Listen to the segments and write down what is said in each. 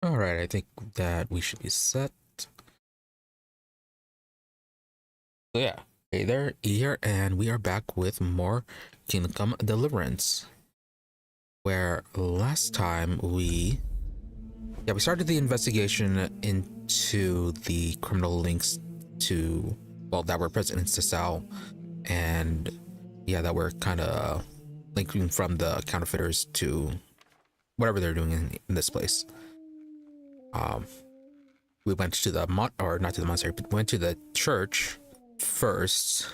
Alright, I think that we should be set. So yeah, hey there, here, and we are back with more Kingdom Deliverance. Where last time we started the investigation into the criminal links to, well, that were present in Sasau, and yeah, that were kind of linking from the counterfeiters to whatever they're doing in this place. Um, we went to the or not to the monastery, but went to the church first.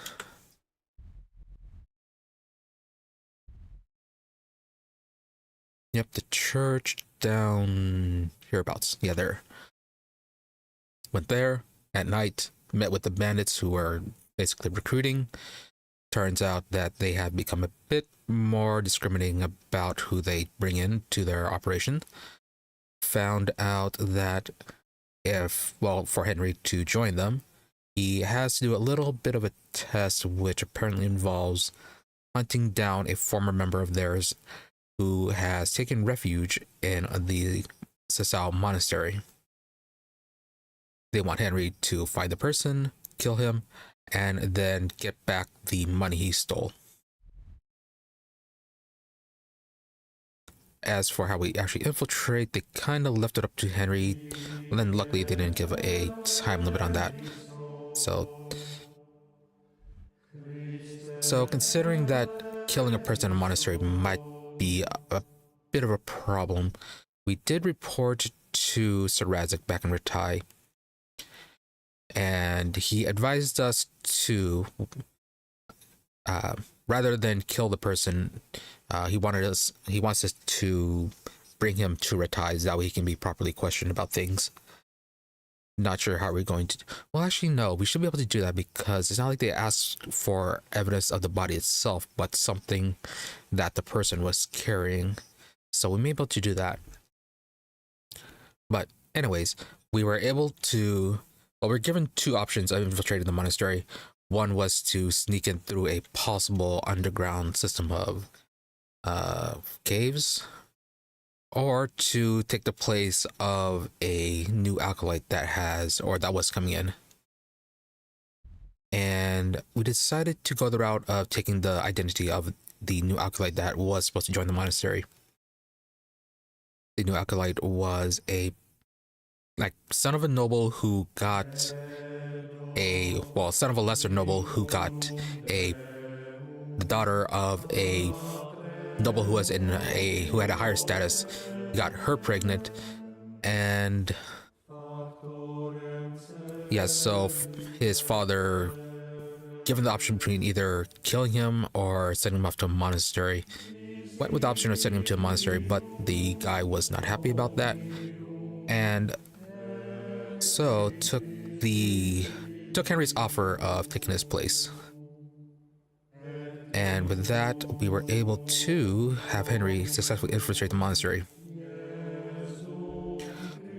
Yep, the church down hereabouts. Yeah, there. Went there at night, met with the bandits who were basically recruiting. Turns out that they had become a bit more discriminating about who they bring in to their operation. Found out that for Henry to join them, he has to do a little bit of a test, which apparently involves hunting down a former member of theirs who has taken refuge in the Sasau monastery. They want Henry to find the person, kill him, and then get back the money he stole. As for how we actually infiltrate, they kind of left it up to Henry. Well, then luckily they didn't give a time limit on that. So considering that killing a person in a monastery might be a bit of a problem, we did report to Sir Radzig back in Ratai, and he advised us to, rather than kill the person, he wants us to bring him to Ratai, so that way he can be properly questioned about things. Not sure how we're going to. Well, actually, no. We should be able to do that because it's not like they asked for evidence of the body itself, but something that the person was carrying. So we may be able to do that. But anyways, we were able to. Well, we're given two options of infiltrating the monastery. One was to sneak in through a possible underground system of caves, or to take the place of a new acolyte that was coming in. And we decided to go the route of taking the identity of the new acolyte that was supposed to join the monastery. The new acolyte was a son of a noble who got son of a lesser noble who got the daughter of a noble who had a higher status. He got her pregnant, and yeah, so his father, given the option between either killing him or sending him off to a monastery, went with the option of sending him to a monastery, but the guy was not happy about that, and so took Henry's offer of taking his place. And with that, we were able to have Henry successfully infiltrate the monastery.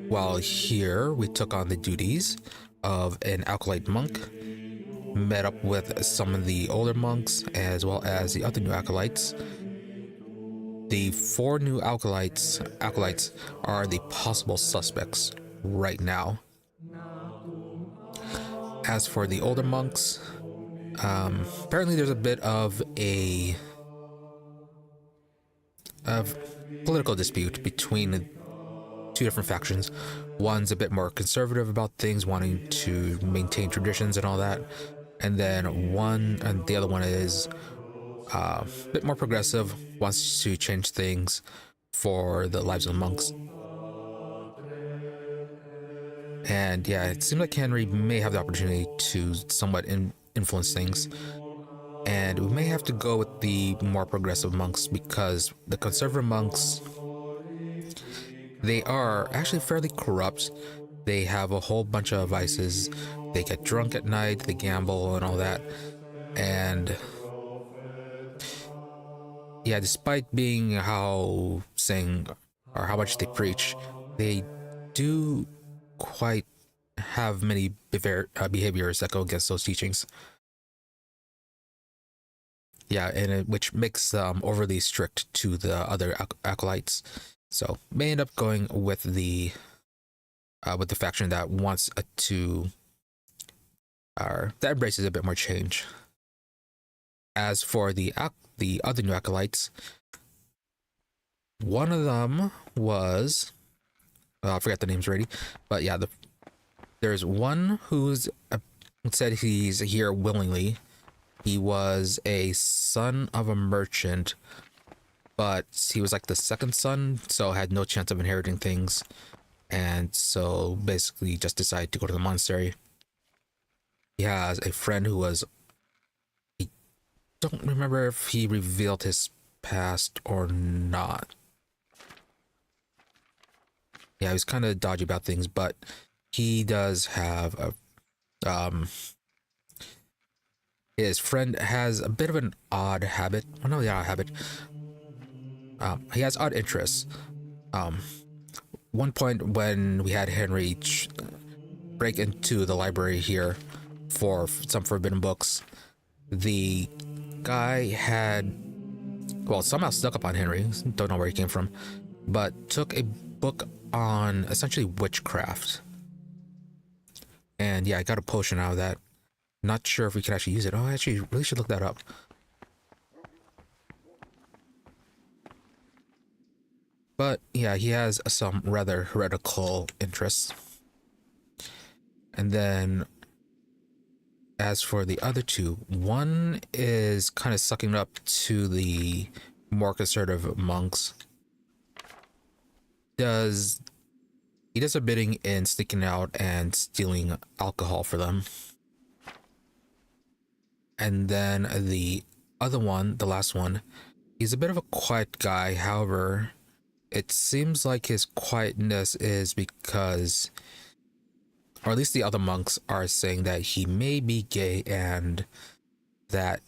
While here, we took on the duties of an acolyte monk, met up with some of the older monks as well as the other new acolytes. The 4 new acolytes are the possible suspects right now. As for the older monks, apparently there's a bit of political dispute between 2 different factions. One's a bit more conservative about things, wanting to maintain traditions and all that, and then the other one is a bit more progressive, wants to change things for the lives of the monks. And yeah, it seems like Henry may have the opportunity to somewhat influence things, and we may have to go with the more progressive monks because the conservative monks, they are actually fairly corrupt. They have a whole bunch of vices. They get drunk at night, they gamble and all that. And yeah, despite being how much they preach, they do quite have many behaviors that go against those teachings. Yeah, and which makes them overly strict to the other acolytes. So may end up going with the with the faction that wants to that embraces a bit more change. As for the other new acolytes, one of them was I forgot the names already, but yeah, there's one who's said he's here willingly. He was a son of a merchant, but he was like the second son, so had no chance of inheriting things, and so basically just decided to go to the monastery. He has a friend who was, I don't remember if he revealed his past or not. Yeah, he was kind of dodgy about things, but he does have a his friend has a bit of an odd habit. Oh no, yeah, habit. He has odd interests. One point when we had Henry break into the library here for some forbidden books, the guy had, well, somehow snuck up on Henry. Don't know where he came from, but took a book on essentially witchcraft. And yeah, I got a potion out of that. Not sure if we can actually use it. Oh, I actually really should look that up. But yeah, he has some rather heretical interests. And then as for the other two, one is kind of sucking up to the more conservative monks. He does a bidding in sneaking out and stealing alcohol for them. And then the other one, the last one, he's a bit of a quiet guy. However, it seems like his quietness is because, or at least the other monks are saying that he may be gay, and that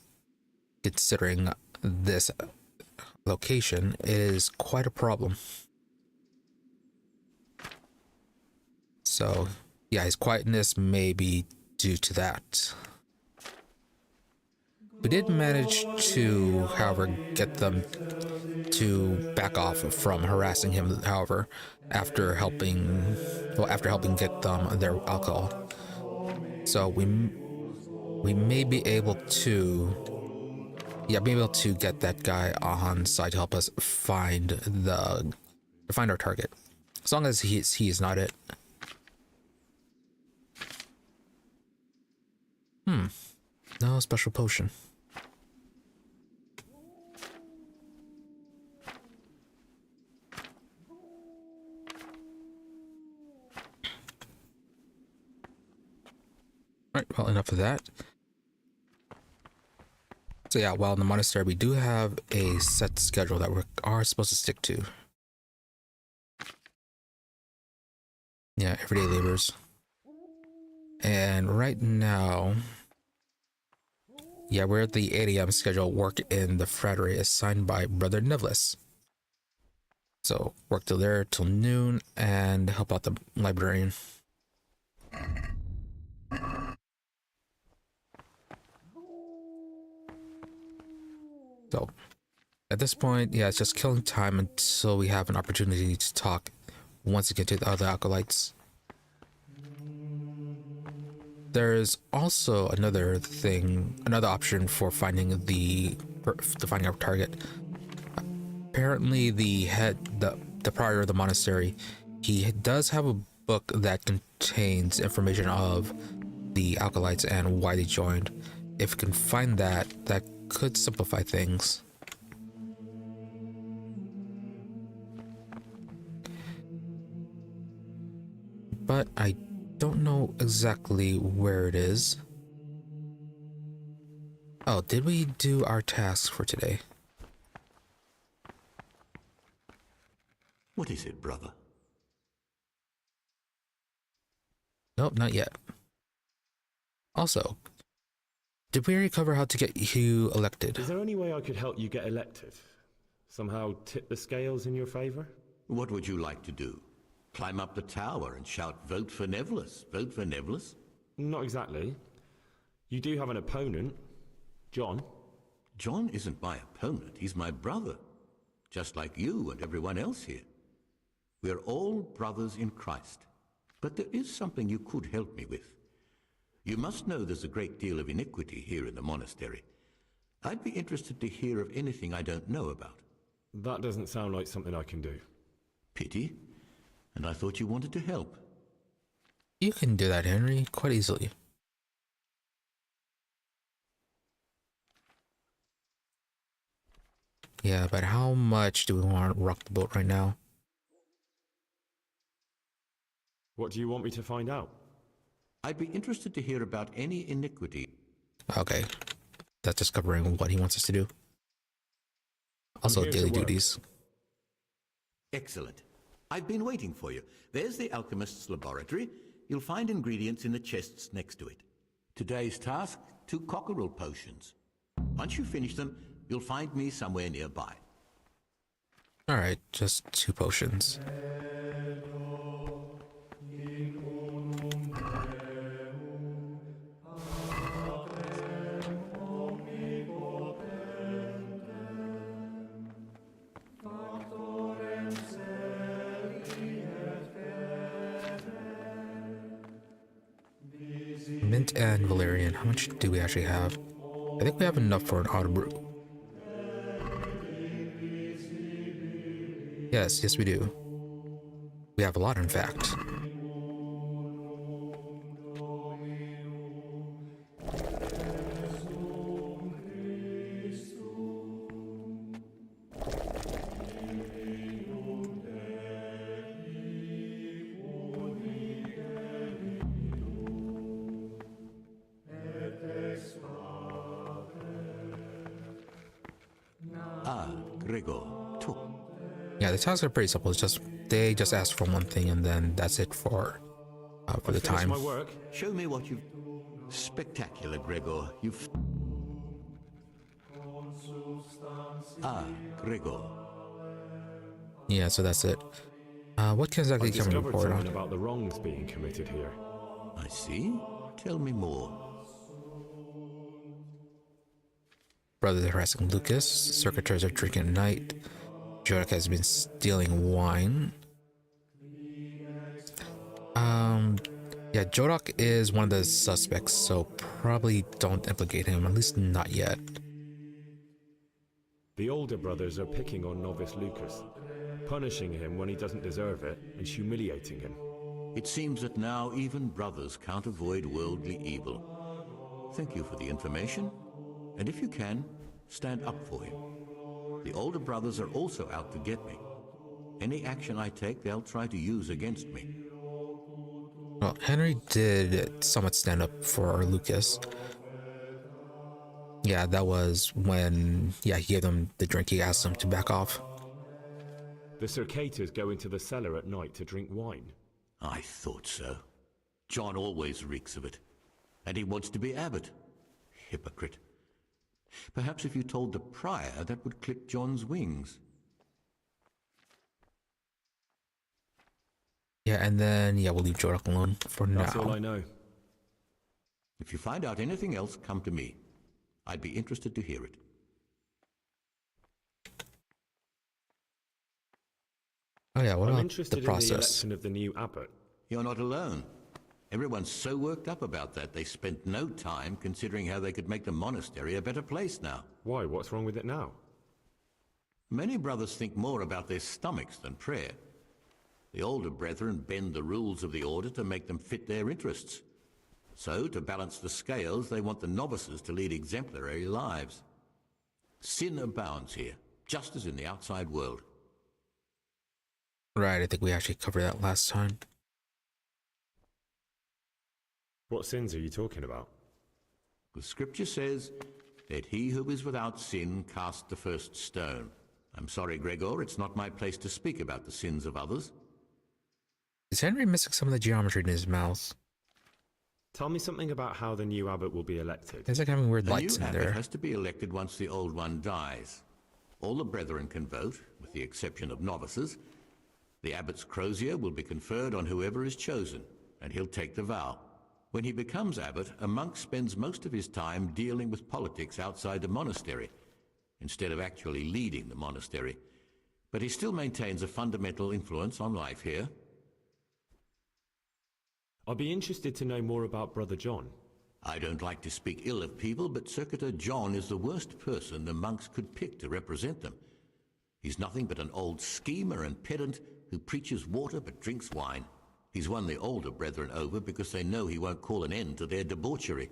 considering this location is quite a problem. So yeah, his quietness may be due to that. We did manage to, however, get them to back off from harassing him, however, after helping get them their alcohol. So we may be able to get that guy on side to help us find our target, as long as he is not it. No special potion. Right, well, enough of that. So yeah, while in the monastery, we do have a set schedule that we are supposed to stick to. Yeah, everyday labors. And right now, yeah, we're at the 8 a.m. schedule work in the frattery assigned by Brother Nicholas. So work till there till noon and help out the librarian. So at this point, yeah, it's just killing time until we have an opportunity to talk once again to the other acolytes. There's also another option for finding our target. Apparently, the prior of the monastery, he does have a book that contains information of the acolytes and why they joined. If we can find that could simplify things. But I don't know exactly where it is. Oh, did we do our tasks for today? What is it, brother? Nope, not yet. Also, did we already cover how to get you elected? Is there any way I could help you get elected? Somehow tip the scales in your favor? What would you like to do? Climb up the tower and shout, "Vote for Nevlis, vote for Nevlis"? Not exactly. You do have an opponent, John. John isn't my opponent, he's my brother. Just like you and everyone else here. We're all brothers in Christ. But there is something you could help me with. You must know there's a great deal of iniquity here in the monastery. I'd be interested to hear of anything I don't know about. That doesn't sound like something I can do. Pity. And I thought you wanted to help. You can do that, Henry, quite easily. Yeah, but how much do we want to rock the boat right now? What do you want me to find out? I'd be interested to hear about any iniquity. Okay, that's just covering what he wants us to do. Also, here to daily work. duties. Excellent. I've been waiting for you. There's the alchemist's laboratory. You'll find ingredients in the chests next to it. Today's task, 2 cockerel potions. Once you finish them, you'll find me somewhere nearby. Alright, just 2 potions. Mint and valerian. How much do we actually have? I think we have enough for an auto brew. Yes, we do. We have a lot, in fact. Ah, Gregor, took. Yeah, the tasks are pretty simple. It's just they just ask for one thing, and then that's it for the Finish time. my work. Show me what you've... Spectacular, Gregor. You've... Ah, Gregor. Yeah, so that's it. What can exactly I can we discovered report something on? about the wrongs being committed here. I see. Tell me more. Brothers are harassing Lucas. Circuitors are drinking at night. Jodak has been stealing wine. Yeah, Jodak is one of the suspects, so probably don't implicate him, at least not yet. The older brothers are picking on novice Lucas, punishing him when he doesn't deserve it, and humiliating him. It seems that now even brothers can't avoid worldly evil. Thank you for the information. And if you can, stand up for him. The older brothers are also out to get me. Any action I take, they'll try to use against me. Well, Henry did somewhat stand up for Lucas. Yeah, that was when, yeah, he gave them the drink. He asked them to back off. The circators go into the cellar at night to drink wine. I thought so. John always reeks of it. And he wants to be abbot. Hypocrite. Perhaps if you told the prior, that would clip John's wings. Yeah, and then, yeah, we'll leave Jodak alone for now. That's all I know. If you find out anything else, come to me. I'd be interested to hear it. Oh yeah, what I'm about interested the in the process? election of the new abbot. You're not alone. Everyone's so worked up about that, they spent no time considering how they could make the monastery a better place now. Why? What's wrong with it now? Many brothers think more about their stomachs than prayer. The older brethren bend the rules of the order to make them fit their interests. So, to balance the scales, they want the novices to lead exemplary lives. Sin abounds here, just as in the outside world. Right, I think we actually covered that last time. What sins are you talking about? The scripture says, "Let he who is without sin cast the first stone." I'm sorry, Gregor, it's not my place to speak about the sins of others. Is Henry missing some of the geometry in his mouth? Tell me something about how the new abbot will be elected. It's like having weird The lights new in abbot there. has to be elected once the old one dies. All the brethren can vote, with the exception of novices. The abbot's crozier will be conferred on whoever is chosen, and he'll take the vow. When he becomes abbot, a monk spends most of his time dealing with politics outside the monastery, instead of actually leading the monastery. But he still maintains a fundamental influence on life here. I'd be interested to know more about Brother John. I don't like to speak ill of people, but Circuitor John is the worst person the monks could pick to represent them. He's nothing but an old schemer and pedant who preaches water but drinks wine. He's won the older brethren over because they know he won't call an end to their debauchery.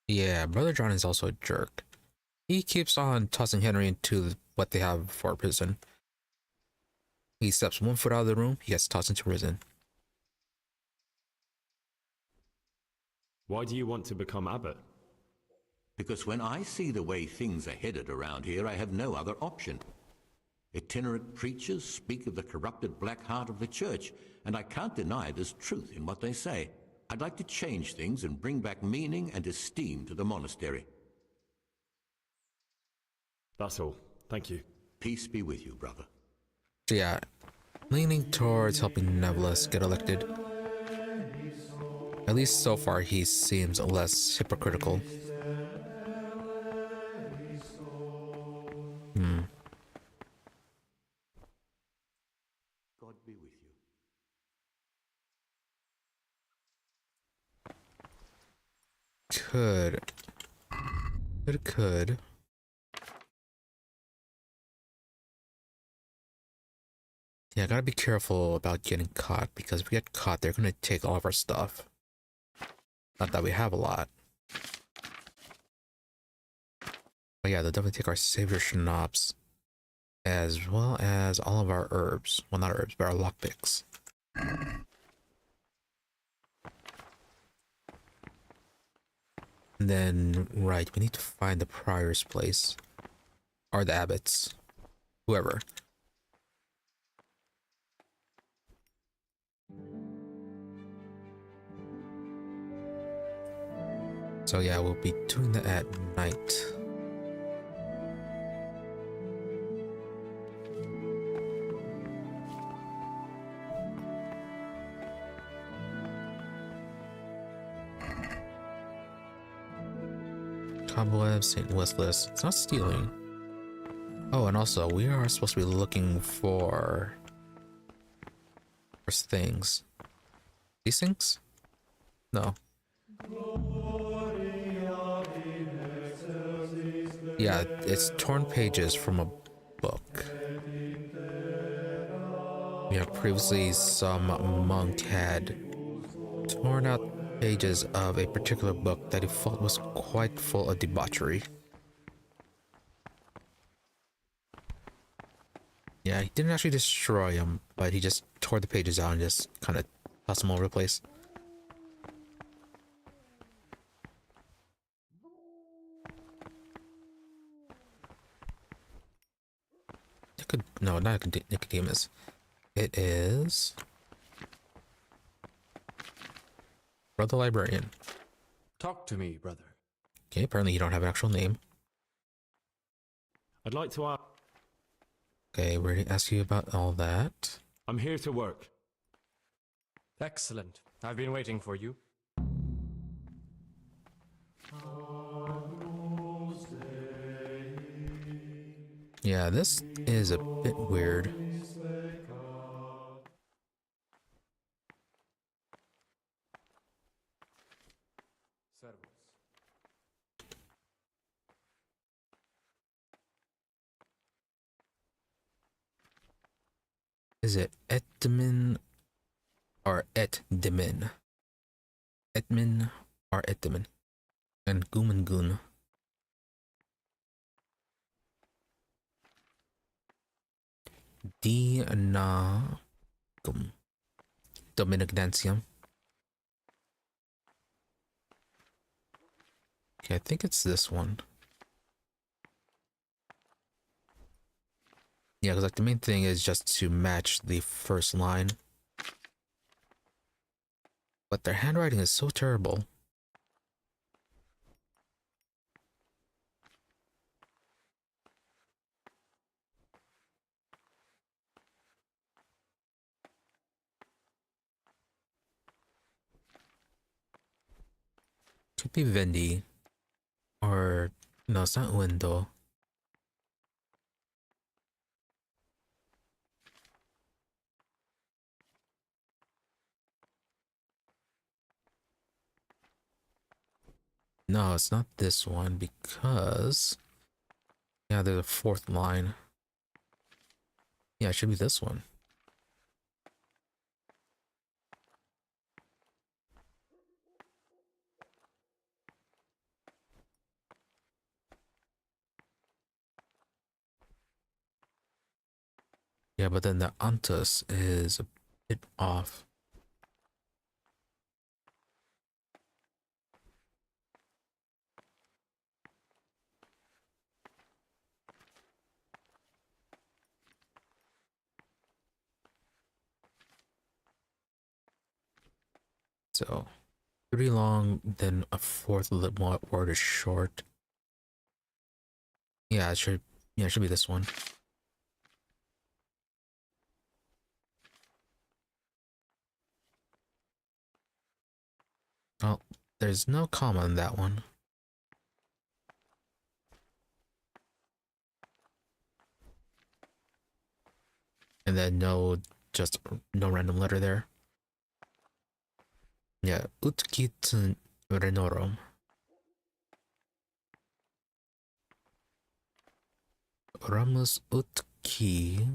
Yeah, Brother John is also a jerk. He keeps on tossing Henry into what they have for prison. He steps 1 foot out of the room, he gets tossed into prison. Why do you want to become abbot? Because when I see the way things are headed around here, I have no other option. Itinerant preachers speak of the corrupted black heart of the church, and I can't deny there's truth in what they say. I'd like to change things and bring back meaning and esteem to the monastery. That's all. Thank you. Peace be with you, brother. So yeah, leaning towards helping Neverless get elected. At least so far he seems less hypocritical. God be with you. Could. Yeah, gotta be careful about getting caught, because if we get caught, they're gonna take all of our stuff. Not that we have a lot. But yeah, they'll definitely take our savior schnapps, as well as all of our herbs. Well, not herbs, but our lockpicks. And then, right, we need to find the prior's place. Or the abbot's. Whoever. So yeah, we'll be doing that at night. Cobweb, St. Westless. It's not stealing. Oh, and also, we are supposed to be looking for things. These things? No. Yeah, it's torn pages from a book. Yeah, previously some monk had torn out pages of a particular book that he felt was quite full of debauchery. Yeah, he didn't actually destroy them, but he just tore the pages out and just kind of tossed them all over the place. No, not Nicodemus. It is Brother Librarian. Talk to me, brother. Okay, apparently you don't have an actual name. I'd like to ask... Okay, we're going to ask you about all that. I'm here to work. Excellent. I've been waiting for you. Yeah, this is a bit weird. Is it Etmin or Etdimin? Etmin or Etdimin? And Gumangun. Dinagum. Dominicantium. Okay, I think it's this one. Yeah, because like the main thing is just to match the first line. But their handwriting is so terrible. Could be Vendi. Or no, it's not Window. No, it's not this one because yeah, there's a fourth line. Yeah, it should be this one. Yeah, but then the Antus is a bit off. So three long, then a fourth word is short. Yeah, it should. Yeah, it should be this one. Oh, there's no comma in that one. And then just no random letter there. Yeah, utkit renorum. Ramus utki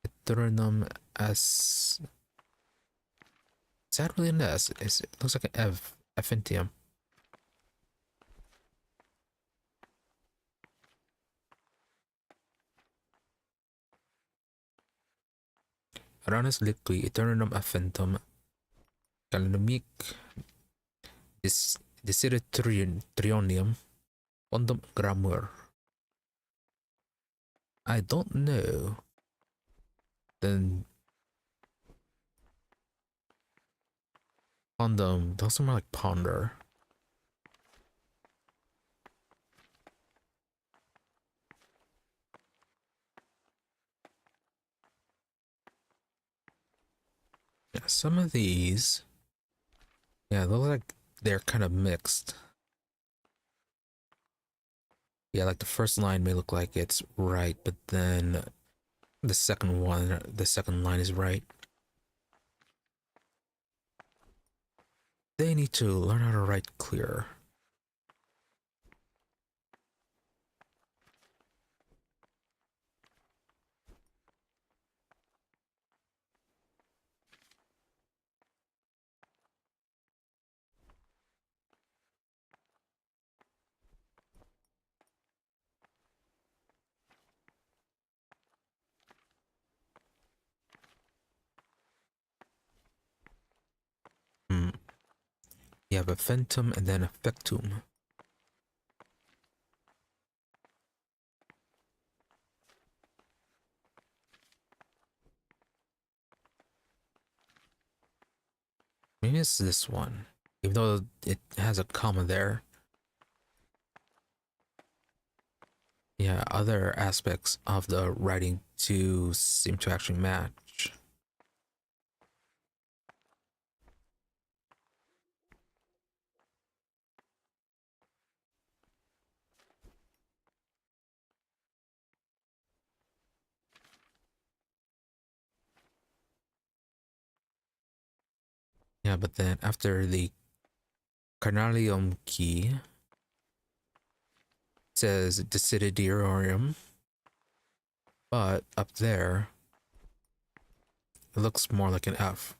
eternum as. Is that really an S? It looks like an F. Effentium. Ranus liqui eternum effentum. Calaminic Desire Trionium Quantum Grammar. I don't know. Then Pondum, those are more like ponder. Yeah, some of these, yeah, they look like they're kind of mixed. Yeah, like the first line may look like it's right, but then the second line is right. They need to learn how to write clear. Hmm. You have a phantom and then a factum. Maybe it's this one, even though it has a comma there. Yeah, other aspects of the writing do seem to actually match. Yeah, but then after the carnalium key, it says desiderium, but up there, it looks more like an F.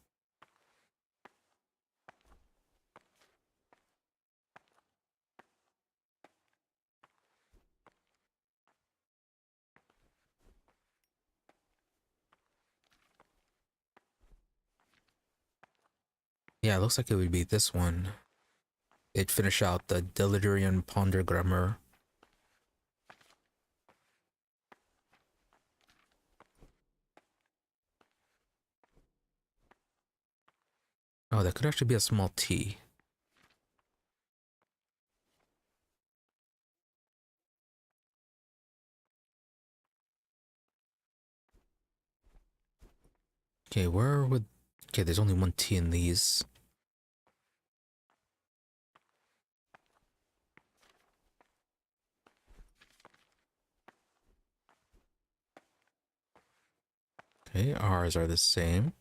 Yeah, it looks like it would be this one. It'd finish out the Delirium Ponder grammar. Oh, that could actually be a small T. Okay, where would... Okay, there's only one T in these. Okay, R's are the same.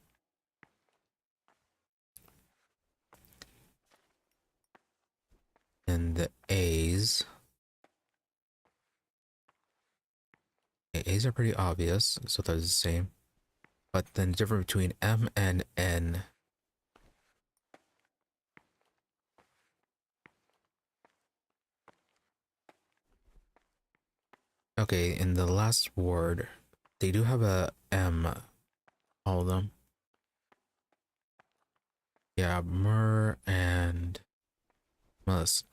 these are pretty obvious, so they're the same. But then the difference between M and N. Okay, in the last word, they do have a M, all of them. Yeah, Mur and Mus.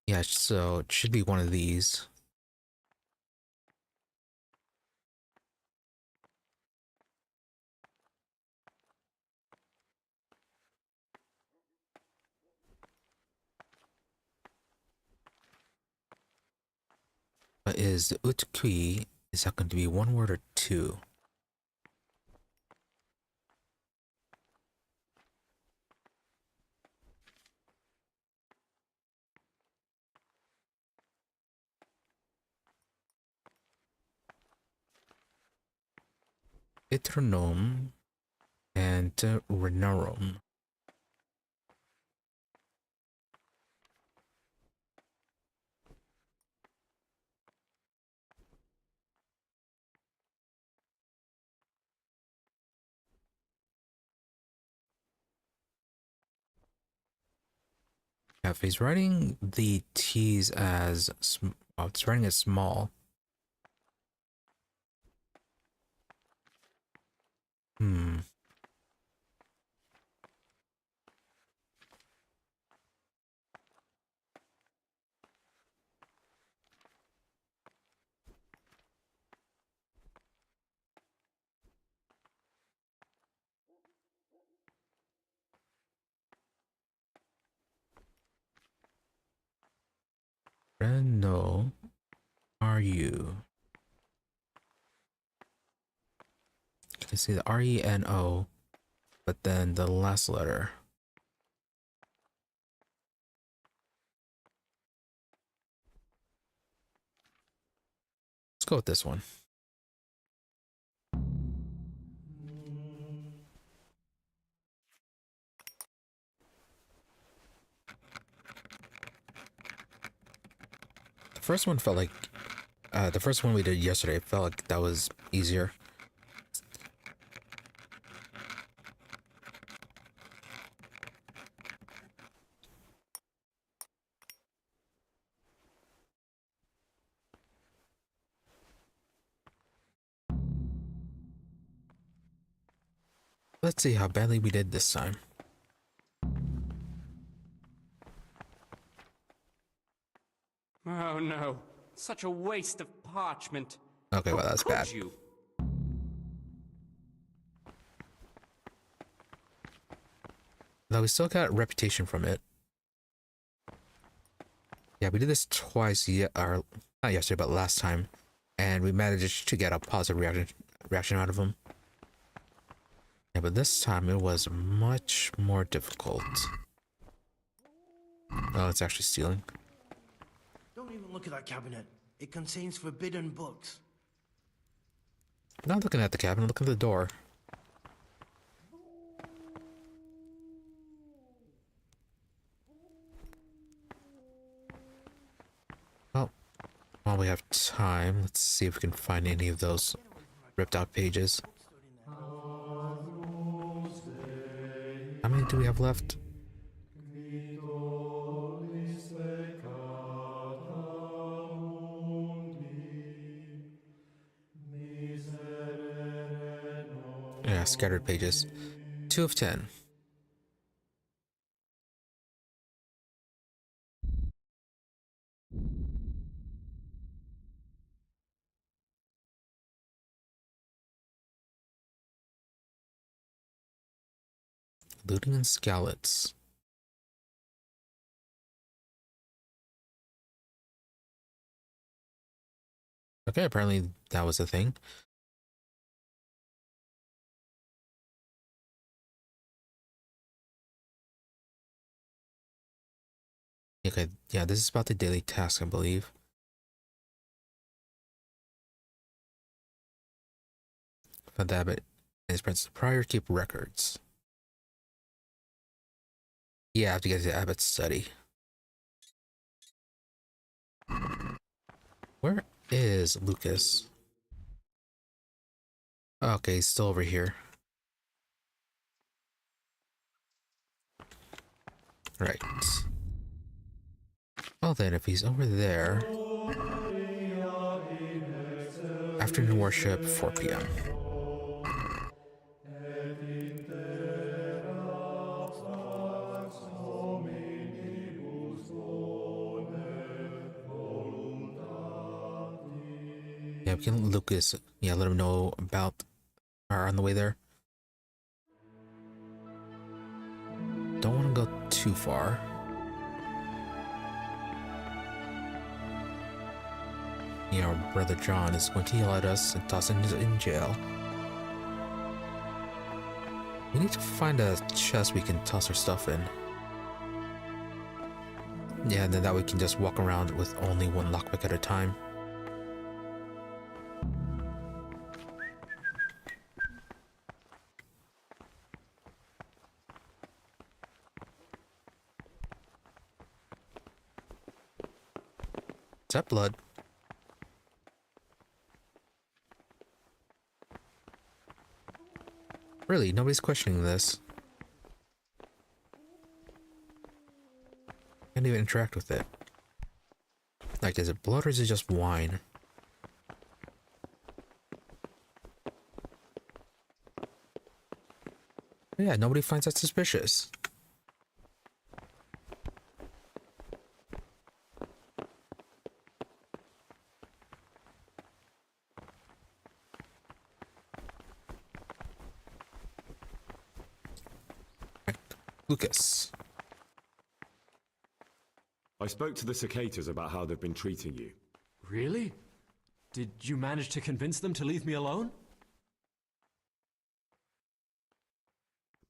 Yeah, so it should be one of these. But is the Utkui, is that going to be one word or two? Itronom and Renorum. Yeah, if he's writing the T's as, well, it's writing as small. Hmm. Reno, are you? Can you see the R-E-N-O, but then the last letter. Let's go with this one. The first one felt like, the first one we did yesterday felt like that was easier. Let's see how badly we did this time. Oh no, such a waste of parchment. Okay, well, that's Could bad. you? Though we still got reputation from it. Yeah, we did this twice, or not yesterday, but last time. And we managed to get a positive reaction out of him. Yeah, but this time it was much more difficult. Oh, it's actually stealing. Don't even look at that cabinet. It contains forbidden books. Not looking at the cabinet, look at the door. Well, while we have time, let's see if we can find any of those ripped out pages. How many do we have left? Yeah, scattered pages. 2 of 10. Looting and scallops. Okay, apparently that was a thing. Okay, yeah, this is about the daily task, I believe. For the abbot and his prince prior keep records. Yeah, I have to get to the abbot's study. Where is Lucas? Okay, he's still over here. Right. Well then, if he's over there... Afternoon worship, 4 p.m. Yeah, we can Lucas, yeah, let him know about our on the way there. Don't want to go too far. You know, Brother John is going to yell at us and toss us in jail. We need to find a chest we can toss our stuff in. Yeah, and then that we can just walk around with only one lockpick at a time. Is that blood? Really, nobody's questioning this. Can't even interact with it. Like, is it blood or is it just wine? Yeah, nobody finds that suspicious. Lucas. I spoke to the cicadas about how they've been treating you. Really? Did you manage to convince them to leave me alone?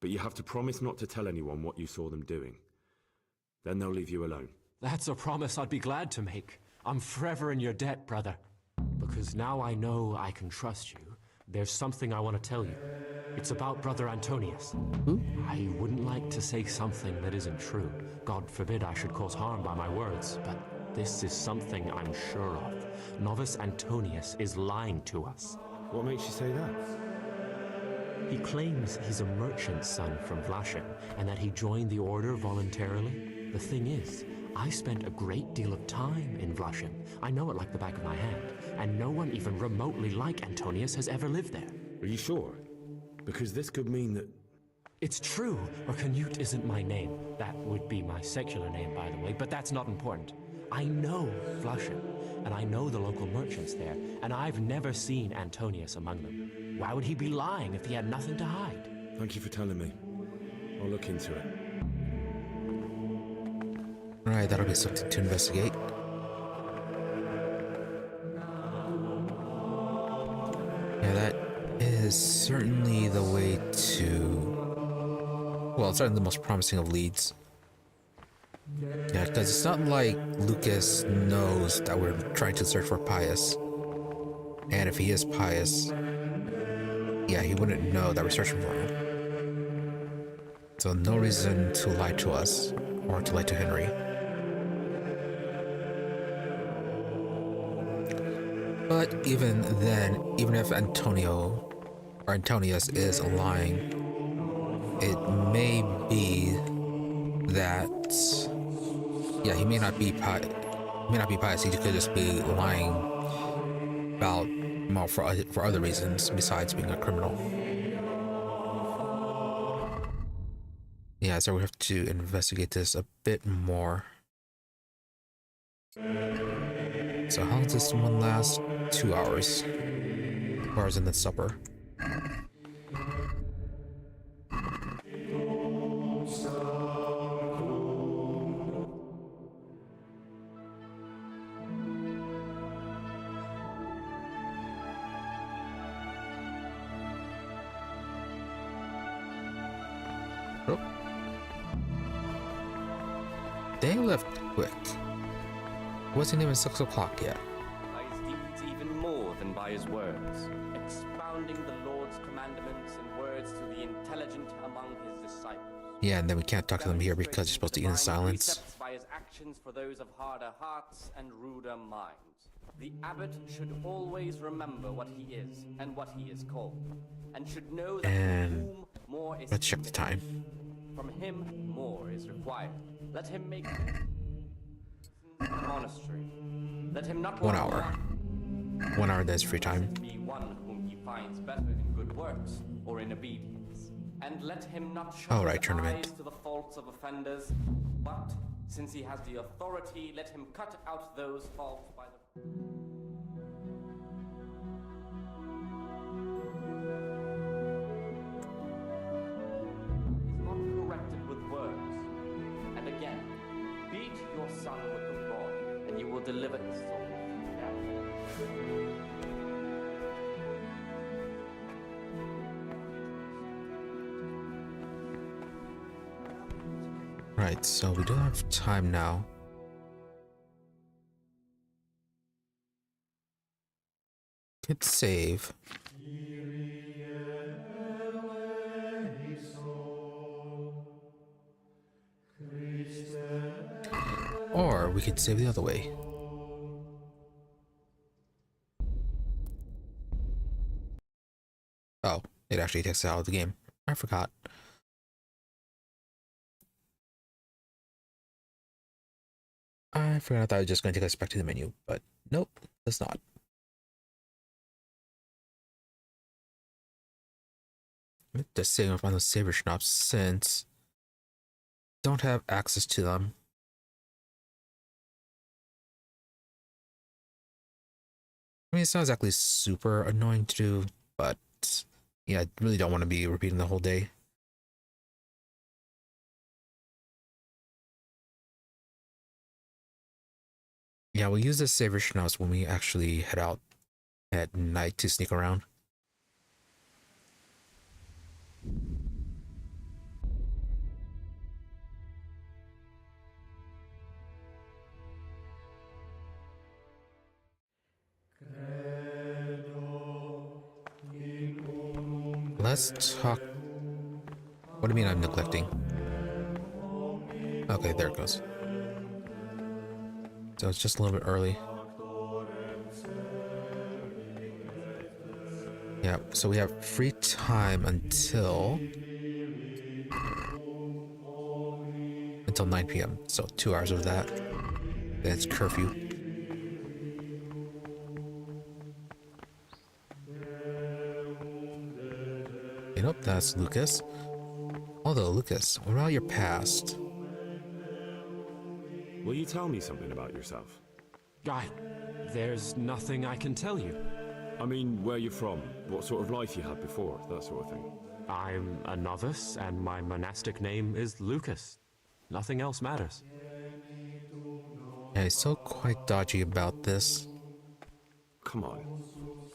But you have to promise not to tell anyone what you saw them doing. Then they'll leave you alone. That's a promise I'd be glad to make. I'm forever in your debt, brother. Because now I know I can trust you, there's something I want to tell you. It's about Brother Antonius. Who? I wouldn't like to say something that isn't true. God forbid I should cause harm by my words, but this is something I'm sure of. Novice Antonius is lying to us. What makes you say that? He claims he's a merchant's son from Vlashen, and that he joined the order voluntarily. The thing is, I spent a great deal of time in Vlashen. I know it like the back of my hand, and no one even remotely like Antonius has ever lived there. Are you sure? Because this could mean that... It's true, or Canute isn't my name. That would be my secular name, by the way, but that's not important. I know Vlashen, and I know the local merchants there, and I've never seen Antonius among them. Why would he be lying if he had nothing to hide? Thank you for telling me. I'll look into it. Alright, that'll be something to investigate. Yeah, that is certainly the way to... Well, it's certainly the most promising of leads. Yeah, because it's not like Lucas knows that we're trying to search for Pious. And if he is Pious, yeah, he wouldn't know that we're searching for him. So no reason to lie to us, or to lie to Henry. But even then, even if Antonius is lying, it may be that, yeah, he may not be pious. He could just be lying about, well, for other reasons besides being a criminal. Yeah, so we have to investigate this a bit more. So how does this one last? 2 hours. 2 hours in the supper. Oh. They left quick. Wasn't even 6 o'clock yet. By his deeds even more than by his words, expounding the Lord's commandments and words to the intelligent among his disciples. Yeah, and then we can't talk to them here because you're supposed to eat in silence. By his actions for those of harder hearts and ruder minds. The abbot should always remember what he is and what he is called, and should know that And from whom more is let's check the time. From him more is required. Let him make the monastery. Let him not 1 hour. 1 hour, that's free time. be one whom he finds better in good works or in obedience. And let him not shut All right, his tournament. eyes to the faults of offenders, but since he has the authority, let him cut out those faults by the... is not corrected with words. And again, beat your son with the rod, and you will deliver his soul from death. Right, so we do have time now. Could save. Or we could save the other way. Oh, it actually takes it out of the game. I forgot. I forgot that I was just going to take us back to the menu, but nope, that's not. Just saving up on those saver schnapps since don't have access to them. I mean, it's not exactly super annoying to do, but yeah, I really don't want to be repeating the whole day. Yeah, we'll use the saver schnapps when we actually head out at night to sneak around. Let's talk. What do you mean I'm neglecting? Okay, there it goes. So it's just a little bit early. Yeah, so we have free time until 9 p.m. So 2 hours of that. Then it's curfew. You know, that's Lucas. Although, Lucas, what about your past? Will you tell me something about yourself? There's nothing I can tell you. I mean, where you're from, what sort of life you had before, that sort of thing. I'm a novice, and my monastic name is Lucas. Nothing else matters. Yeah, he's still quite dodgy about this. Come on.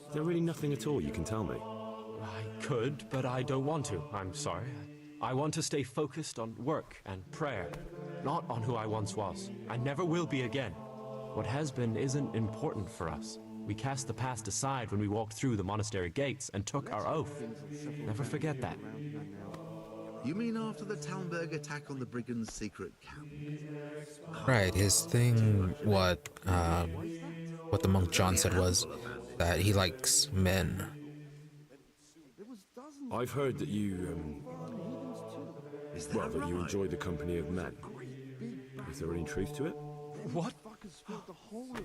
Is there really nothing at all you can tell me? I could, but I don't want to. I'm sorry. I want to stay focused on work and prayer, not on who I once was. I never will be again. What has been isn't important for us. We cast the past aside when we walked through the monastery gates and took our oath. Never forget that. You mean after the Talmberg attack on the brigands' secret camp? Right, his thing, what the monk John said was that he likes men. I've heard that you, Is that well, that you right? enjoy the company of men. Is there any truth to it? What?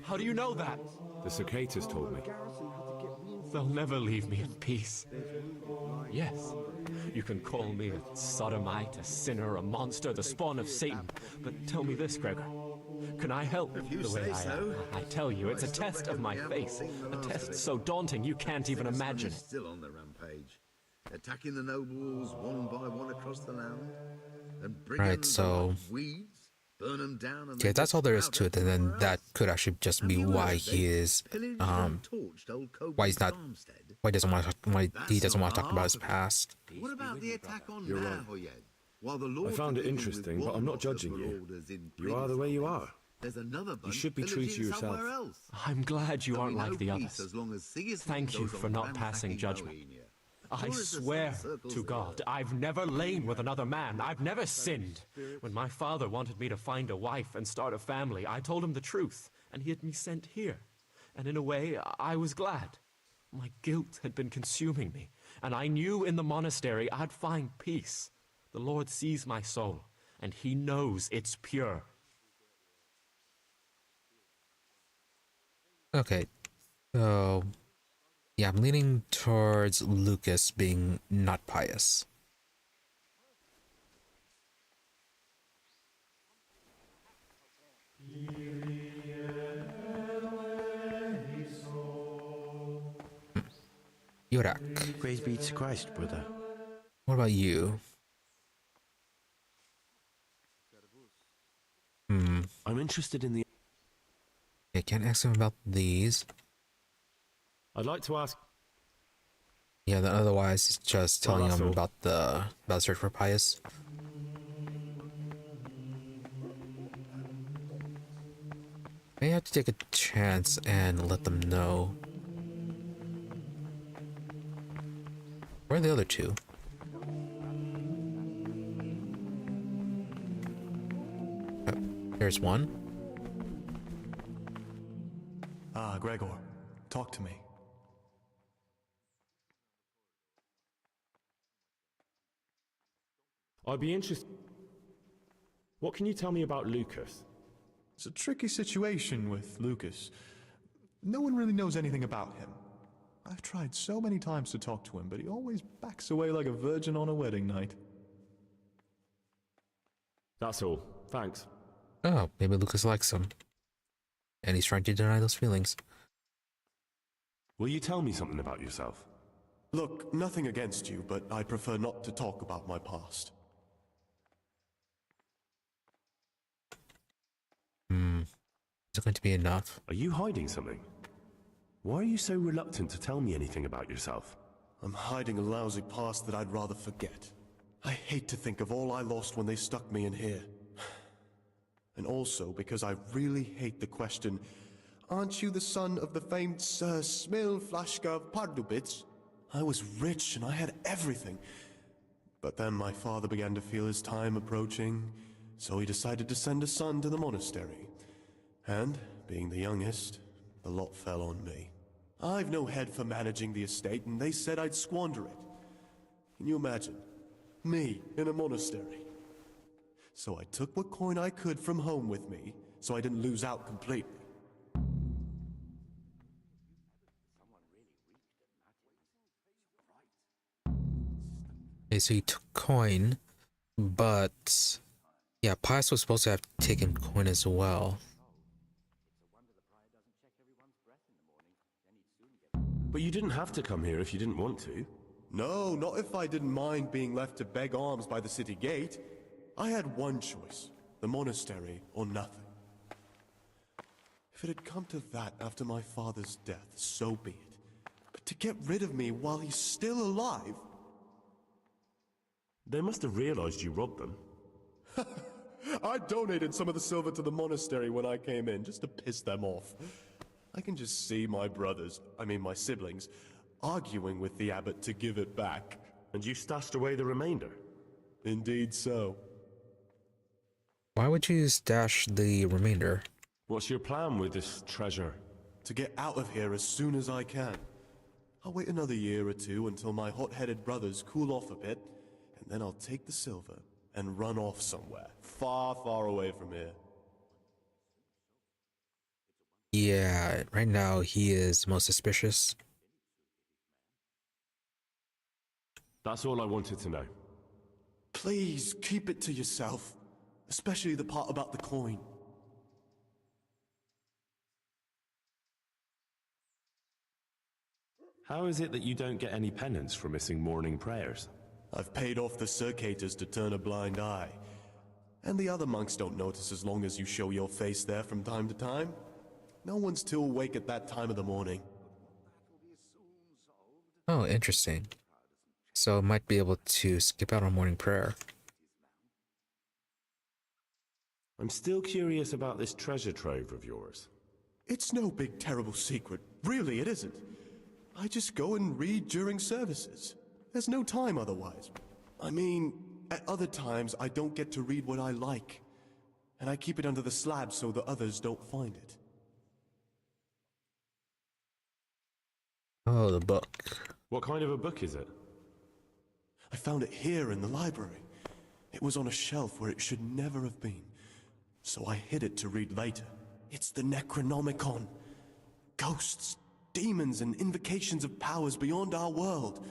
How do you know that? The cicadas told me. They'll never leave me in peace. Yes, you can call me a sodomite, a sinner, a monster, the spawn of Satan. But tell me this, Gregor. Can I help you the way say I so. am? I tell you, it's a test of my faith. A test so daunting you can't even imagine it. Still on the rampage, attacking the nobles one by one across the land, and brigands Right, so- like weeds, burn them down. And Okay, they that's all there is sprout to it, and then somewhere that else. could actually just Have be you why heard he they is pillaged and torched old why he's not farmstead? why he doesn't want to talk about his That's past. What about the attack on You're right. Nahoyed? While the Lord I found it continued with interesting, but I'm not one of judging the you. marauders in You are the way you previous are. There's another bunch should be true to pillaging yourself. somewhere else. I'm glad you There'll aren't be like no the peace others. as long as Sigismund Thank you goes for on not passing ransacking judgment. Bohemia. I Sure as the swear sun circles to the God, earth. I've never lain with another man. I've never sinned. When my father wanted me to find a wife and start a family, I told him the truth, and he had me sent here. and in a way, I was glad. My guilt had been consuming me, and I knew in the monastery I'd find peace. The Lord sees my soul, and he knows it's pure. Okay, so yeah, I'm leaning towards Lucas being not pious. Yorak, Praise be to Christ, brother. what about you? I'm interested in the... I can't ask him about these. I'd like to ask... Yeah, then otherwise it's just Well, telling that's him all. about the search for Pious. May have to take a chance and let them know. Where are the other two? Oh, there's one. Ah, Gregor, talk to me. I'd be interested... What can you tell me about Lucas? It's a tricky situation with Lucas. No one really knows anything about him. I've tried so many times to talk to him, but he always backs away like a virgin on a wedding night. That's all. Thanks. Oh, maybe Lucas likes him. And he's trying to deny those feelings. Will you tell me something about yourself? Look, nothing against you, but I prefer not to talk about my past. Is it going to be enough? Are you hiding something? Why are you so reluctant to tell me anything about yourself? I'm hiding a lousy past that I'd rather forget. I hate to think of all I lost when they stuck me in here. And also because I really hate the question, aren't you the son of the famed Sir Smil Flashka of Pardubitz? I was rich and I had everything. But then my father began to feel his time approaching, so he decided to send a son to the monastery. And, being the youngest, the lot fell on me. I've no head for managing the estate, and they said I'd squander it. Can you imagine? Me, in a monastery. So I took what coin I could from home with me, so I didn't lose out completely. Okay, so he took coin, but yeah, Pious was supposed to have taken coin as well. But you didn't have to come here if you didn't want to. No, not if I didn't mind being left to beg alms by the city gate. I had one choice, the monastery or nothing. If it had come to that after my father's death, so be it. But to get rid of me while he's still alive... They must have realized you robbed them. I donated some of the silver to the monastery when I came in, just to piss them off. I can just see my my siblings, arguing with the abbot to give it back. And you stashed away the remainder? Indeed so. Why would you stash the remainder? What's your plan with this treasure? To get out of here as soon as I can. I'll wait another year or two until my hot-headed brothers cool off a bit, and then I'll take the silver and run off somewhere, far, far away from here. Yeah, right now he is most suspicious. That's all I wanted to know. Please, keep it to yourself. Especially the part about the coin. How is it that you don't get any penance for missing morning prayers? I've paid off the circators to turn a blind eye. And the other monks don't notice as long as you show your face there from time to time. No one's too awake at that time of the morning. Oh, interesting. So might be able to skip out on morning prayer. I'm still curious about this treasure trove of yours. It's no big terrible secret. Really, it isn't. I just go and read during services. There's no time otherwise. I mean, at other times I don't get to read what I like. And I keep it under the slab so the others don't find it. Oh, the book. What kind of a book is it? I found it here in the library. It was on a shelf where it should never have been. So I hid it to read later. It's the Necronomicon. Ghosts, demons, and invocations of powers beyond our world.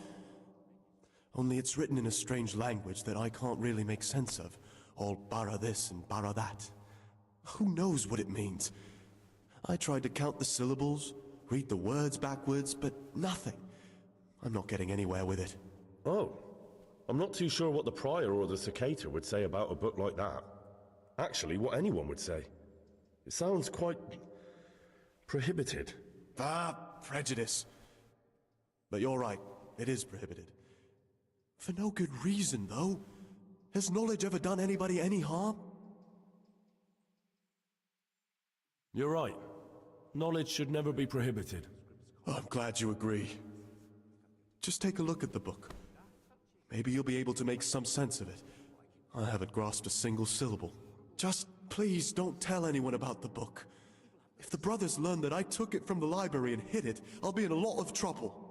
Only it's written in a strange language that I can't really make sense of. All bara this and bara that. Who knows what it means? I tried to count the syllables, read the words backwards, but nothing. I'm not getting anywhere with it. Oh, I'm not too sure what the Prior or the Cicada would say about a book like that. Actually, what anyone would say. It sounds quite prohibited. Prejudice. But you're right, it is prohibited. For no good reason, though. Has knowledge ever done anybody any harm? You're right. Knowledge should never be prohibited. I'm glad you agree. Just take a look at the book. Maybe you'll be able to make some sense of it. I haven't grasped a single syllable. Just please don't tell anyone about the book. If the brothers learn that I took it from the library and hid it, I'll be in a lot of trouble.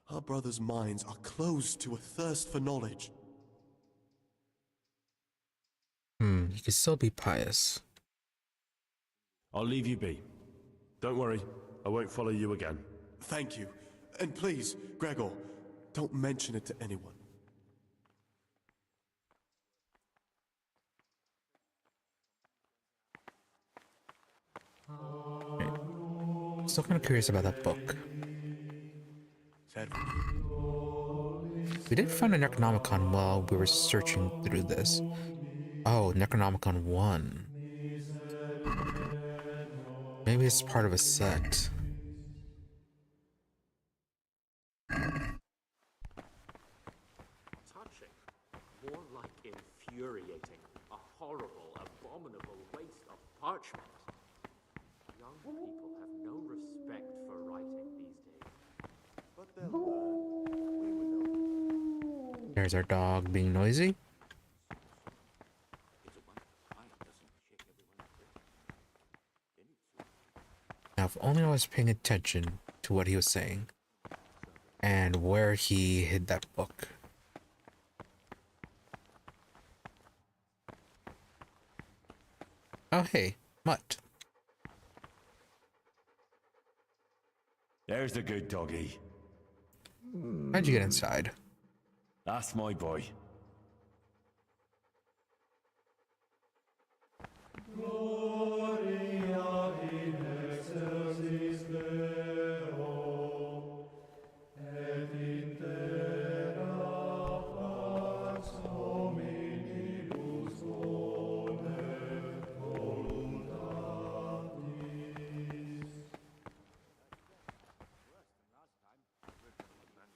Our brothers' minds are closed to a thirst for knowledge. You can still be pious. I'll leave you be. Don't worry, I won't follow you again. Thank you. And please, Gregor, don't mention it to anyone. Still kind of curious about that book. We did find a Necronomicon while we were searching through this. Oh, Necronomicon 1. Maybe it's part of a set. Touching. More like infuriating. A horrible, abominable waste of parchment. Young people have no respect for writing these days. But they'll learn. There's our dog being noisy. Now, if only I was paying attention to what he was saying and where he hid that book. Oh, hey, Mutt. There's the good doggy. How'd you get inside? That's my boy.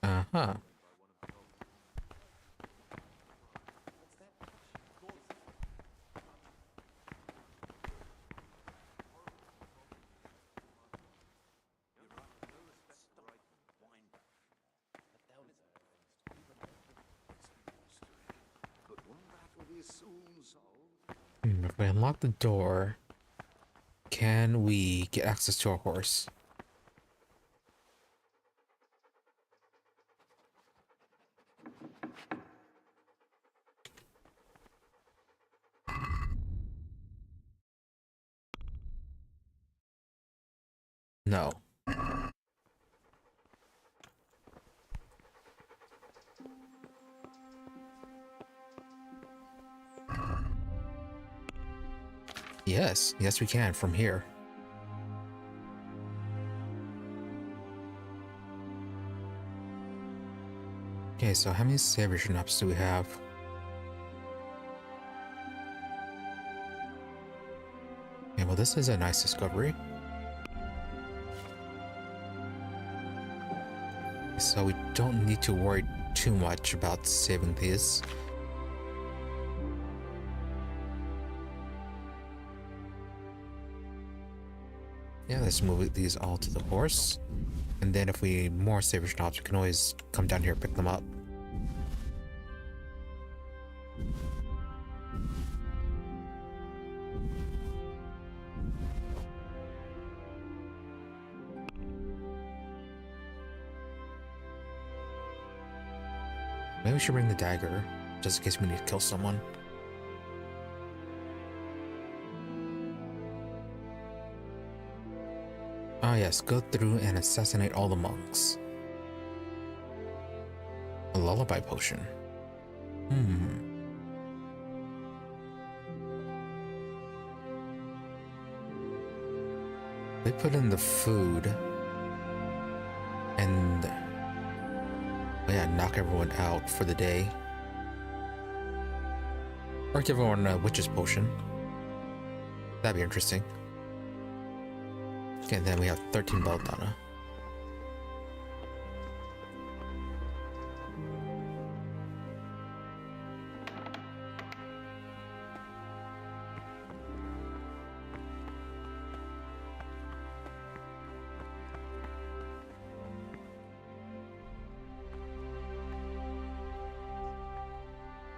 Uh-huh. If we unlock the door, can we get access to our horse? No. Yes, we can from here. Okay, so how many savior schnapps do we have? Yeah, well, this is a nice discovery. So we don't need to worry too much about saving these. Yeah, let's move these all to the horse. And then if we need more savior schnapps, we can always come down here and pick them up. Maybe we should bring the dagger, just in case we need to kill someone. Ah yes, go through and assassinate all the monks. A lullaby potion. They put in the food and knock everyone out for the day. Or give everyone a witch's potion. That'd be interesting. Okay, then we have 13 belladonna.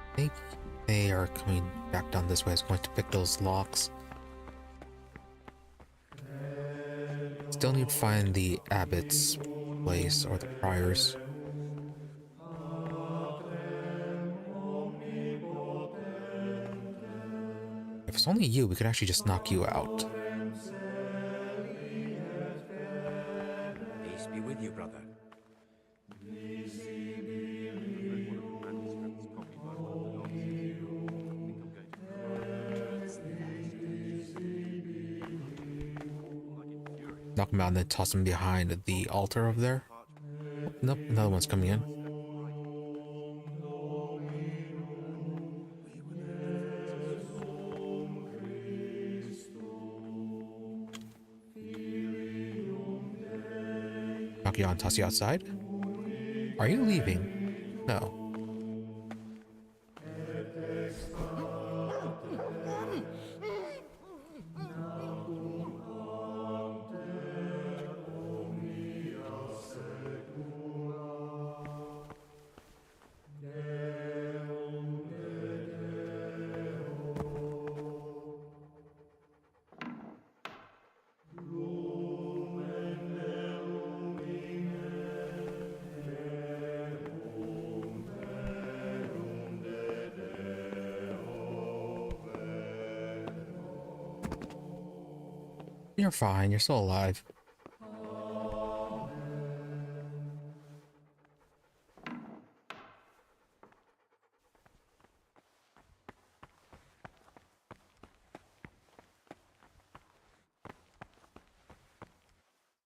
I think they are coming back down this way. I was going to pick those locks. Still need to find the abbot's place or the prior's. If it's only you, we could actually just knock you out. Peace be with you, brother. Knock him out and then toss him behind the altar over there. Nope, another one's coming in. Knock you out and toss you outside? Are you leaving? No. You're fine, you're still alive.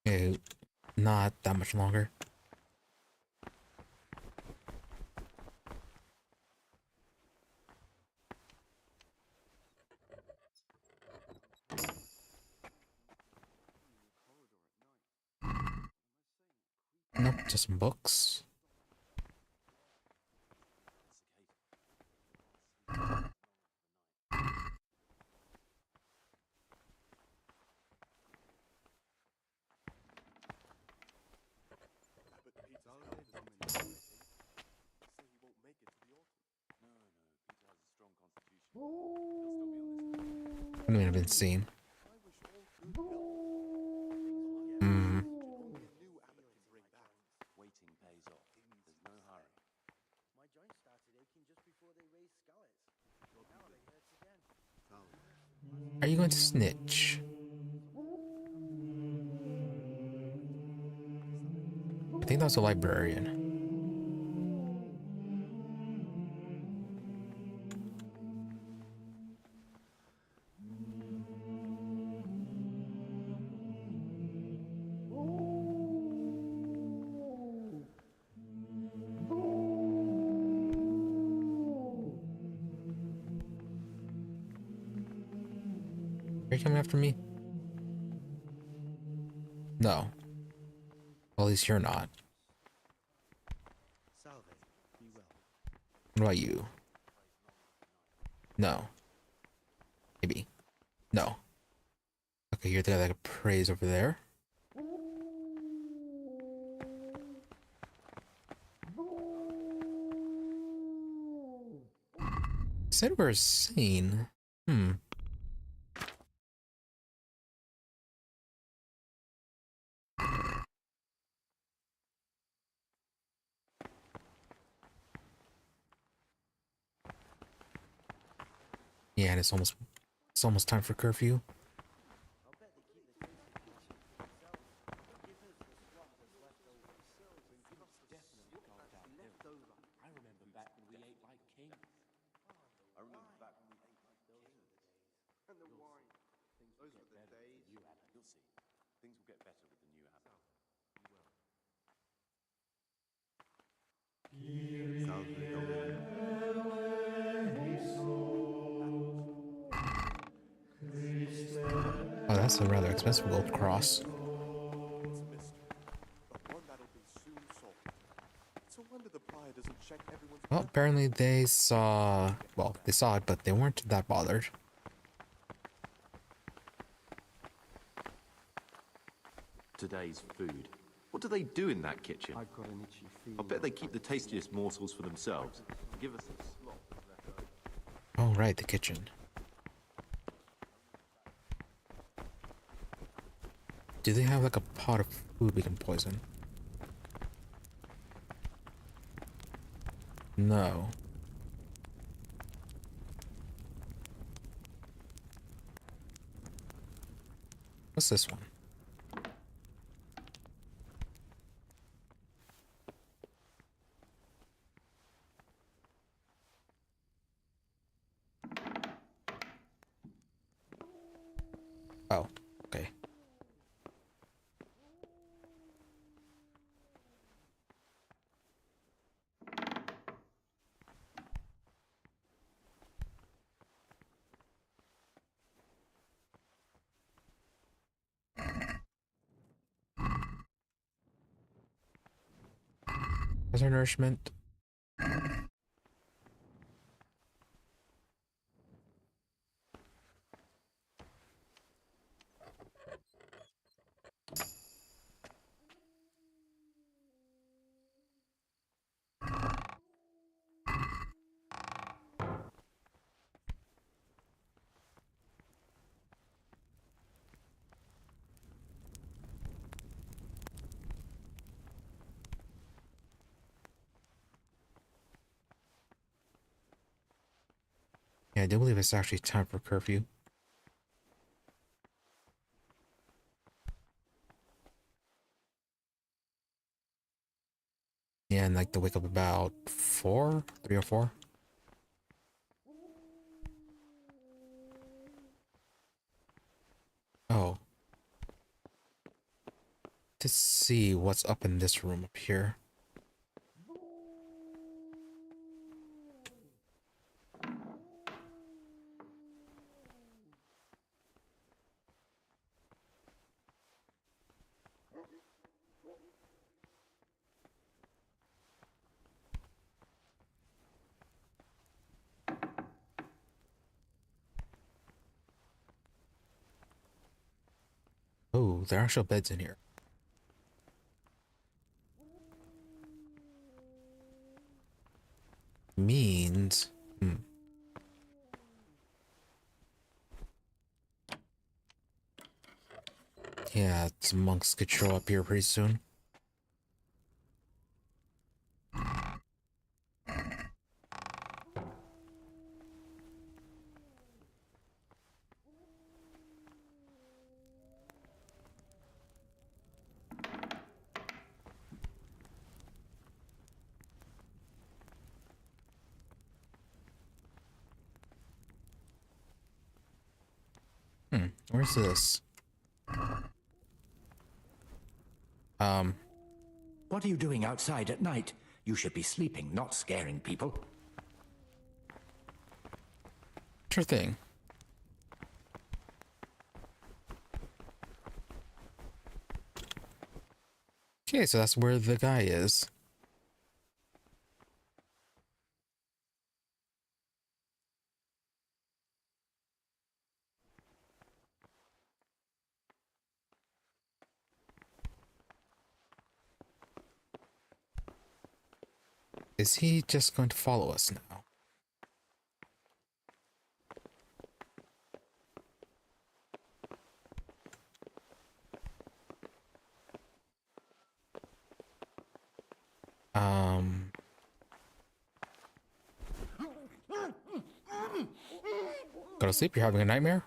Okay, not that much longer. Nope, just some books. Wouldn't have been seen. Are you going to snitch? I think that was a librarian. Are you coming after me? No. Well, at least you're not. What about you? No. Maybe. No. Okay, you're the guy that prays over there. Said we're sane. Yeah, and it's almost time for curfew. Salve, Domine. Oh, that's a rather expensive gold cross. Well, apparently they saw... Well, they saw it, but they weren't that bothered. Today's food. What do they do in that kitchen? I bet they keep the tastiest morsels for themselves. Give us a slot. Oh, right, the kitchen. Do they have like a pot of food we can poison? No. What's this one? Oh, okay. What's our nourishment? Yeah, I do believe it's actually time for curfew. Yeah, and like to wake up about 3 or 4. Oh. To see what's up in this room up here. Oh, there are actual beds in here. Means... Yeah, some monks could show up here pretty soon. Where's this? What are you doing outside at night? You should be sleeping, not scaring people. Sure thing. Okay, so that's where the guy is. Is he just going to follow us now? Go to sleep, you're having a nightmare?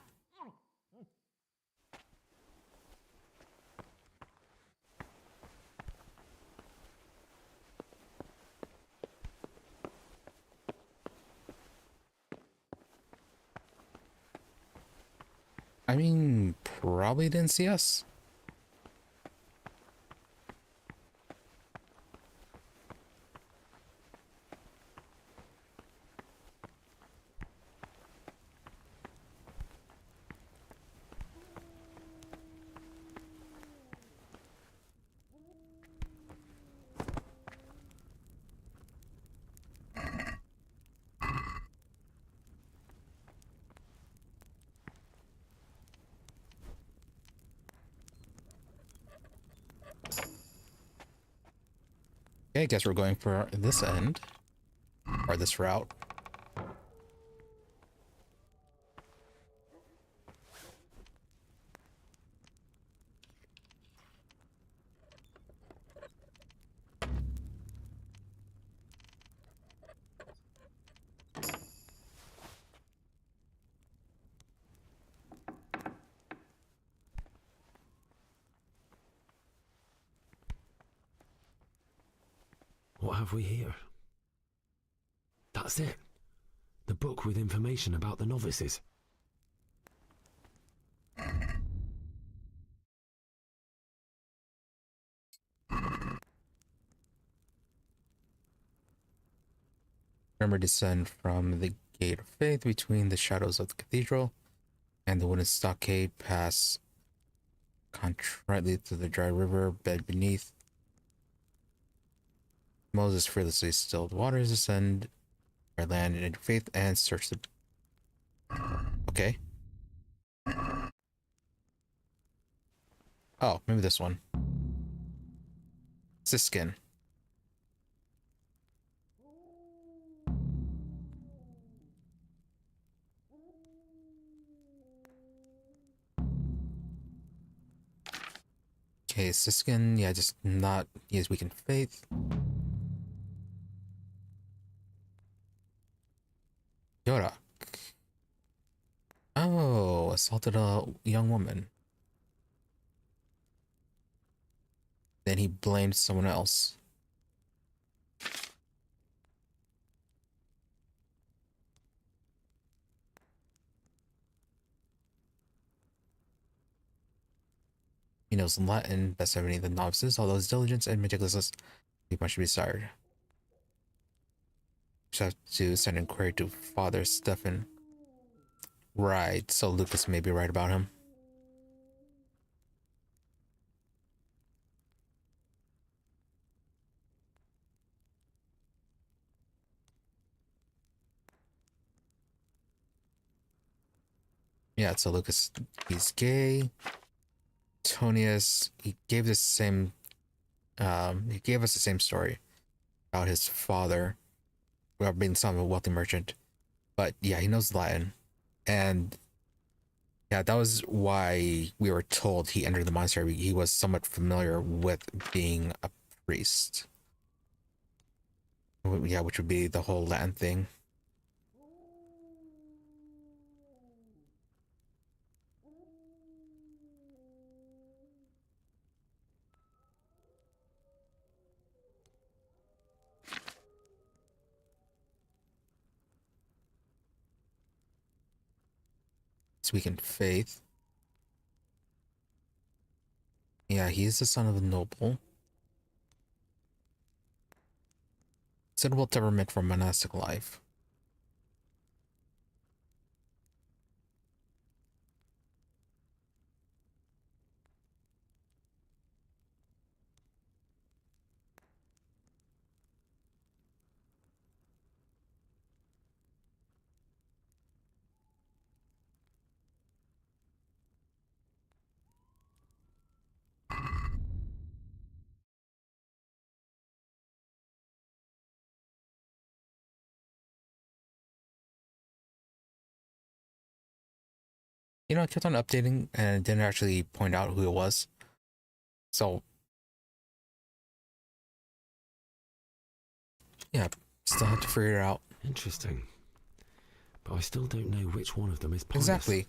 I mean, probably didn't see us. Okay, I guess we're going for this end, or this route. What have we here? That's it. The book with information about the novices. Remember, descend from the gate of faith between the shadows of the cathedral and the wooden stockade, pass contritely through the dry river bed beneath. Moses fearlessly stilled waters, descend our land into faith and search the... Okay. Oh, maybe this one. Siskin. Okay, Siskin, yeah, just not... He is weak in faith. Yoda. Oh, assaulted a young woman. Then he blamed someone else. He knows Latin best of any of the novices, although his diligence and meticulousness leave much to be desired. Just have to send an inquiry to Father Stephen. Right, so Lucas may be right about him. Yeah, so Lucas, he's gay. Tonius, he gave us the same story about his father being the son of a wealthy merchant. But yeah, he knows Latin. And yeah, that was why we were told he entered the monastery. He was somewhat familiar with being a priest. Yeah, which would be the whole Latin thing. Weak in faith. Yeah, he's the son of a noble. Suitable temperament for monastic life. You know, I kept on updating and didn't actually point out who it was. So, yeah, still have to figure it out. Interesting. but I still don't know which one of them is Pious. Exactly.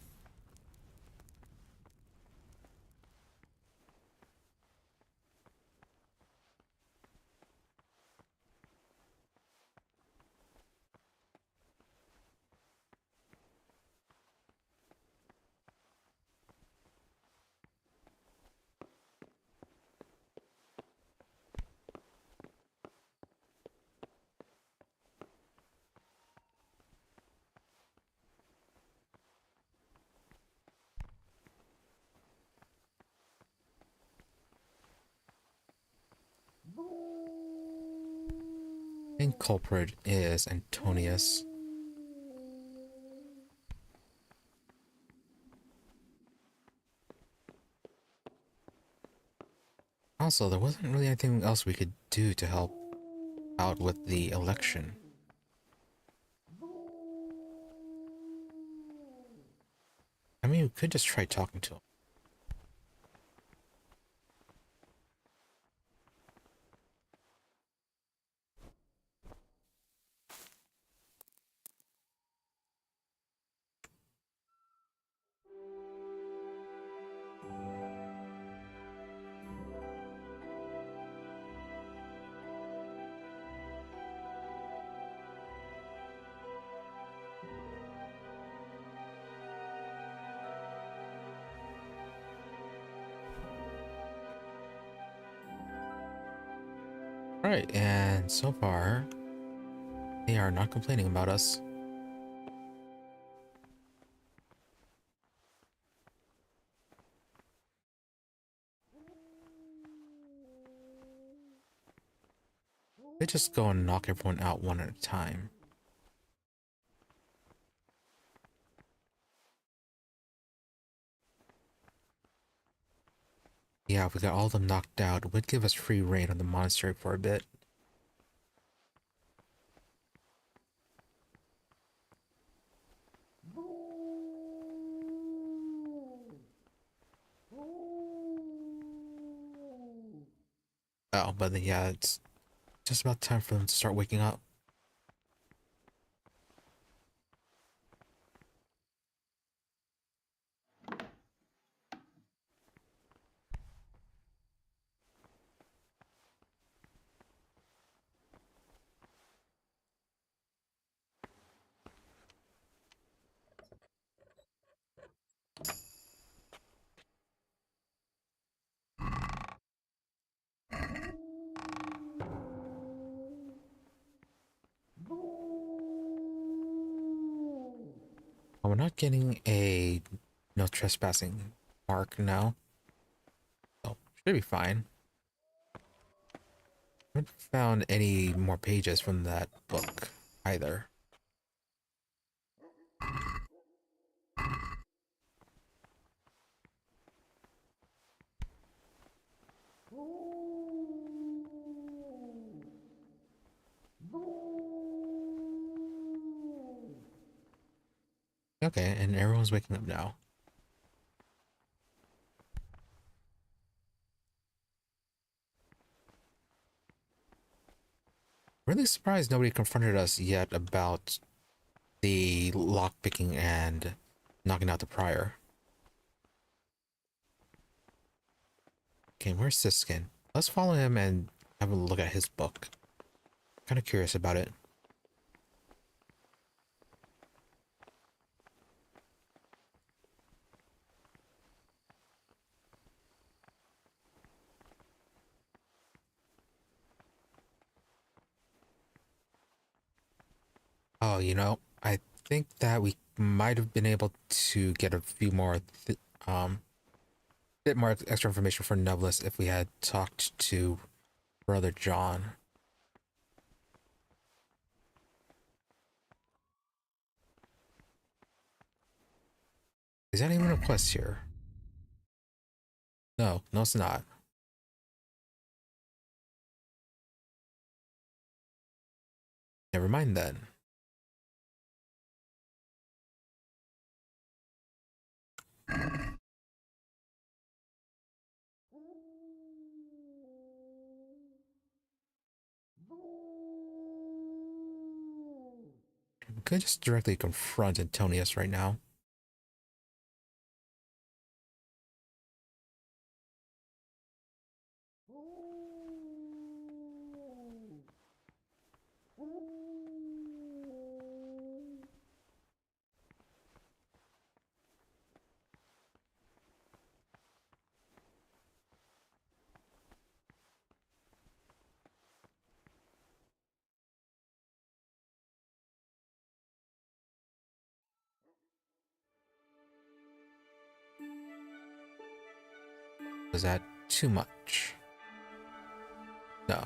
Main culprit is Antonius. Also, there wasn't really anything else we could do to help out with the election. I mean, we could just try talking to him. Alright, and so far, they are not complaining about us. They just go and knock everyone out one at a time. Yeah, if we got all of them knocked out, it would give us free reign on the monastery for a bit. Oh, but yeah, it's just about time for them to start waking up. Oh, we're not getting a no trespassing mark now. So, should be fine. I haven't found any more pages from that book either. Okay, and everyone's waking up now. Really surprised nobody confronted us yet about the lockpicking and knocking out the prior. Okay, where's Siskin? Let's follow him and have a look at his book. Kind of curious about it. Oh, you know, I think that we might have been able to get a few more, bit more extra information for Nevlis if we had talked to Brother John. Is that even a quest here? No, no, it's not. Never mind then. We could just directly confront Antonius right now. Was that too much? No.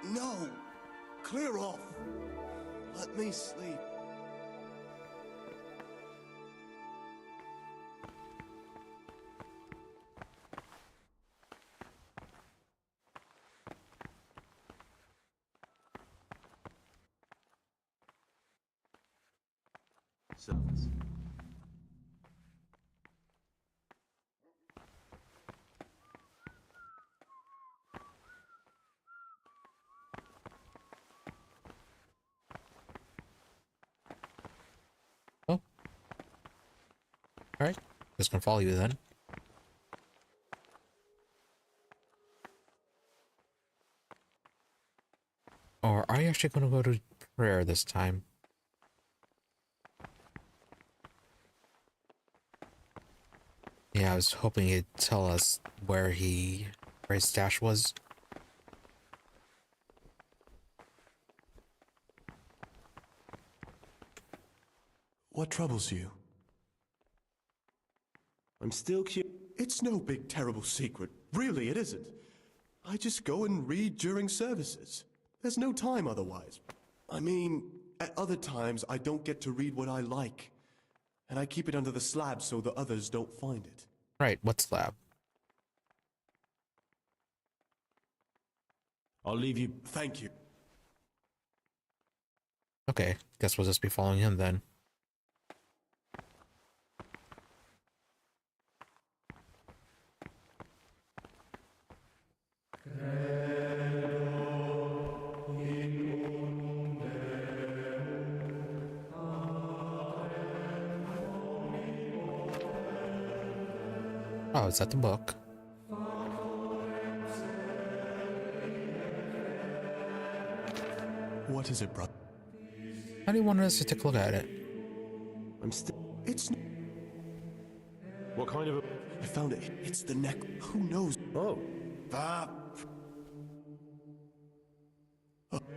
No! Clear off! Let me sleep. Service. Oh. Alright. Just gonna follow you then. Or are you actually gonna go to prayer this time? Yeah, I was hoping he'd tell us where his stash was. What troubles you? I'm still curious. It's no big terrible secret. Really, it isn't. I just go and read during services. There's no time otherwise. I mean, at other times I don't get to read what I like. And I keep it under the slab so the others don't find it. Right, what slab? I'll leave you. Thank you. Okay, guess we'll just be following him then. Oh, is that the book? What is it, brother? How do you want us to take a look at it? I'm still. It's... What kind of a... I found it. It's the neck. Who knows? Oh.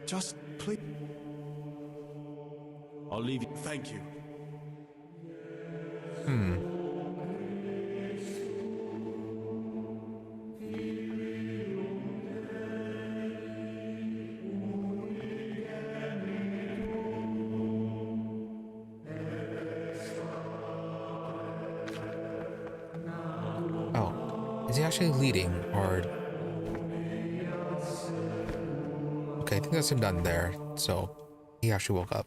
Just please. I'll leave you. Thank you. Oh, is he actually leading, or... Okay, I think that's him done there, so he actually woke up.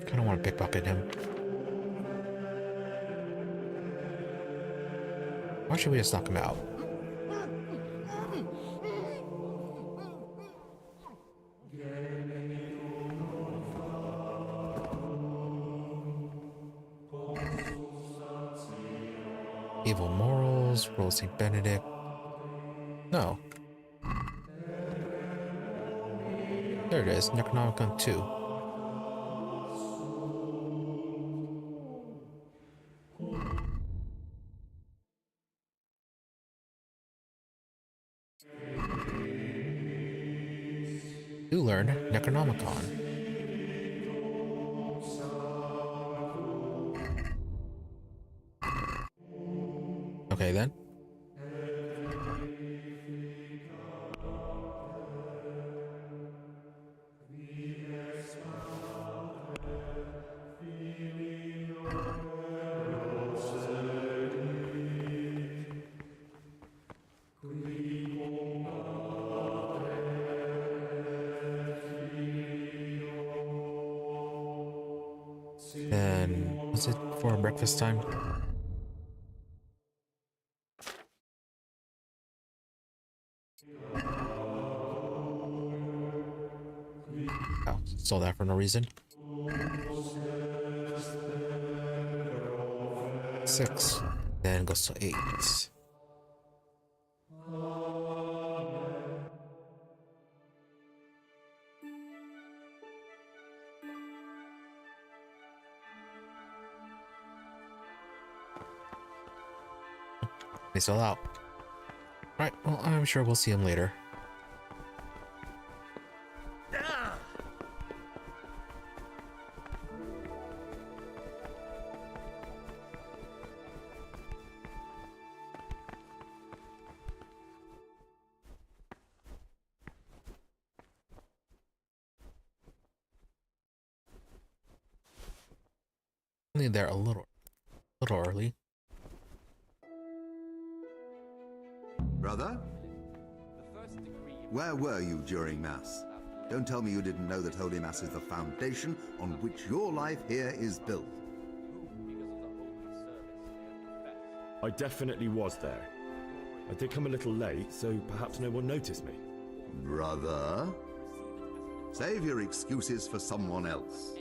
Kinda want to pickpocket him. Why should we just knock him out? Evil morals, rule of St. Benedict. No. There it is, Necronomicon 2. You learned Necronomicon. Okay then. before breakfast time. Oh, sold that for no reason. 6, then goes to 8. They sold out. Right, well, I'm sure we'll see him later. Only there a little early. Brother? Where were you during Mass? Don't tell me you didn't know that Holy Mass is the foundation on which your life here is built. I definitely was there. I did come a little late, so perhaps no one noticed me. Brother? Save your excuses for someone else.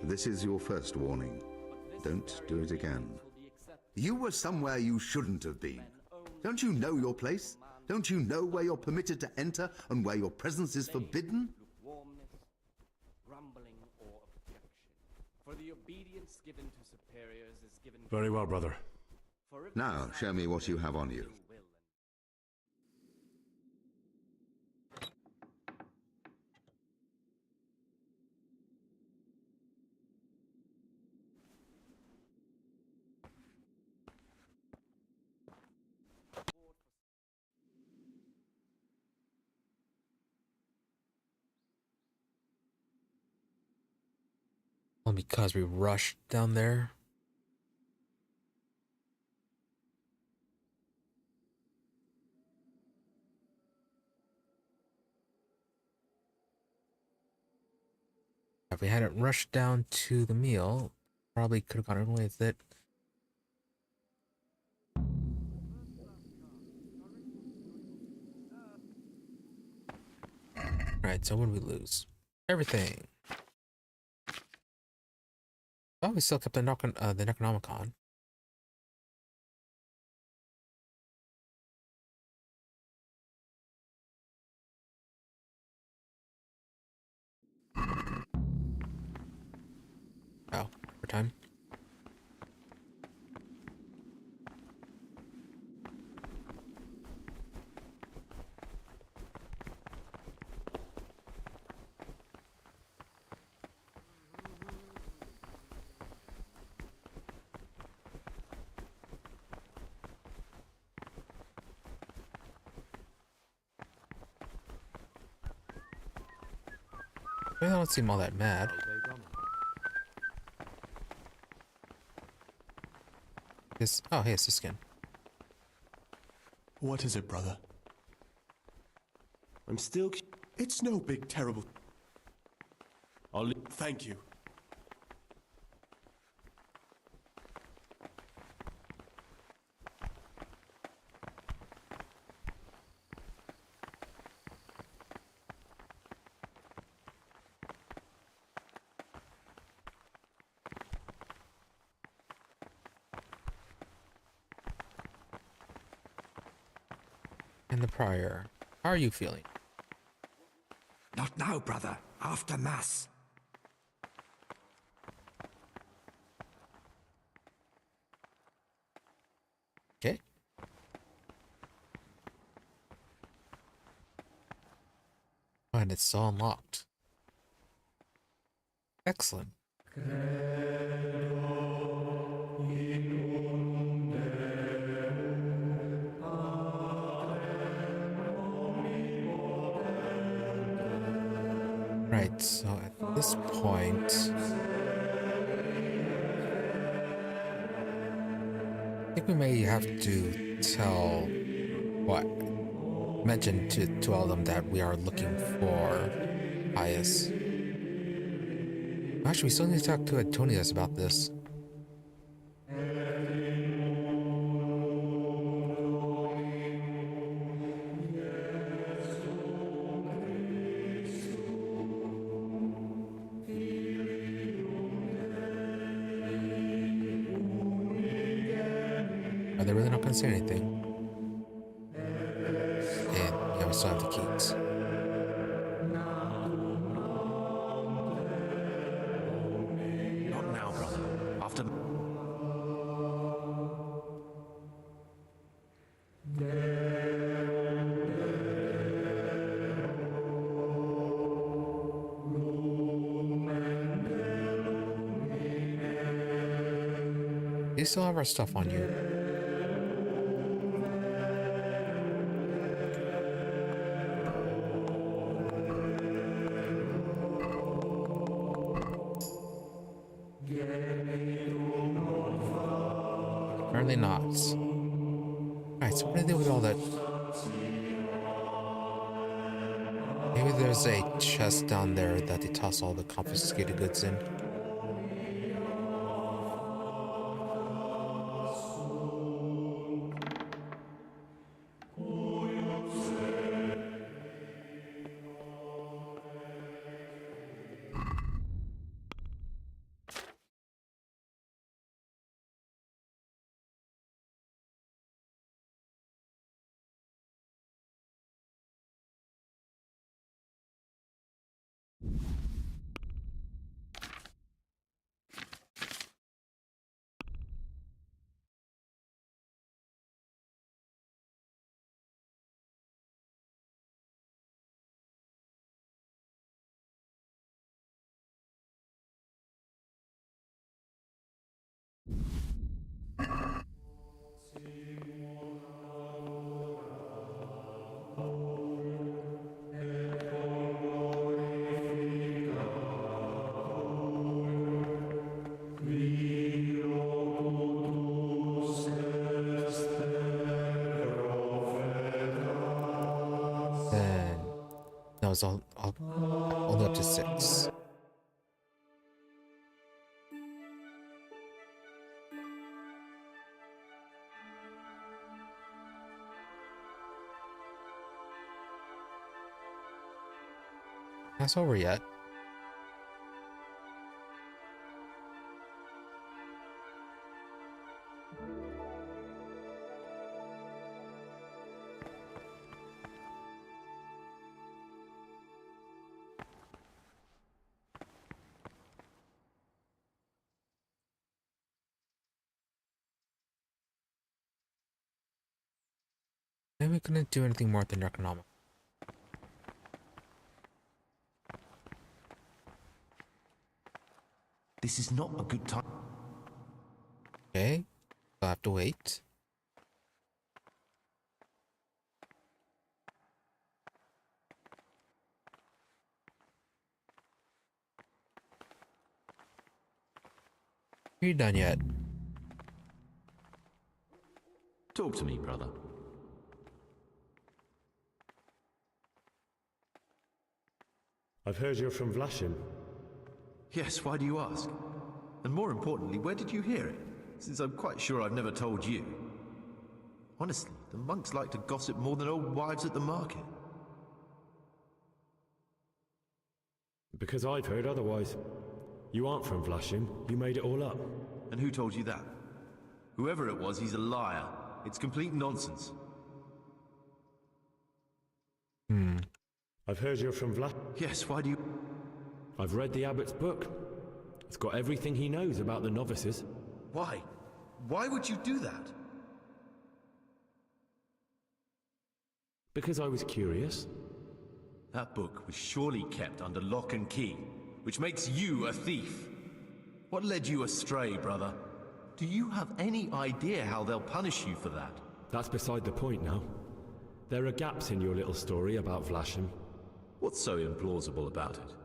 This is your first warning. Don't do it again. You were somewhere you shouldn't have been. Don't you know your place? Don't you know where you're permitted to enter and where your presence is forbidden? For the obedience given to superiors is given. Very well, brother. Now, show me what you have on you. Well, because we rushed down there. If we hadn't rushed down to the meal, probably could have gotten away with it. Alright, so what did we lose? Everything. Oh, we still kept the Necronomicon. Oh, for time. They don't seem all that mad. This, oh, hey, it's the skin. What is it, brother? I'm still... It's no big, terrible... I'll... Thank you. And the prior. How are you feeling? Not now, brother. After Mass. Okay. And it's all unlocked. Excellent. Right, so at this point, I think we may have to tell mention to all of them that we are looking for Pious. Actually, we still need to talk to Antonius about this. they're really not gonna say anything. And yeah, we still have the keys. Not now, brother. After... You still have our stuff on you. Apparently not. Alright, so what do they do with all that? Maybe there's a chest down there that they toss all the confiscated goods in. That was all only up to 6. That's over yet. And we couldn't do anything more than economic. This is not a good time. Okay, I'll have to wait. Are you done yet? Talk to me, brother. I've heard you're from Vlashim. Yes, why do you ask? And more importantly, where did you hear it? Since I'm quite sure I've never told you. Honestly, the monks like to gossip more than old wives at the market. Because I've heard otherwise. You aren't from Vlashim, you made it all up. And who told you that? Whoever it was, he's a liar. It's complete nonsense. I've heard you're from Vlashim. Yes, why do you... I've read the abbot's book. It's got everything he knows about the novices. Why? Why would you do that? Because I was curious. That book was surely kept under lock and key, which makes you a thief. What led you astray, brother? Do you have any idea how they'll punish you for that? That's beside the point now. There are gaps in your little story about Vlashim. What's so implausible about it?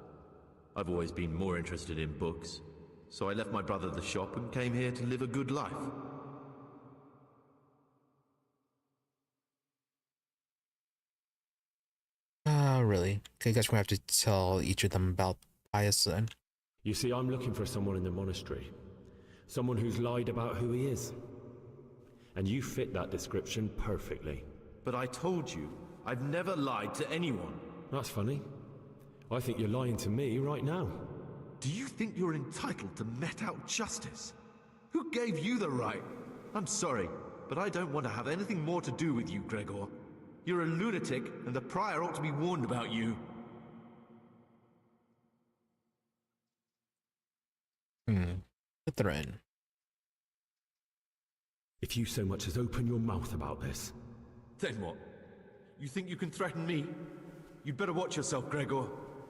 I've always been more interested in books, so I left my brother the shop and came here to live a good life. Really? Okay, I guess we're gonna have to tell each of them about Pious then. You see, I'm looking for someone in the monastery. Someone who's lied about who he is. And you fit that description perfectly. But I told you, I've never lied to anyone. That's funny. I think you're lying to me right now. Do you think you're entitled to met out justice? Who gave you the right? I'm sorry, but I don't want to have anything more to do with you, Gregor. You're a lunatic, and the Prior ought to be warned about you. The threat. If you so much as open your mouth about this... Then what? You think you can threaten me? You'd better watch yourself, Gregor.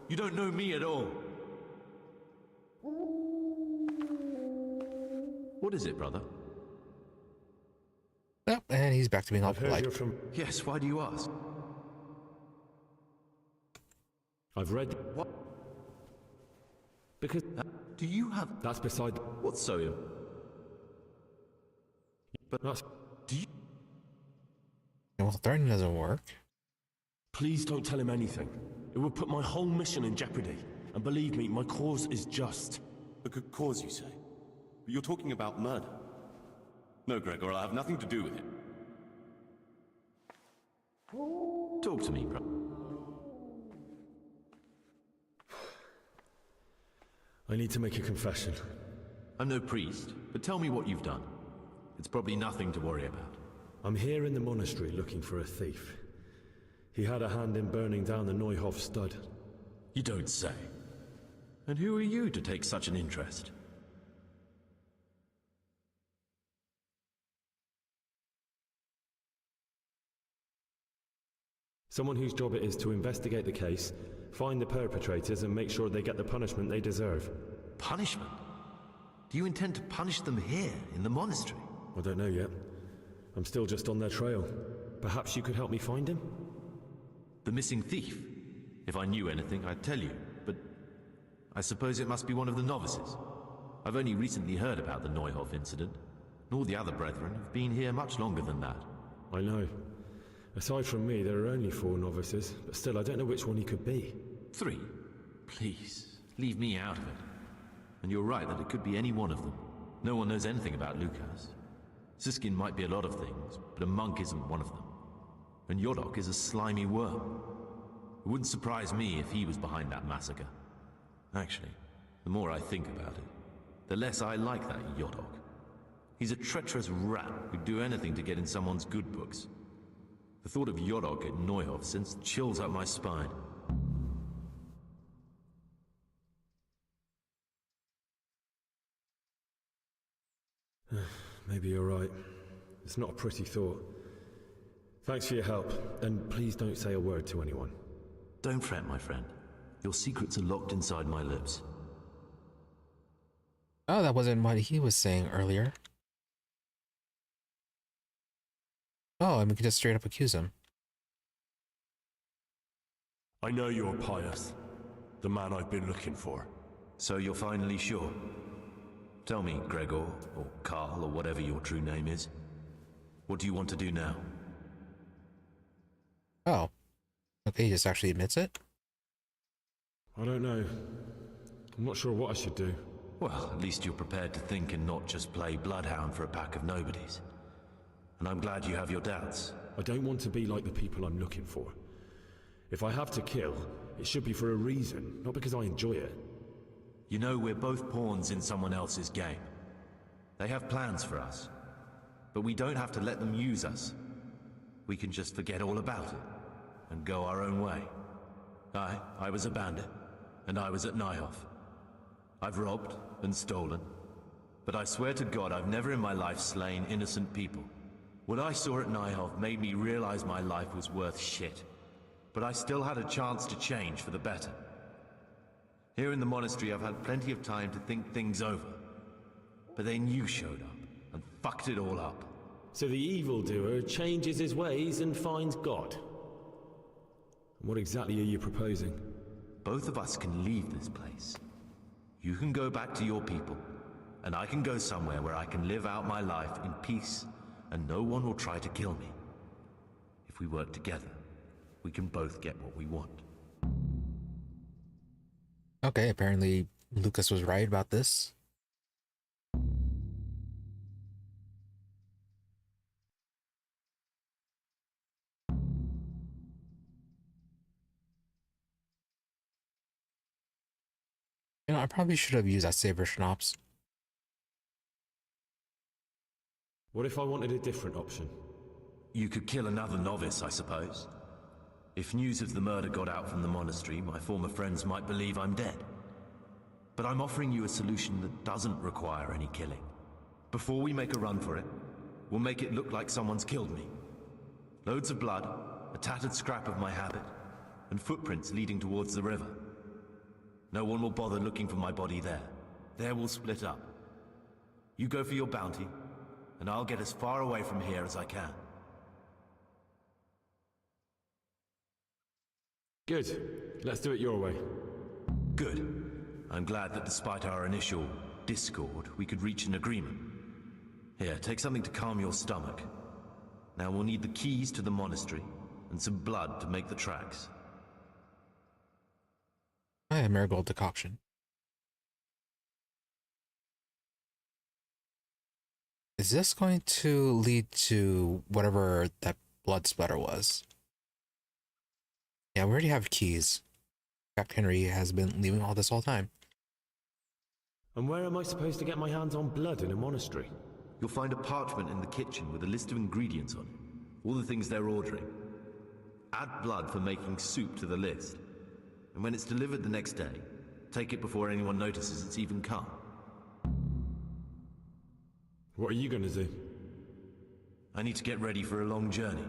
You don't know me at all. What is it, brother? Yep, and he's back to being all polite. Yes, why do you ask? I've read... What? Because... Do you have... That's beside... What's so? But that's... Do you... Well, threatening doesn't work. Please don't tell him anything. It would put my whole mission in jeopardy. And believe me, my cause is just. A good cause, you say? But you're talking about murder. No, Gregor, I'll have nothing to do with it. Talk to me, bro. I need to make a confession. I'm no priest, but tell me what you've done. It's probably nothing to worry about. I'm here in the monastery looking for a thief. He had a hand in burning down the Neuhof stud. You don't say. And who are you to take such an interest? Someone whose job it is to investigate the case, find the perpetrators, and make sure they get the punishment they deserve. Punishment? Do you intend to punish them here, in the monastery? I don't know yet. I'm still just on their trail. Perhaps you could help me find him? The missing thief? If I knew anything, I'd tell you, but I suppose it must be one of the novices. I've only recently heard about the Neuhof incident. Nor the other brethren have been here much longer than that. I know. Aside from me, there are only 4 novices, but still, I don't know which one he could be. 3? Please, leave me out of it. And you're right that it could be any one of them. No one knows anything about Lukas. Siskin might be a lot of things, but a monk isn't one of them. And Yodok is a slimy worm. It wouldn't surprise me if he was behind that massacre. Actually, the more I think about it, the less I like that Yodok. He's a treacherous rat who'd do anything to get in someone's good books. The thought of Yodok at Neuhof sends chills up my spine. Maybe you're right. It's not a pretty thought. Thanks for your help, and please don't say a word to anyone. Don't fret, my friend. Your secrets are locked inside my lips. Oh, that wasn't what he was saying earlier. Oh, and we can just straight up accuse him. I know you're Pious, the man I've been looking for. So you're finally sure? Tell me, Gregor, or Karl, or whatever your true name is. What do you want to do now? Oh. Okay, he just actually admits it? I don't know. I'm not sure what I should do. Well, at least you're prepared to think and not just play bloodhound for a pack of nobodies. And I'm glad you have your doubts. I don't want to be like the people I'm looking for. If I have to kill, it should be for a reason, not because I enjoy it. You know, we're both pawns in someone else's game. They have plans for us. But we don't have to let them use us. We can just forget all about it and go our own way. I was a bandit, and I was at Neuhof. I've robbed and stolen, but I swear to God I've never in my life slain innocent people. What I saw at Neuhof made me realize my life was worth shit, but I still had a chance to change for the better. Here in the monastery I've had plenty of time to think things over, but then you showed up and fucked it all up. So the evildoer changes his ways and finds God. What exactly are you proposing? Both of us can leave this place. You can go back to your people, and I can go somewhere where I can live out my life in peace, and no one will try to kill me. If we work together, we can both get what we want. Okay, apparently Lucas was right about this. You know, I probably should have used that saber schnapps. What if I wanted a different option? You could kill another novice, I suppose. If news of the murder got out from the monastery, my former friends might believe I'm dead. But I'm offering you a solution that doesn't require any killing. Before we make a run for it, we'll make it look like someone's killed me. Loads of blood, a tattered scrap of my habit, and footprints leading towards the river. No one will bother looking for my body there. There we'll split up. You go for your bounty, and I'll get as far away from here as I can. Good. Let's do it your way. Good. I'm glad that despite our initial discord, we could reach an agreement. Here, take something to calm your stomach. Now we'll need the keys to the monastery, and some blood to make the tracks. I have marigold decoction. Is this going to lead to whatever that blood splatter was? Yeah, we already have keys. Captain Henry has been leaving all this all the time. And where am I supposed to get my hands on blood in a monastery? You'll find a parchment in the kitchen with a list of ingredients on it. All the things they're ordering. Add blood for making soup to the list. And when it's delivered the next day, take it before anyone notices it's even come. What are you gonna do? I need to get ready for a long journey.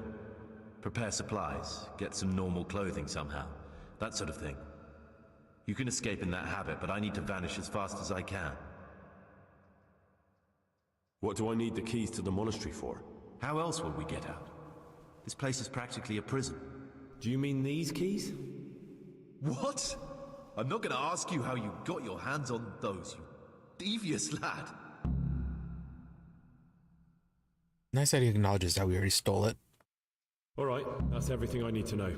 Prepare supplies, get some normal clothing somehow. That sort of thing. You can escape in that habit, but I need to vanish as fast as I can. What do I need the keys to the monastery for? How else will we get out? This place is practically a prison. Do you mean these keys? What? I'm not gonna ask you how you got your hands on those, you devious lad. Nice that he acknowledges that we already stole it. Alright, that's everything I need to know.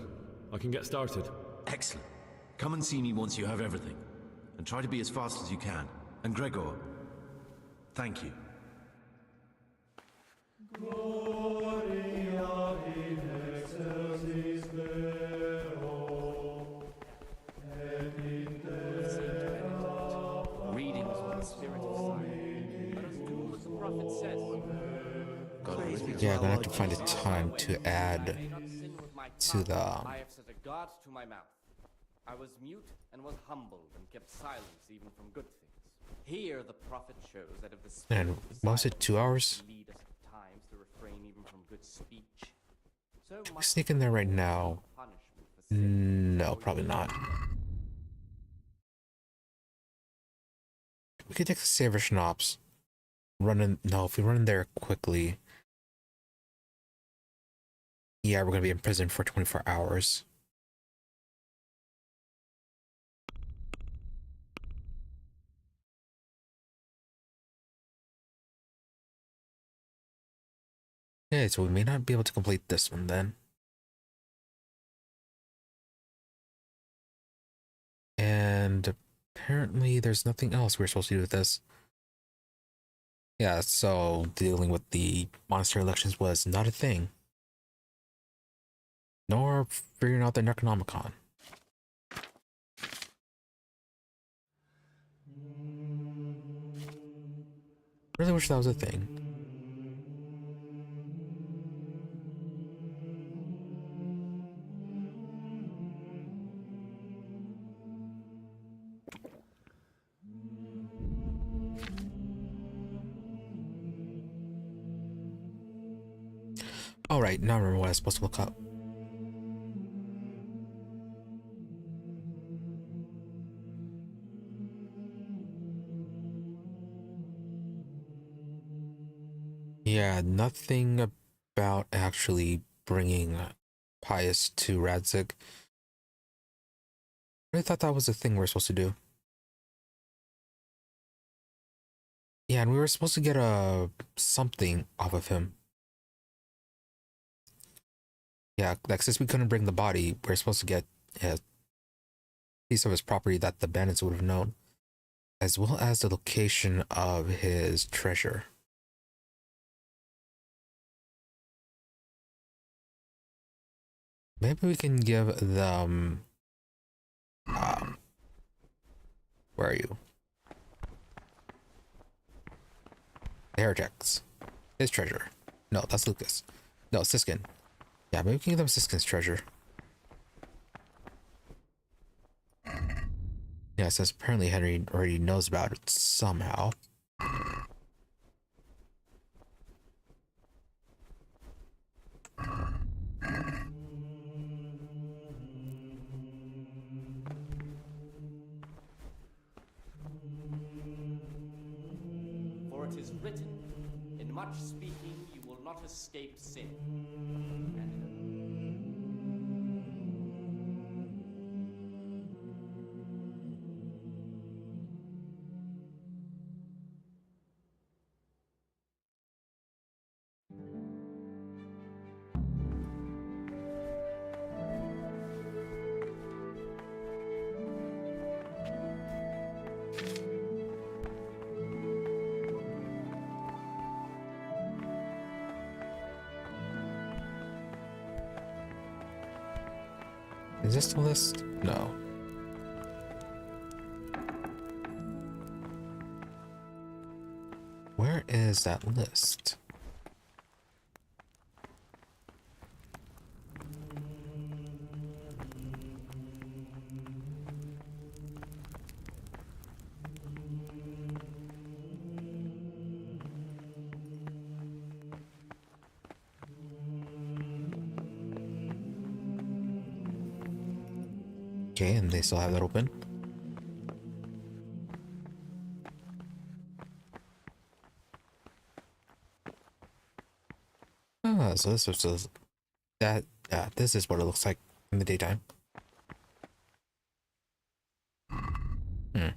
I can get started. Excellent. Come and see me once you have everything. And try to be as fast as you can. And Gregor, thank you. Readings of the spirit of science. Let us do what the prophet says. Yeah, I'm gonna have to find a time to add to the. I have set a guard to my mouth. I was mute and was humbled and kept silence even from good things. Here the prophet shows that if the spirit And of what was it, silence 2 hours? lead us at times to refrain even from good speech. So Can we much sneak in there right now? punishment for sin. No, probably not. We could take the Savor Schnapps. Run in. No, if we run in there quickly. Yeah, we're gonna be in prison for 24 hours. Okay, so we may not be able to complete this one then. And apparently there's nothing else we're supposed to do with this. Yeah, so dealing with the monastery elections was not a thing. Nor figuring out the Necronomicon. Really wish that was a thing. Alright, now I remember what I was supposed to look up. Yeah, nothing about actually bringing Pious to Radzig. I really thought that was the thing we were supposed to do. Yeah, and we were supposed to get something off of him. Yeah, like since we couldn't bring the body, we're supposed to get a piece of his property that the bandits would have known, as well as the location of his treasure. Maybe we can give them. Where are you? The heretics. His treasure. No, that's Lucas. No, Siskin. Yeah, maybe we can give them Siskin's treasure. Yeah, it says apparently Henry already knows about it somehow. For it is written, in much speaking you will not escape sin. Is this the list? No. Where is that list? Okay, and they still have that open. Ah, so this was that. This is what it looks like in the daytime. Hmm.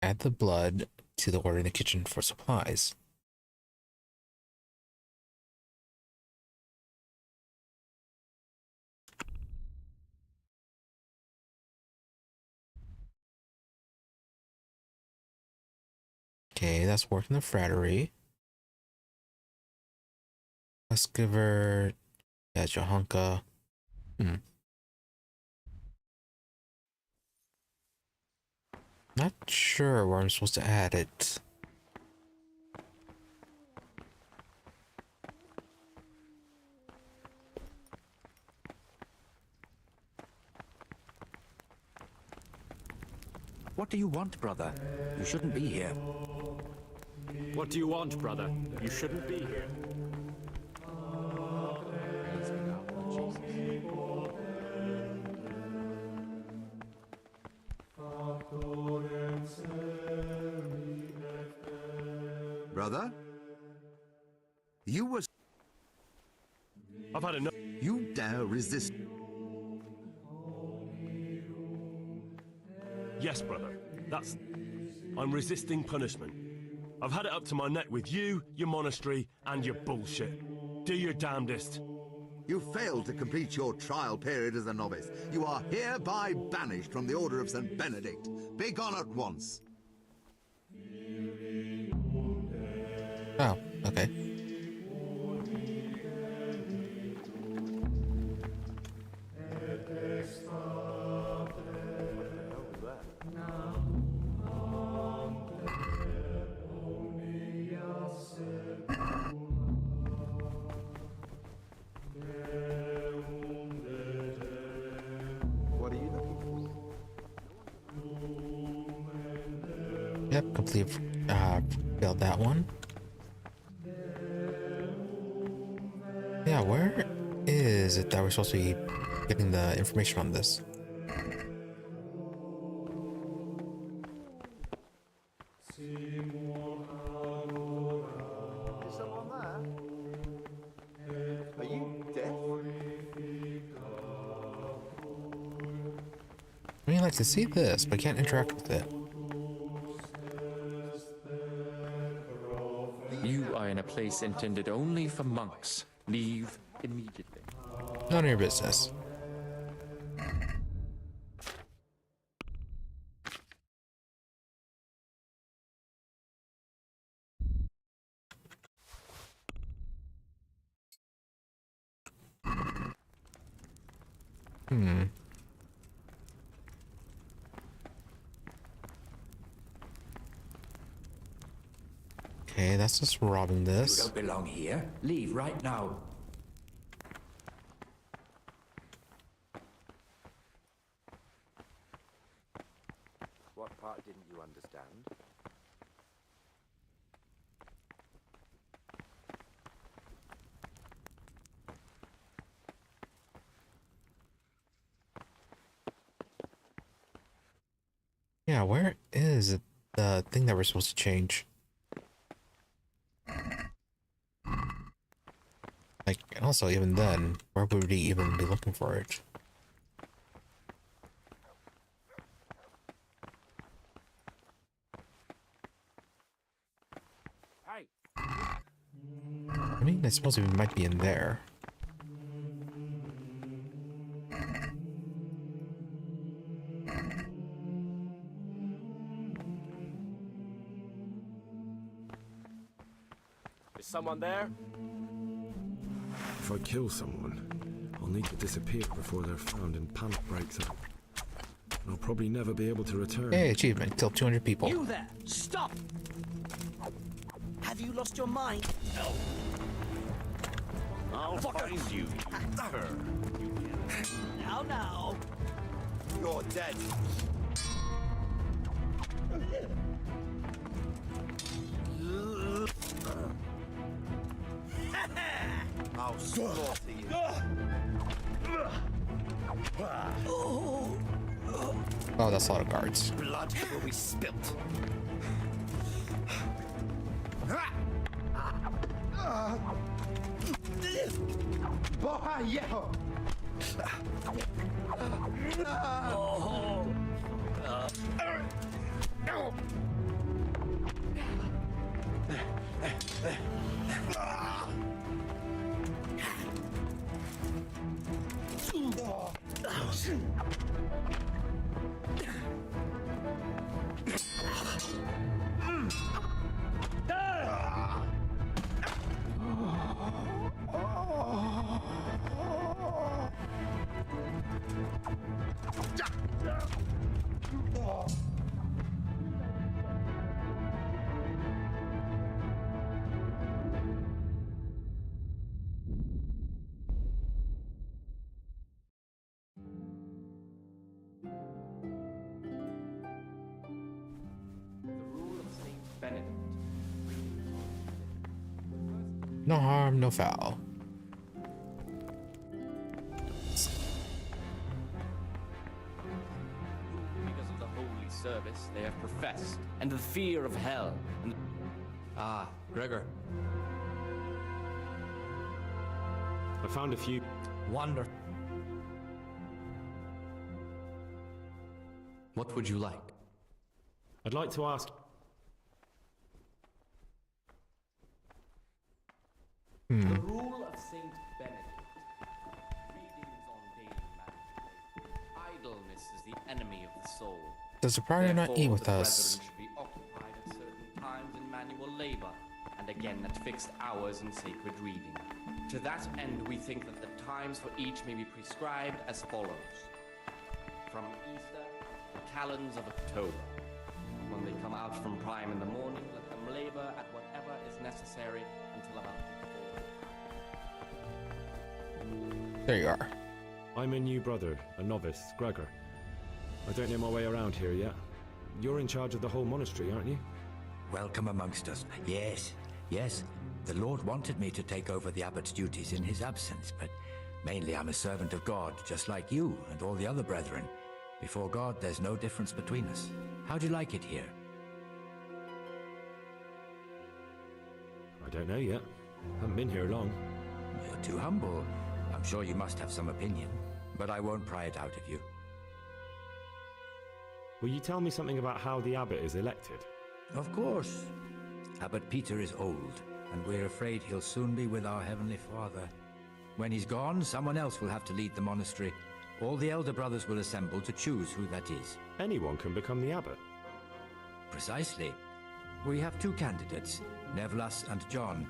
Add the blood to the order in the kitchen for supplies. Okay, that's working the frattery. Muskever, yeah, Johanka. Not sure where I'm supposed to add it. What do you want, brother? You shouldn't be here. What do you want, brother? You shouldn't be here. Brother? You were... I've had enough. You dare resist... Yes, brother. I'm resisting punishment. I've had it up to my neck with you, your monastery, and your bullshit. Do your damnedest. You failed to complete your trial period as a novice. You are hereby banished from the Order of St. Benedict. Be gone at once. Oh, okay. What are you looking for? Yep, complete. Failed that one. Yeah, where is it that we're supposed to be getting the information on this? Is someone there? Are you deaf? I mean, I like to see this, but I can't interact with it. You are in a place intended only for monks. Leave immediately. None of your business. Okay, that's just robbing You this. don't belong here. Leave right now. What part didn't you understand? Yeah, where is the thing that we're supposed to change? Like, and also even then, where would we even be looking for it? Hey. I mean, I suppose it might be in there. Is someone there? If I kill someone, I'll need to disappear before they're found and panic breaks out. And I'll probably never be able to return. Hey, achievement, kill 200 people. You there! Stop! Have you lost your mind? No. I'll find you, cur. Now. You're dead. I'll slaughter you. Oh, that's a lot of guards. Blood will be spilt. No harm, no foul. Because of the holy service they have professed, and the fear of hell, and... Ah, Gregor. I found a few. Wonder. What would you like? I'd like to ask. The rule of Saint Benedict. Readings on daily management. Idleness is the enemy of the soul. Does the prior not eat with us? Brethren should be occupied at certain times in manual labor, and again at fixed hours in sacred reading. To that end, we think that the times for each may be prescribed as follows. From Easter, the calends of October. When they come out from prime in the morning, let them labor at whatever is necessary until about There you are. I'm a new brother, a novice, Gregor. I don't know my way around here yet. You're in charge of the whole monastery, aren't you? Welcome amongst us. Yes. The Lord wanted me to take over the abbot's duties in his absence, but mainly I'm a servant of God, just like you and all the other brethren. Before God, there's no difference between us. How do you like it here? I don't know yet. Haven't been here long. You're too humble. I'm sure you must have some opinion, but I won't pry it out of you. Will you tell me something about how the abbot is elected? Of course. Abbot Peter is old, and we're afraid he'll soon be with our Heavenly Father. When he's gone, someone else will have to lead the monastery. All the elder brothers will assemble to choose who that is. Anyone can become the abbot? Precisely. We have two candidates, Nevlas and John.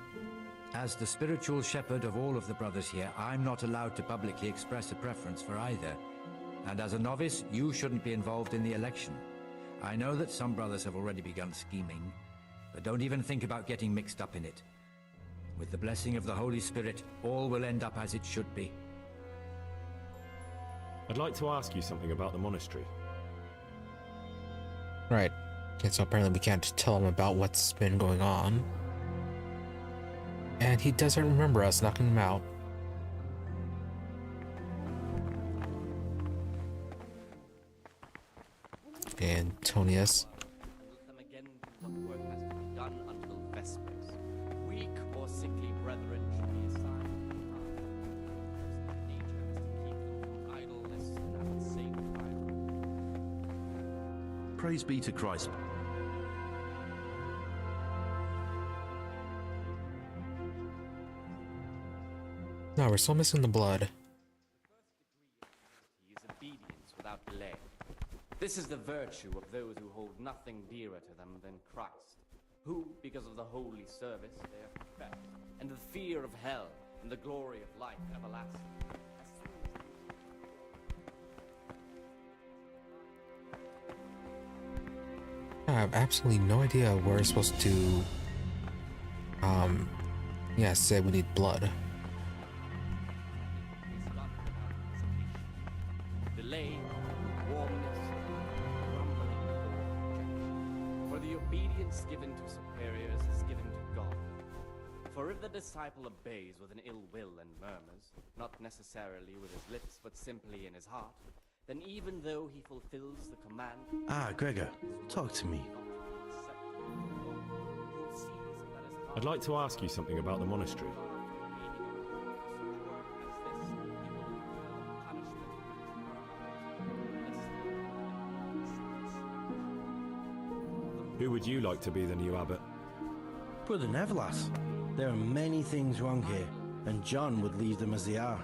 As the spiritual shepherd of all of the brothers here, I'm not allowed to publicly express a preference for either. And as a novice, you shouldn't be involved in the election. I know that some brothers have already begun scheming. but don't even think about getting mixed up in it. With the blessing of the Holy Spirit, all will end up as it should be. I'd like to ask you something about the monastery. Right. Okay, so apparently we can't tell him about what's been going on. And he doesn't remember us knocking him out. Antonius. Let them again do what work has to be done until Vespers. Weak or sickly brethren should be assigned to nature as to keep them from idleness and at the same time. Praise be to Christ. No, we're still missing the blood. He is obedience without delay. This is the virtue of those who hold nothing dearer to them than Christ, who, because of the holy service they have perfected, and the fear of hell, and the glory of life everlasting. I have absolutely no idea where we're supposed to, yeah, say we need blood. Delay, warmness, grumbling, or rejection. For the obedience given to superiors is given to God. For if the disciple obeys with an ill will and murmurs, not necessarily with his lips, but simply in his heart, then even though he fulfills the command... Ah, Gregor, talk to me. I'd like to ask you something about the monastery. Who would you like to be the new abbot? Brother Neverlas, there are many things wrong here, and John would leave them as they are.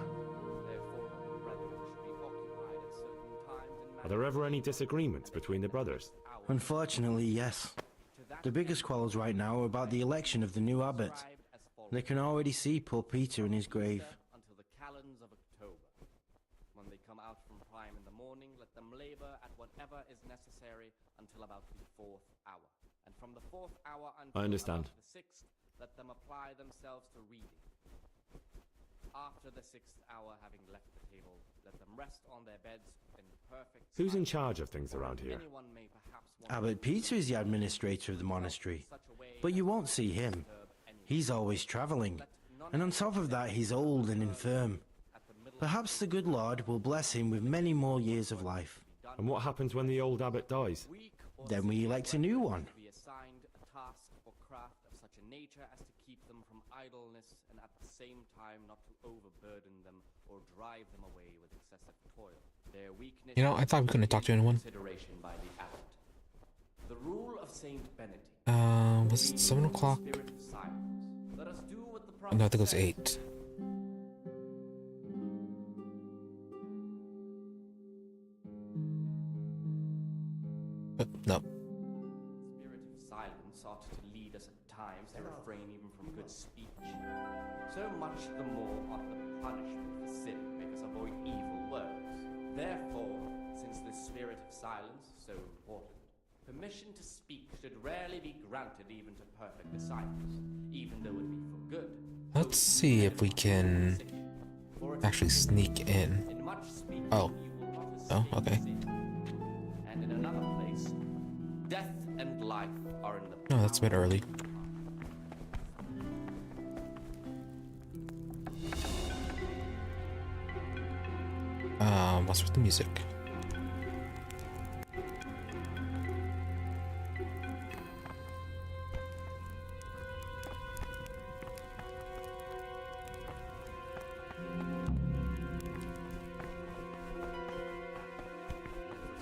Are there ever any disagreements between the brothers? Unfortunately, yes. The biggest quarrels right now are about the election of the new abbot. They can already see poor Peter in his grave. Until the calends of October. When they come out from prime in the morning, let them labor at whatever is necessary until about the 4th hour. And from the 4th hour until I understand. about the 6th, let them apply themselves to reading. After the 6th hour, having left the table, let them rest on their beds in perfect silence. Who's in charge of things around here? Anyone may perhaps want Abbot Peter is the administrator of the monastery, but you won't see him. He's always travelling, and on top of that he's old and infirm. Perhaps the good Lord will bless him with many more years of life. And what happens when the old abbot dies? Then we elect a new one. be assigned a task or craft of such a nature as to keep them from idleness and at the same time not to overburden them or drive them away with excessive toil. Their weakness, You know, I thought we couldn't talk to anyone. Consideration by the abbot. The rule of Saint Benedict. Was it 7 o'clock? Spirit of silence. Let us do what the No, I think it was prophet 8. No. Spirit of silence ought to lead us at times to refrain even from good speech. So much the more ought the punishment for sin make us avoid evil words. Therefore, since the spirit of silence is so important, permission to speak should rarely be granted even to perfect disciples, even though it be for good. Let's see if we can actually sneak in. In much speaking, Oh. you will not Oh, escape okay. sin. And in another place, death and life are in the No, that's a bit early. What's with the music?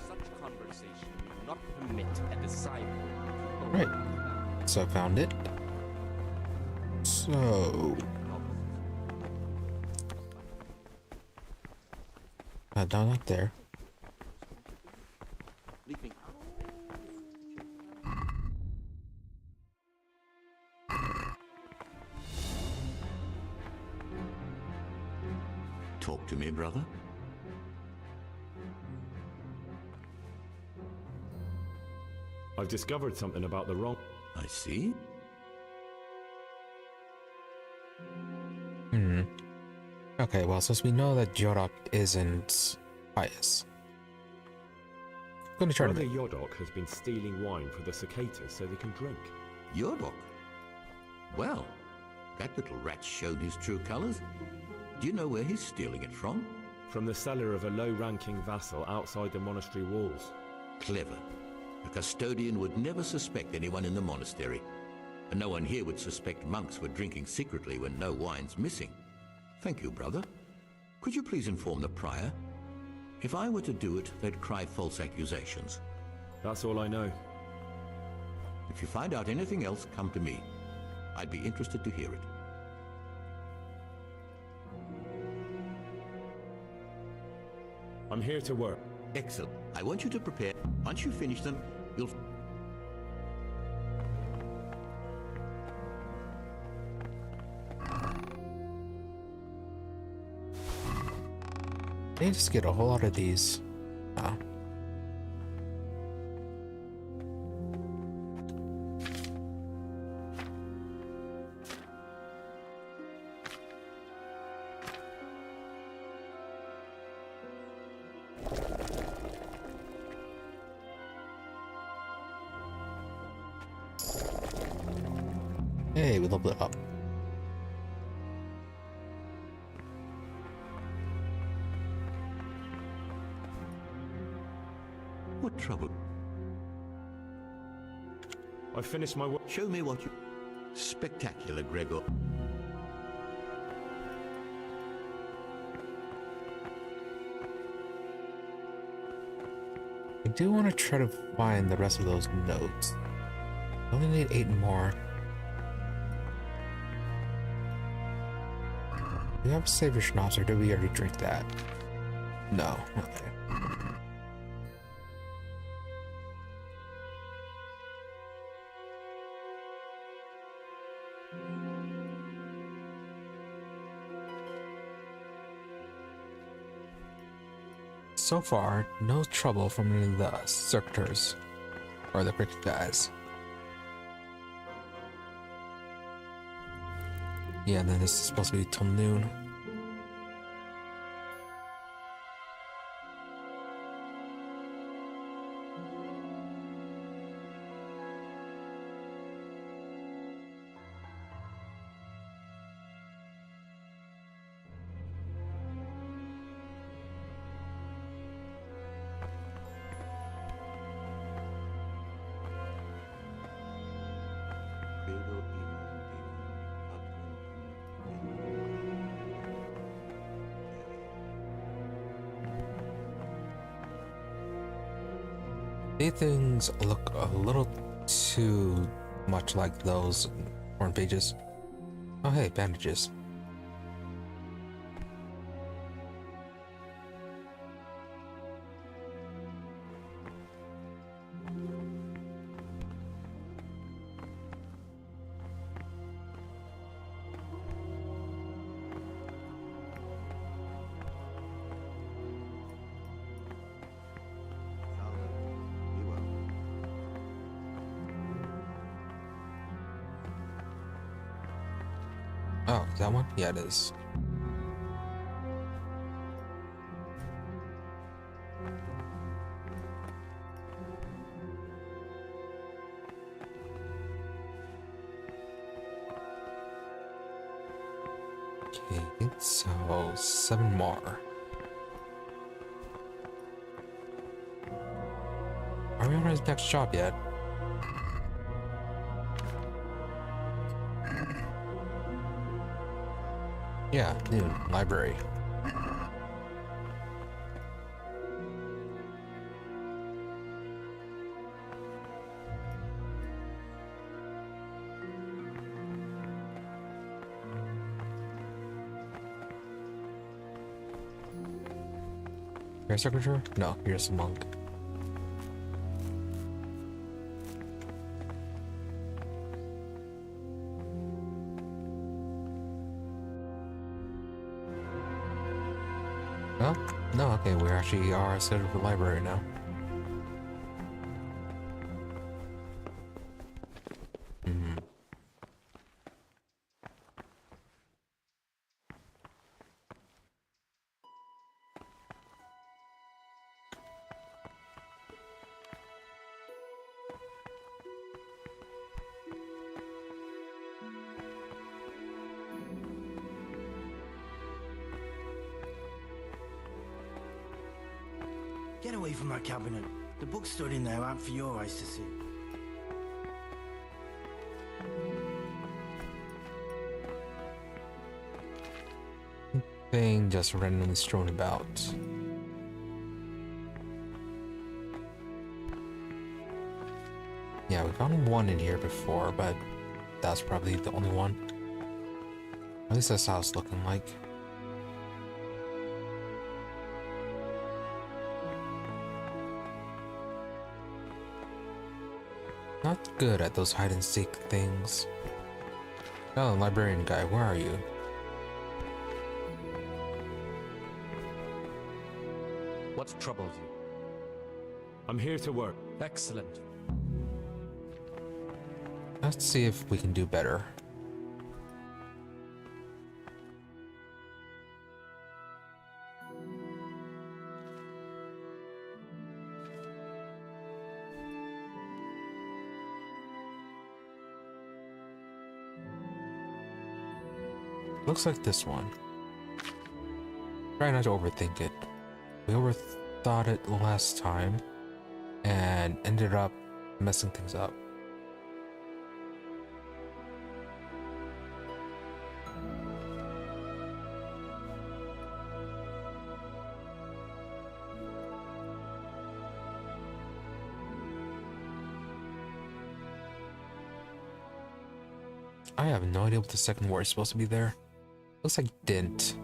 such conversation we do not permit a disciple. Right. So I found it. So down up there. Leave me. Talk to me, brother. I've discovered something about the wrong... I see. Okay, well, since we know that Yodok isn't pious, I'm gonna try to Brother make... Yodok has been stealing wine for the cicadas so they can drink. Yodok? Well, that little rat's shown his true colors. Do you know where he's stealing it from? From the cellar of a low-ranking vassal outside the monastery walls. Clever. A custodian would never suspect anyone in the monastery. And no one here would suspect monks were drinking secretly when no wine's missing. Thank you, brother. Could you please inform the prior? If I were to do it, they'd cry false accusations. That's all I know. If you find out anything else, come to me. I'd be interested to hear it. I'm here to work. Excellent. I want you to prepare. Once you finish them, you'll... They just get a whole lot of these. Oh. Hey, we leveled it up. What trouble? I finished my work. Show me what you... Spectacular, Gregor. I do want to try to find the rest of those notes. I only need 8 more. Do we have Savior Schnapps or did we already drink that? No. Okay. So far, no trouble from any of the circuitors or the cricket guys. Yeah, and then this is supposed to be till noon. These things look a little too much like those horn pages. Oh hey, bandages. Oh, is that one? Yeah, it is. Okay, so 7 more. Are we on his next job yet? Yeah, noon, library. You're a secretary? No, you're just a monk. Oh, no, okay, we actually are scheduled for library now. away from that cabinet. The book stood in there out for your eyes to see. Thing just randomly strewn about. Yeah, we found one in here before, but that's probably the only one. At least that's how it's looking like. Not good at those hide and seek things. Oh, librarian guy, where are you? What troubles you? I'm here to work. Excellent. Let's see if we can do better. Looks like this one. Try not to overthink it. We overthought it last time and ended up messing things up. I have no idea what the second word is supposed to be there. Looks like didn't.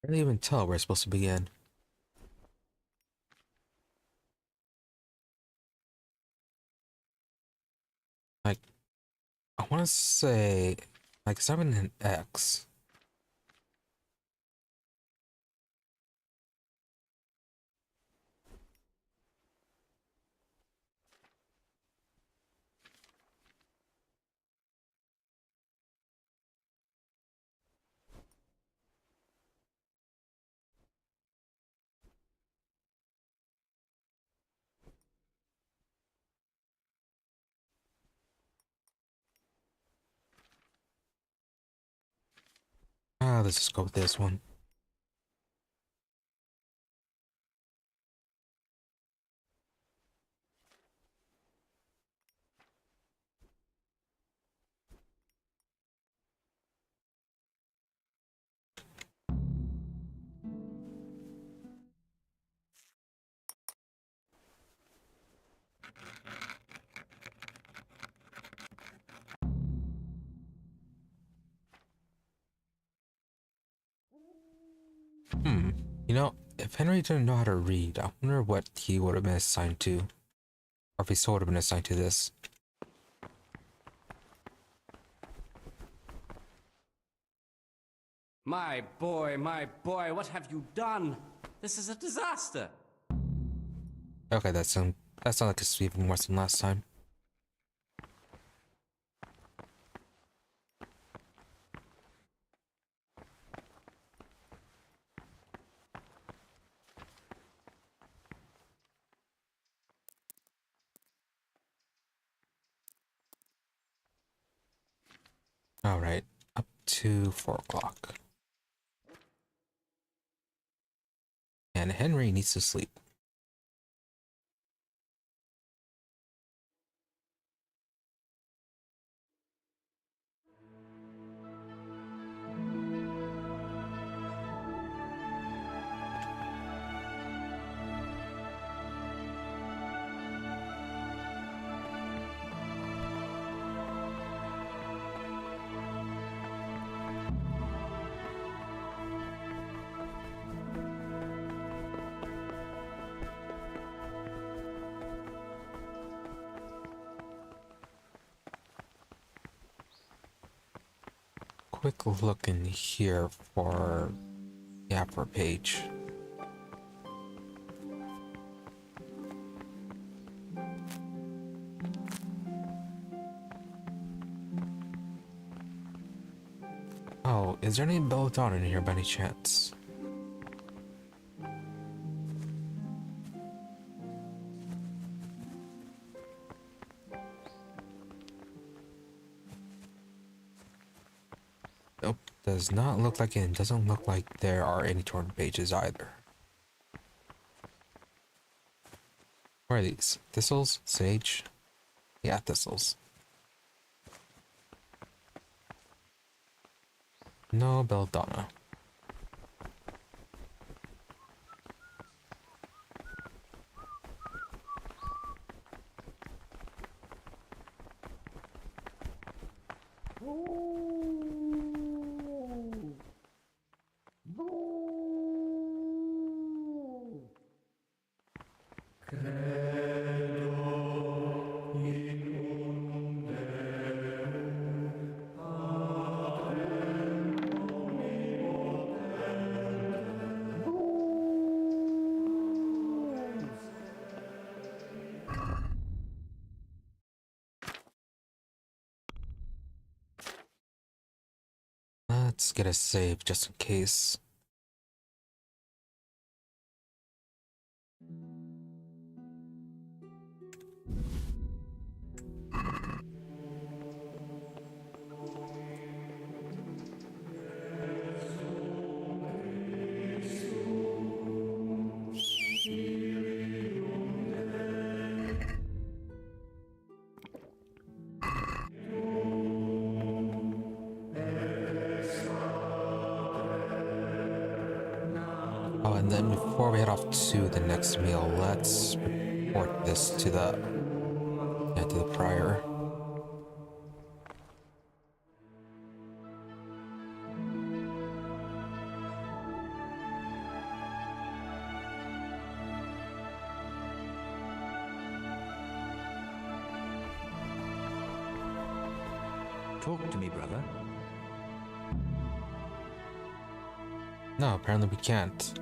I can't even tell where it's supposed to begin. Like, I want to say, like, 7 and X. Let's just go with this one. You know, if Henry didn't know how to read, I wonder what he would have been assigned to. Or if he still would have been assigned to this. My boy, what have you done? This is a disaster. Okay, that sounds like it's even worse than last time. Alright, up to 4 o'clock. And Henry needs to sleep. quick look in here for, yeah, for a page. Oh, is there any belladonna in here by any chance? Nope, does not look like it. It doesn't look like there are any torn pages either. What are these? Thistles? Sage? Yeah, thistles. No belladonna. Let's get a save just in case. Oh, and then before we head off to the next meal, let's report this to the prior. Talk to me, brother. No, apparently we can't.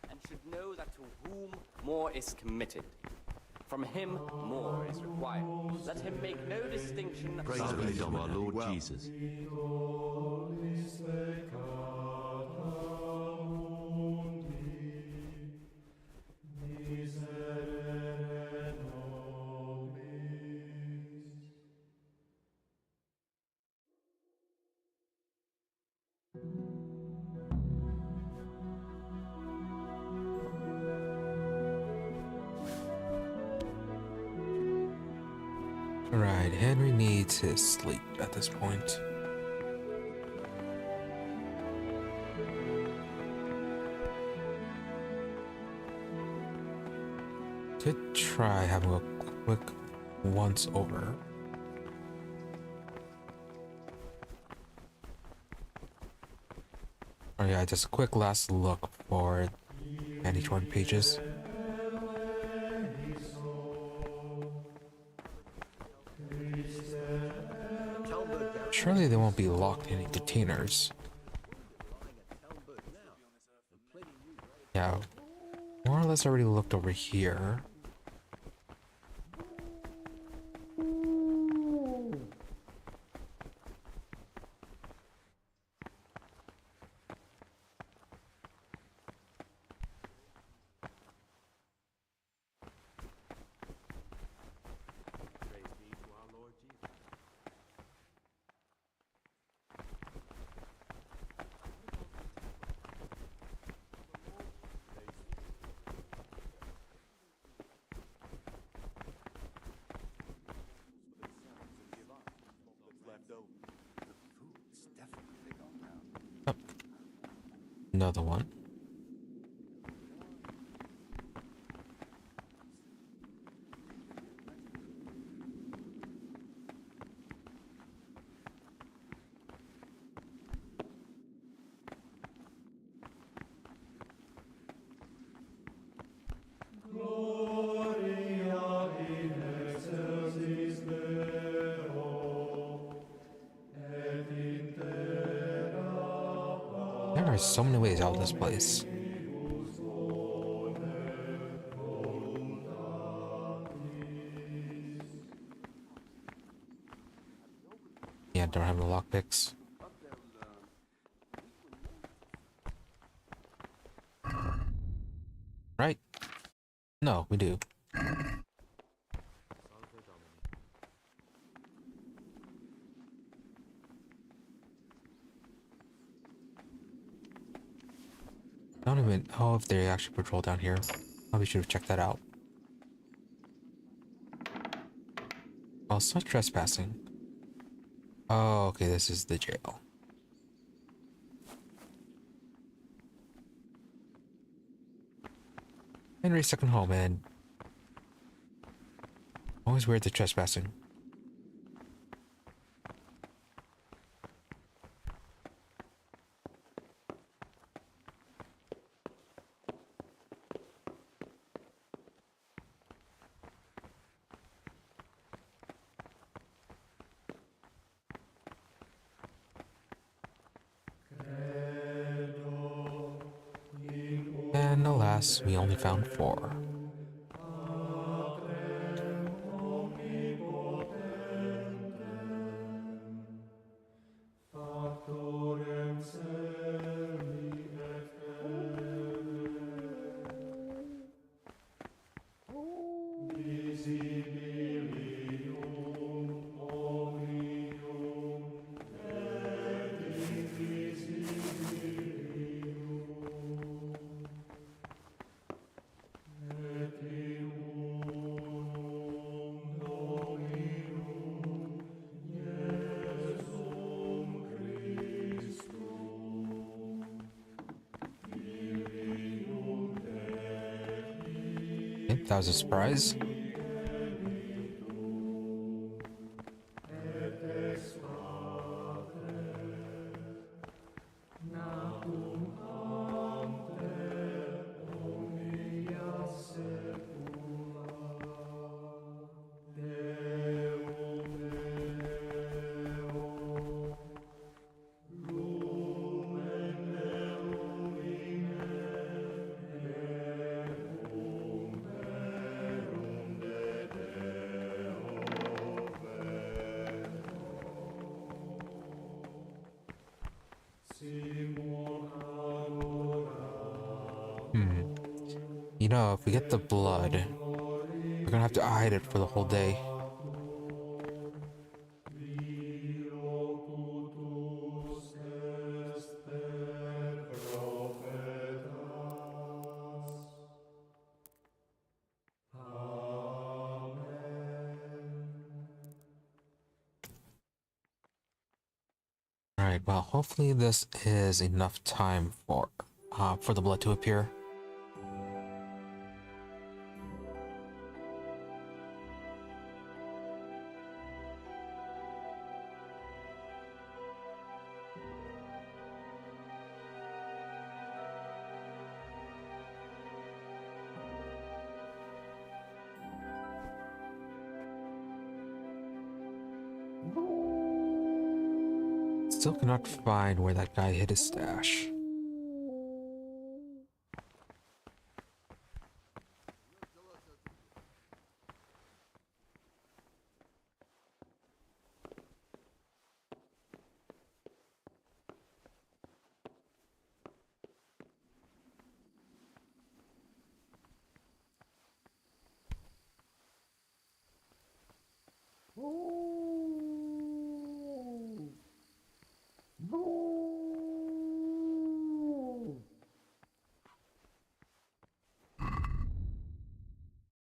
And should know that to whom more is committed, from him more is required. Let him make no distinction. Praise be to our Lord Jesus. Alright, Henry needs his sleep at this point. Could try having a quick once over. Oh yeah, just a quick last look for any torn pages. Surely they won't be locked in any containers. Yeah, more or less already looked over here. Another one. There are so many ways out of this place. Yeah, don't have the lockpicks. Right? No, we do. I don't even know if they actually patrol down here. Probably should have checked that out. Oh, it's not trespassing. Oh, okay, this is the jail. Henry's second home, and always weird the trespassing. And alas, we only found 4. Okay, that was a surprise. You know, if we get the blood, we're gonna have to hide it for the whole day. Alright, well, hopefully this is enough time for the blood to appear. Still cannot find where that guy hid his stash.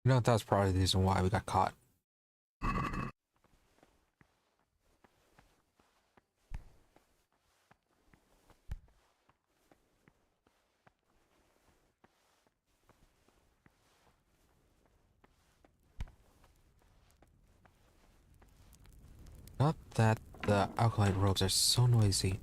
You know, that's probably the reason why we got caught. Not that the acolyte robes are so noisy.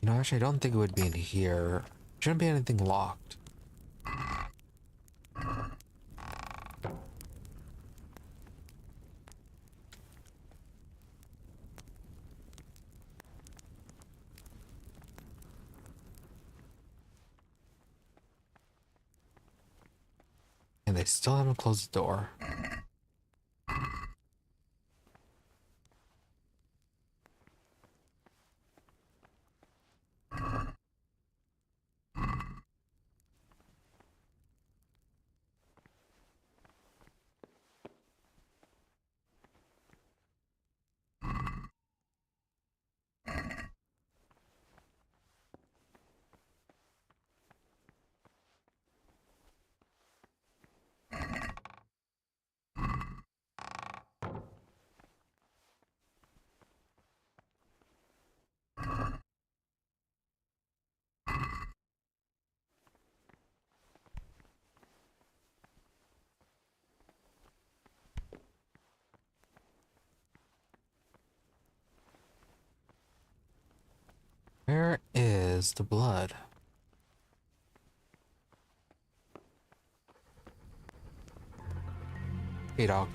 No, actually, I don't think it would be in here. Shouldn't be anything locked. And they still haven't closed the door. Where is the blood? Hey, dog.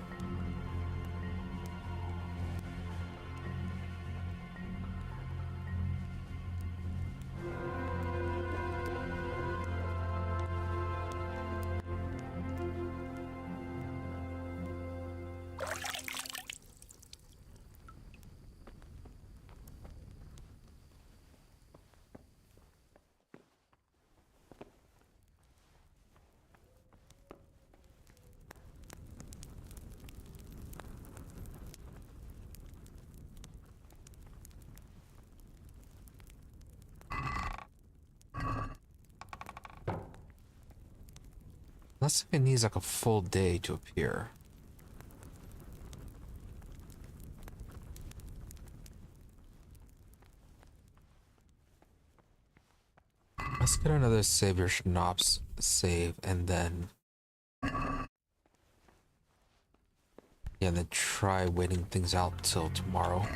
Unless it needs like a full day to appear. Let's get another save your schnapps save and then then try waiting things out till tomorrow.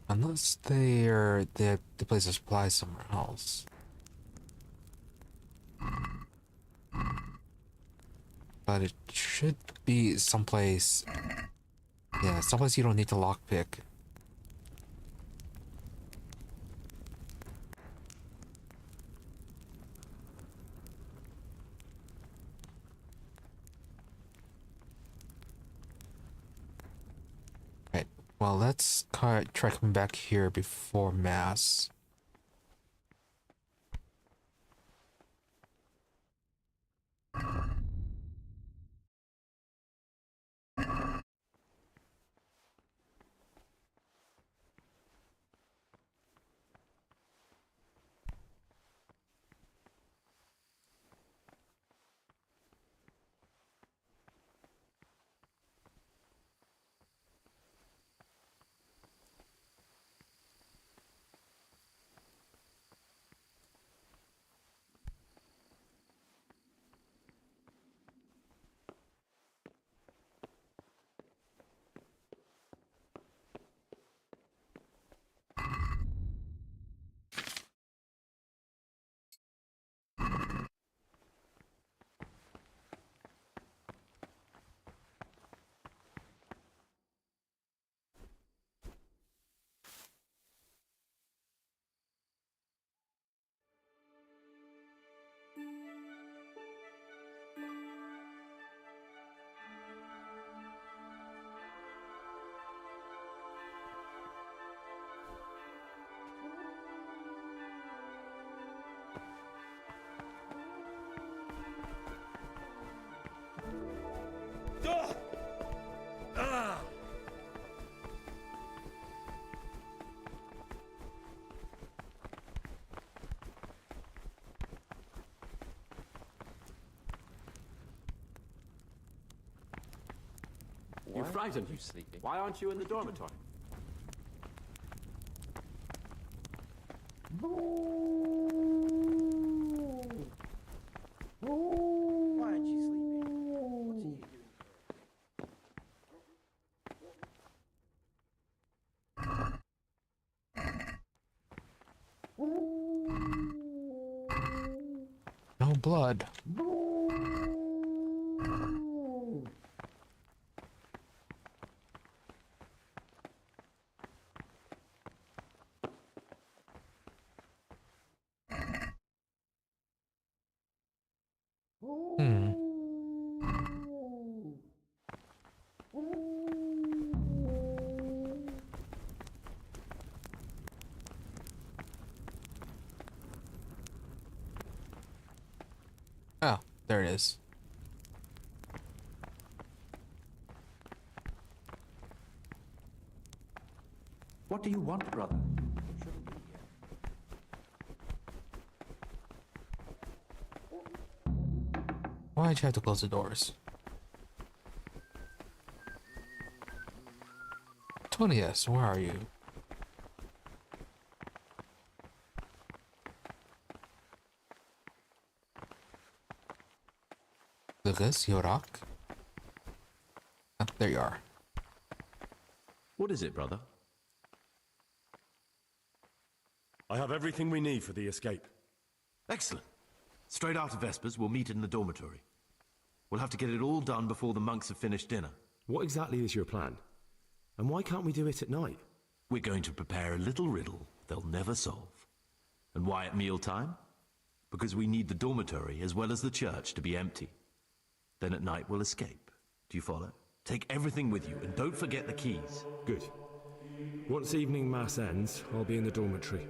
Unless they place a supply somewhere else. But it should be someplace. Yeah, someplace you don't need to lockpick. Right. Well, let's try coming back here before mass. you frightened? You sleeping? Why aren't you in the dormitory? Why aren't you sleeping? What are you doing? No blood. Hmm. Oh, there it is. What do you want, brother? Why'd you have to close the doors? Tonius, where are you? Lucas, Yorak? Oh, there you are. What is it, brother? I have everything we need for the escape. Excellent. Straight after Vespers, we'll meet in the dormitory. We'll have to get it all done before the monks have finished dinner. What exactly is your plan? And why can't we do it at night? We're going to prepare a little riddle they'll never solve. And why at mealtime? Because we need the dormitory as well as the church to be empty. Then at night we'll escape. Do you follow? Take everything with you and don't forget the keys. Good. Once evening mass ends, I'll be in the dormitory.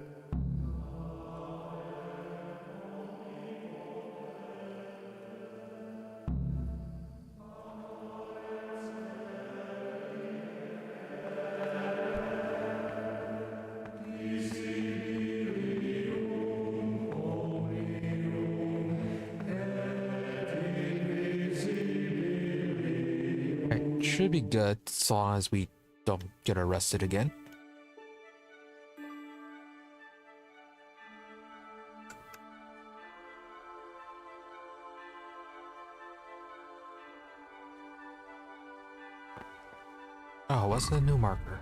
Should be good as long as we don't get arrested again. Oh, what's the new marker?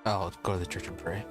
Oh, go to the church and pray.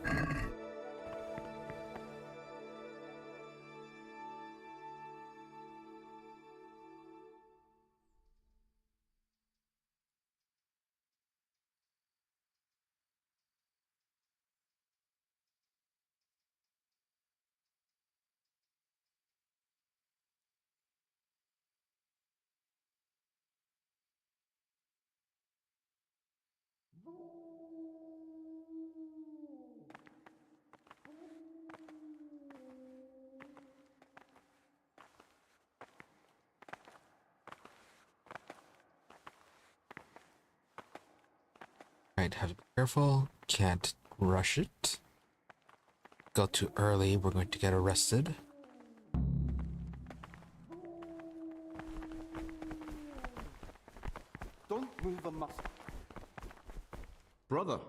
Right, have to be careful. Can't rush it. Go too early, we're going to get arrested. Don't move a muscle. Brother,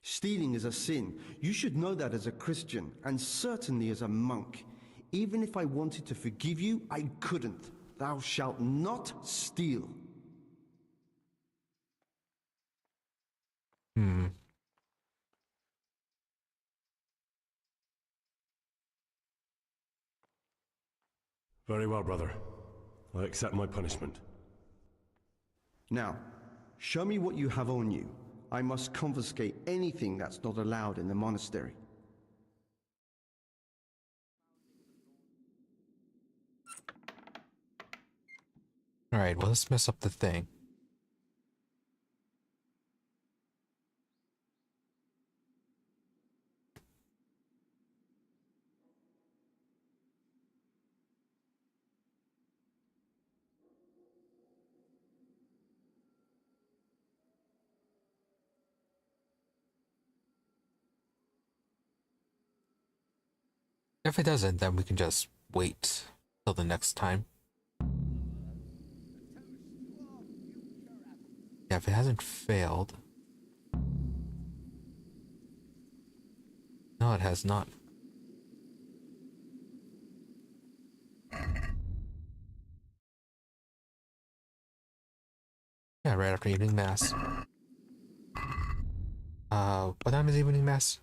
stealing is a sin. You should know that as a Christian, and certainly as a monk. Even if I wanted to forgive you, I couldn't. Thou shalt not steal. Very well, brother. I accept my punishment. Now, show me what you have on you. I must confiscate anything that's not allowed in the monastery. Alright, well, let's mess up the thing. If it doesn't, then we can just wait till the next time. Yeah, if it hasn't failed. No, it has not. Yeah, right after evening mass. What time is evening mass?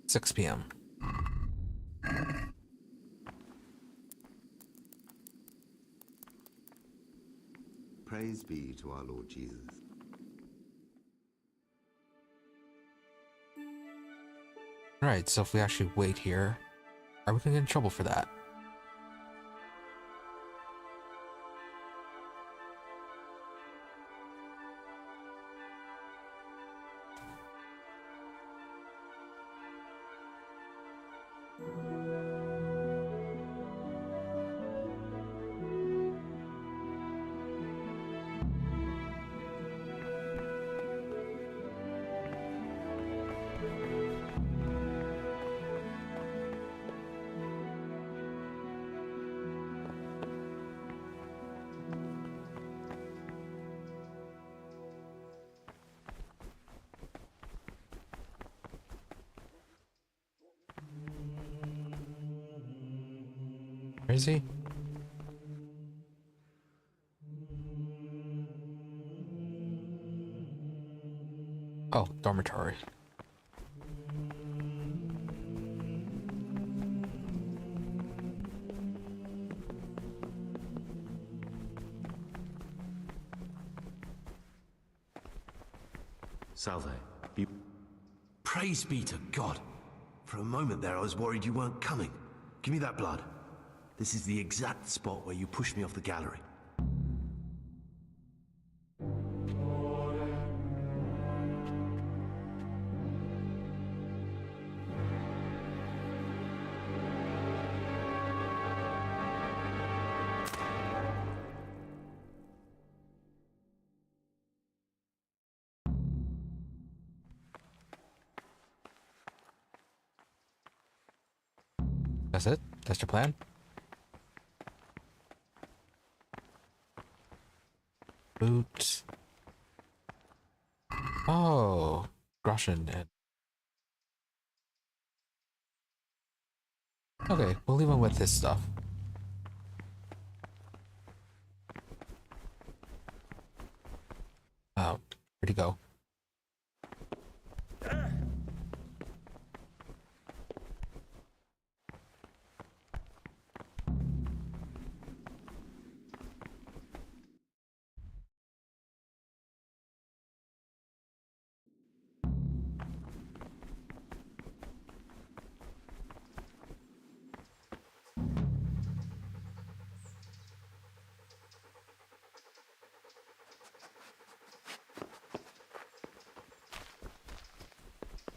(6 p.m.) Praise be to our Lord Jesus. Alright, so if we actually wait here, are we gonna get in trouble for that? Where is he? Oh, dormitory. Salve, you... Praise be to God! For a moment there I was worried you weren't coming. Give me that blood. This is the exact spot where you pushed me off the gallery. That's it? That's your plan? Boot. Oh, Groschen. Okay, we'll leave him with this stuff. Oh, where'd he go?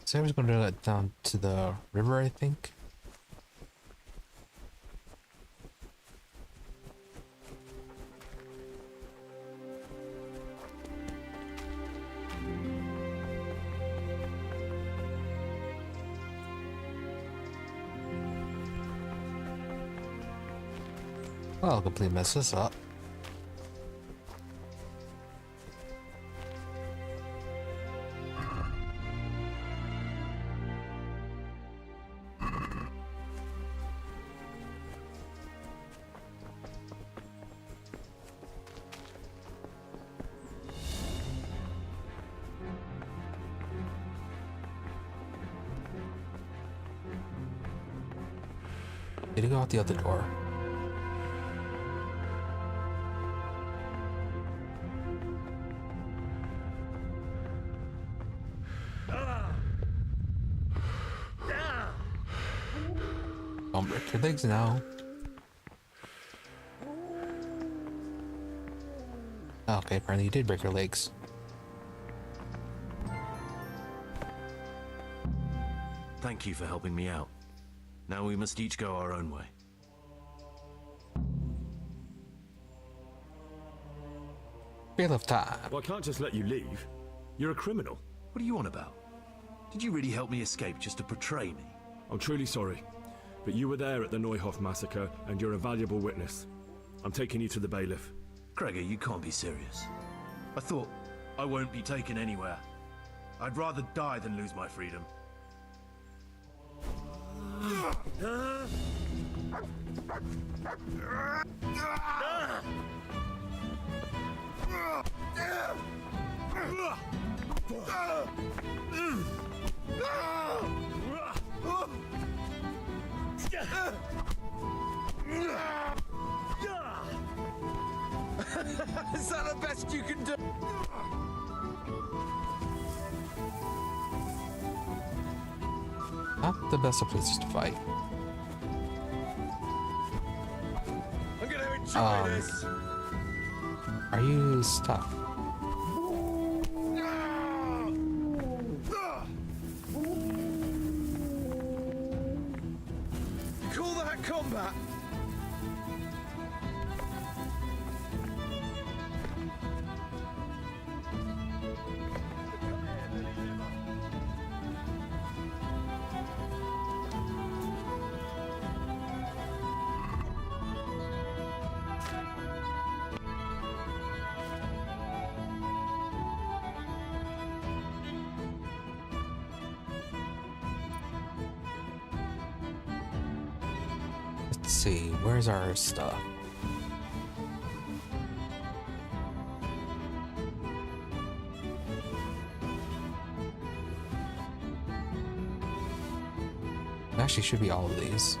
So I was going to do that down to the river, I think. Well, I'll completely mess this up. Did he go out the other door? Don't break your legs now. Okay, apparently you did break your legs. Thank you for helping me out. Now we must each go our own way. Wheel of time. Well, I can't just let you leave. You're a criminal. What are you on about? Did you really help me escape just to betray me? I'm truly sorry. But you were there at the Neuhof massacre, and you're a valuable witness. I'm taking you to the bailiff. Gregor, you can't be serious. I thought I won't be taken anywhere. I'd rather die than lose my freedom. Is that the best you can do? Not the best of places to fight. I'm gonna enjoy this. Are you stuck? Call that combat. Let's see, where's our stuff? Actually, should be all of these.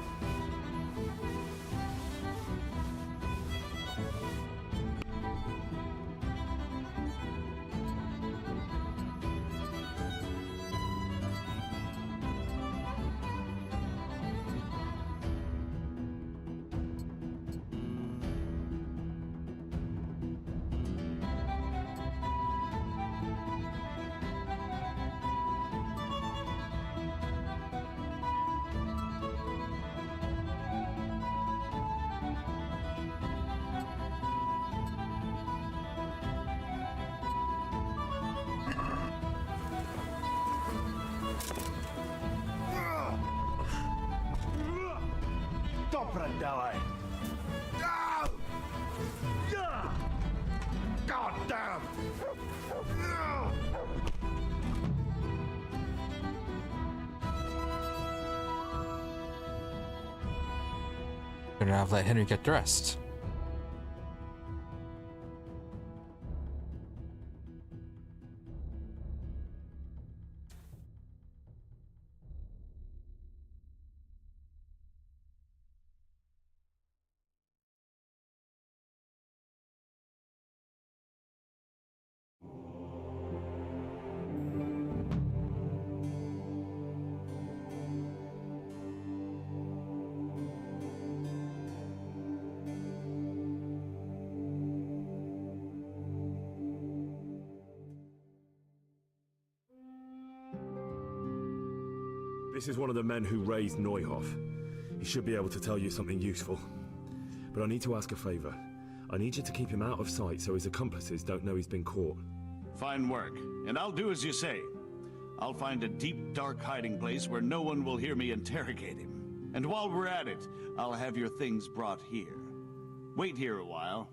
God damn! Gonna have let Henry get dressed. This is one of the men who raised Neuhof. He should be able to tell you something useful. But I need to ask a favor. I need you to keep him out of sight so his accomplices don't know he's been caught. Fine work, and I'll do as you say. I'll find a deep, dark hiding place where no one will hear me interrogate him. And while we're at it, I'll have your things brought here. Wait here a while.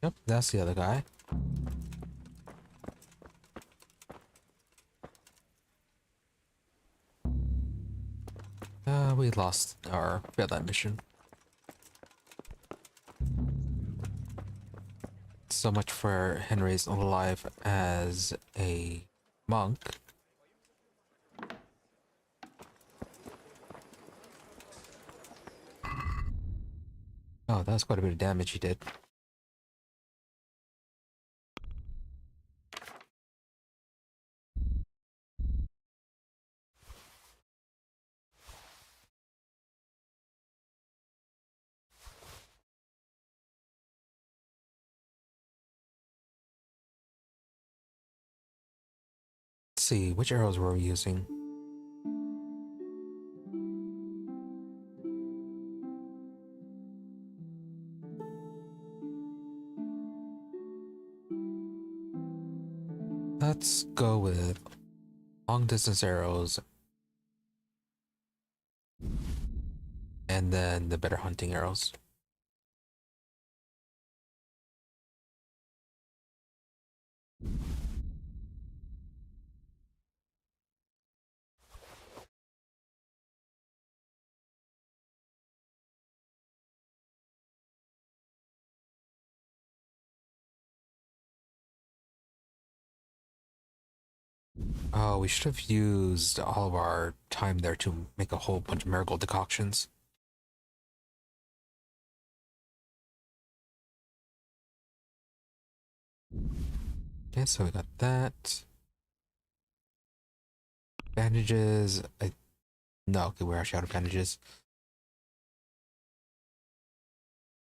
Yep, that's the other guy. We lost our failed that mission. So much for Henry's life as a monk. Oh, that's quite a bit of damage he did. See, which arrows were we using? Let's go with long distance arrows and then the better hunting arrows. Oh, we should have used all of our time there to make a whole bunch of marigold decoctions. Okay, so we got that. Bandages. No, okay, we're actually out of bandages.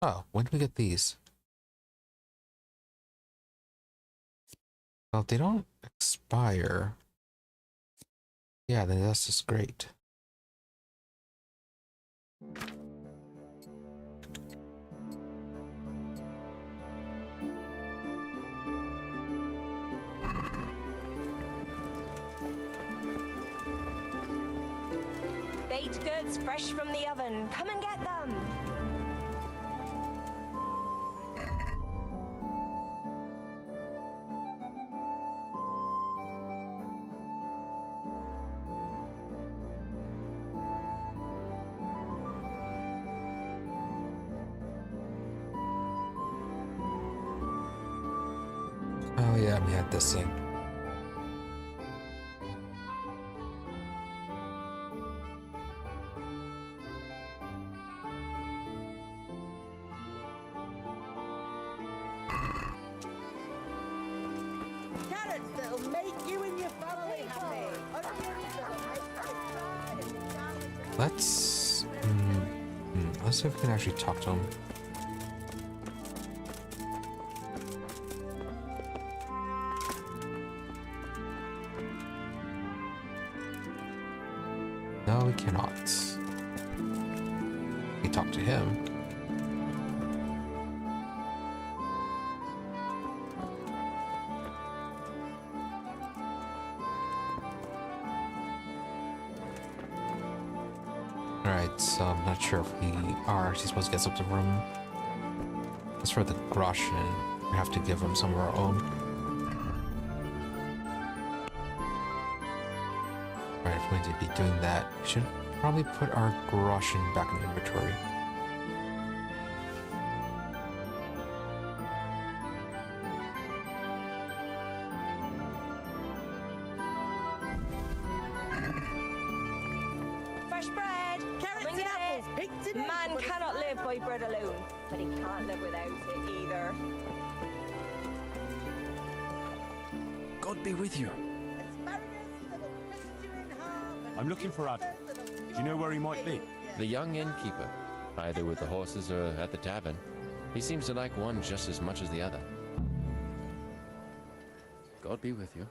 Oh, when did we get these? Well, if they don't expire. Yeah, then that's just great. Baked goods fresh from the oven. Come and get them. Oh yeah, we had this thing. Carrots that'll make you and your family happy. Onions that'll make you cry and Let's see if we can actually talk to him. No, we cannot. We talk to him. Alright, so I'm not sure if we are actually supposed to get something from him. As for the groschen, we have to give him some of our own. Alright, if we're going to be doing that, we should probably put our groschen back in the inventory. Fresh bread. Carrots and apples. Man cannot live by bread alone, but he can't live without it either. God be with you. I'm looking for Adam. Do you know where he might be? The young innkeeper, either with the horses or at the tavern. He seems to like one just as much as the other. God be with you.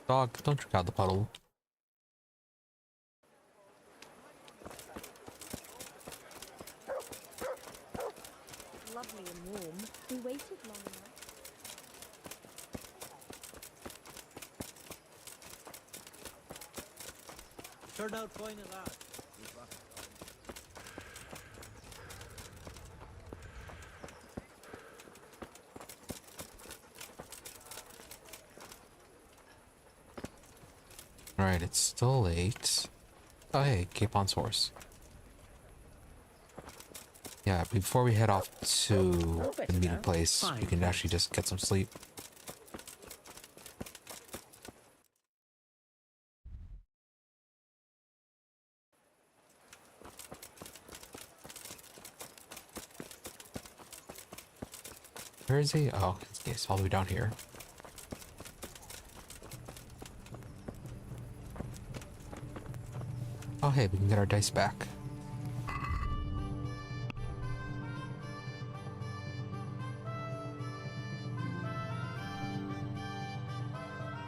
Dog, don't drink out the puddle. Lovely and warm. We waited long enough. Turned out fine at last. Alright, it's still late. Oh hey, Cape on Source. Yeah, before we head off to the meeting place, we can actually just get some sleep. Where is he? Oh, it's all the way down here. Oh hey, we can get our dice back.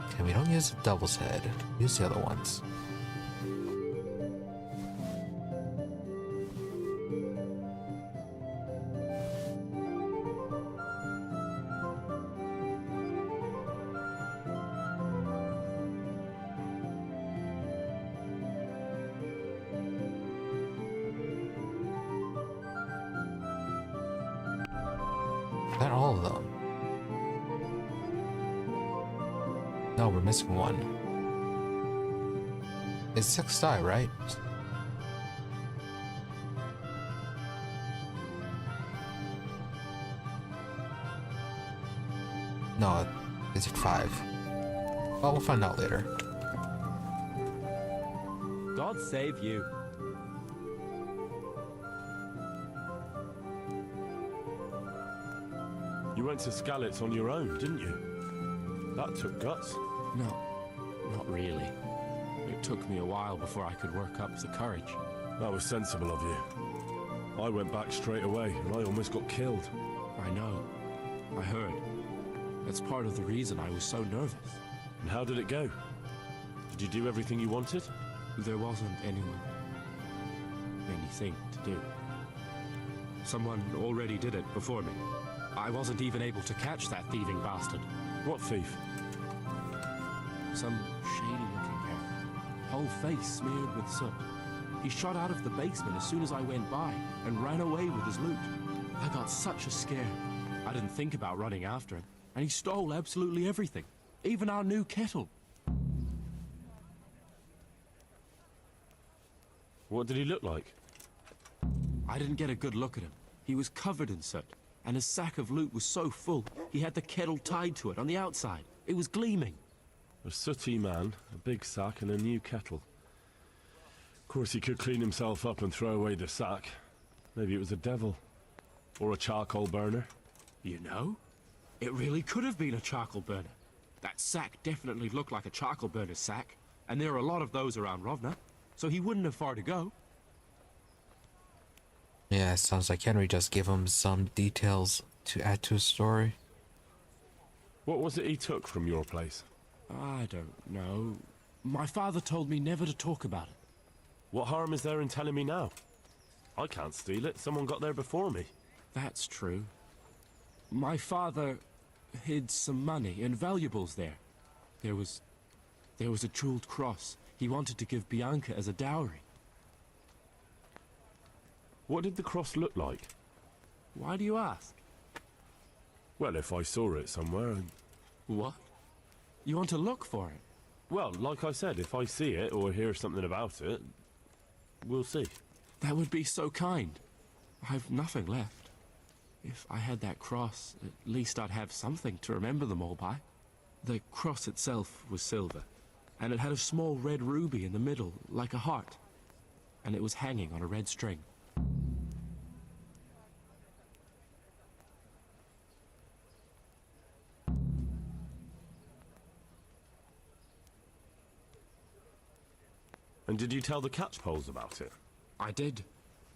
Okay, we don't use the devil's head. Use the other ones. Is that all of them? No, we're missing one. It's 6 die, right? No, is it 5? Well, we'll find out later. God save you. You went to Skalitz on your own, didn't you? That took guts. No, not really. It took me a while before I could work up the courage. That was sensible of you. I went back straight away, and I almost got killed. I know. I heard. That's part of the reason I was so nervous. And how did it go? Did you do everything you wanted? There wasn't anything to do. Someone already did it before me. I wasn't even able to catch that thieving bastard. What thief? Some shady-looking character. Whole face smeared with soot. He shot out of the basement as soon as I went by and ran away with his loot. I got such a scare. I didn't think about running after him, and he stole absolutely everything, even our new kettle. What did he look like? I didn't get a good look at him. He was covered in soot, and his sack of loot was so full, he had the kettle tied to it on the outside. It was gleaming. A sooty man, a big sack, and a new kettle. Of course, he could clean himself up and throw away the sack. Maybe it was a devil. Or a charcoal burner. You know, it really could have been a charcoal burner. That sack definitely looked like a charcoal burner's sack, and there are a lot of those around Rovna, so he wouldn't have far to go. Yeah, it sounds like Henry just gave him some details to add to his story. What was it he took from your place? I don't know. My father told me never to talk about it. What harm is there in telling me now? I can't steal it. Someone got there before me. That's true. My father hid some money and valuables there. There was a jeweled cross he wanted to give Bianca as a dowry. What did the cross look like? Why do you ask? Well, if I saw it somewhere... What? You want to look for it? Well, like I said, if I see it or hear something about it, we'll see. That would be so kind. I've nothing left. If I had that cross, at least I'd have something to remember them all by. The cross itself was silver, and it had a small red ruby in the middle, like a heart. And it was hanging on a red string. And did you tell the catchpoles about it? I did.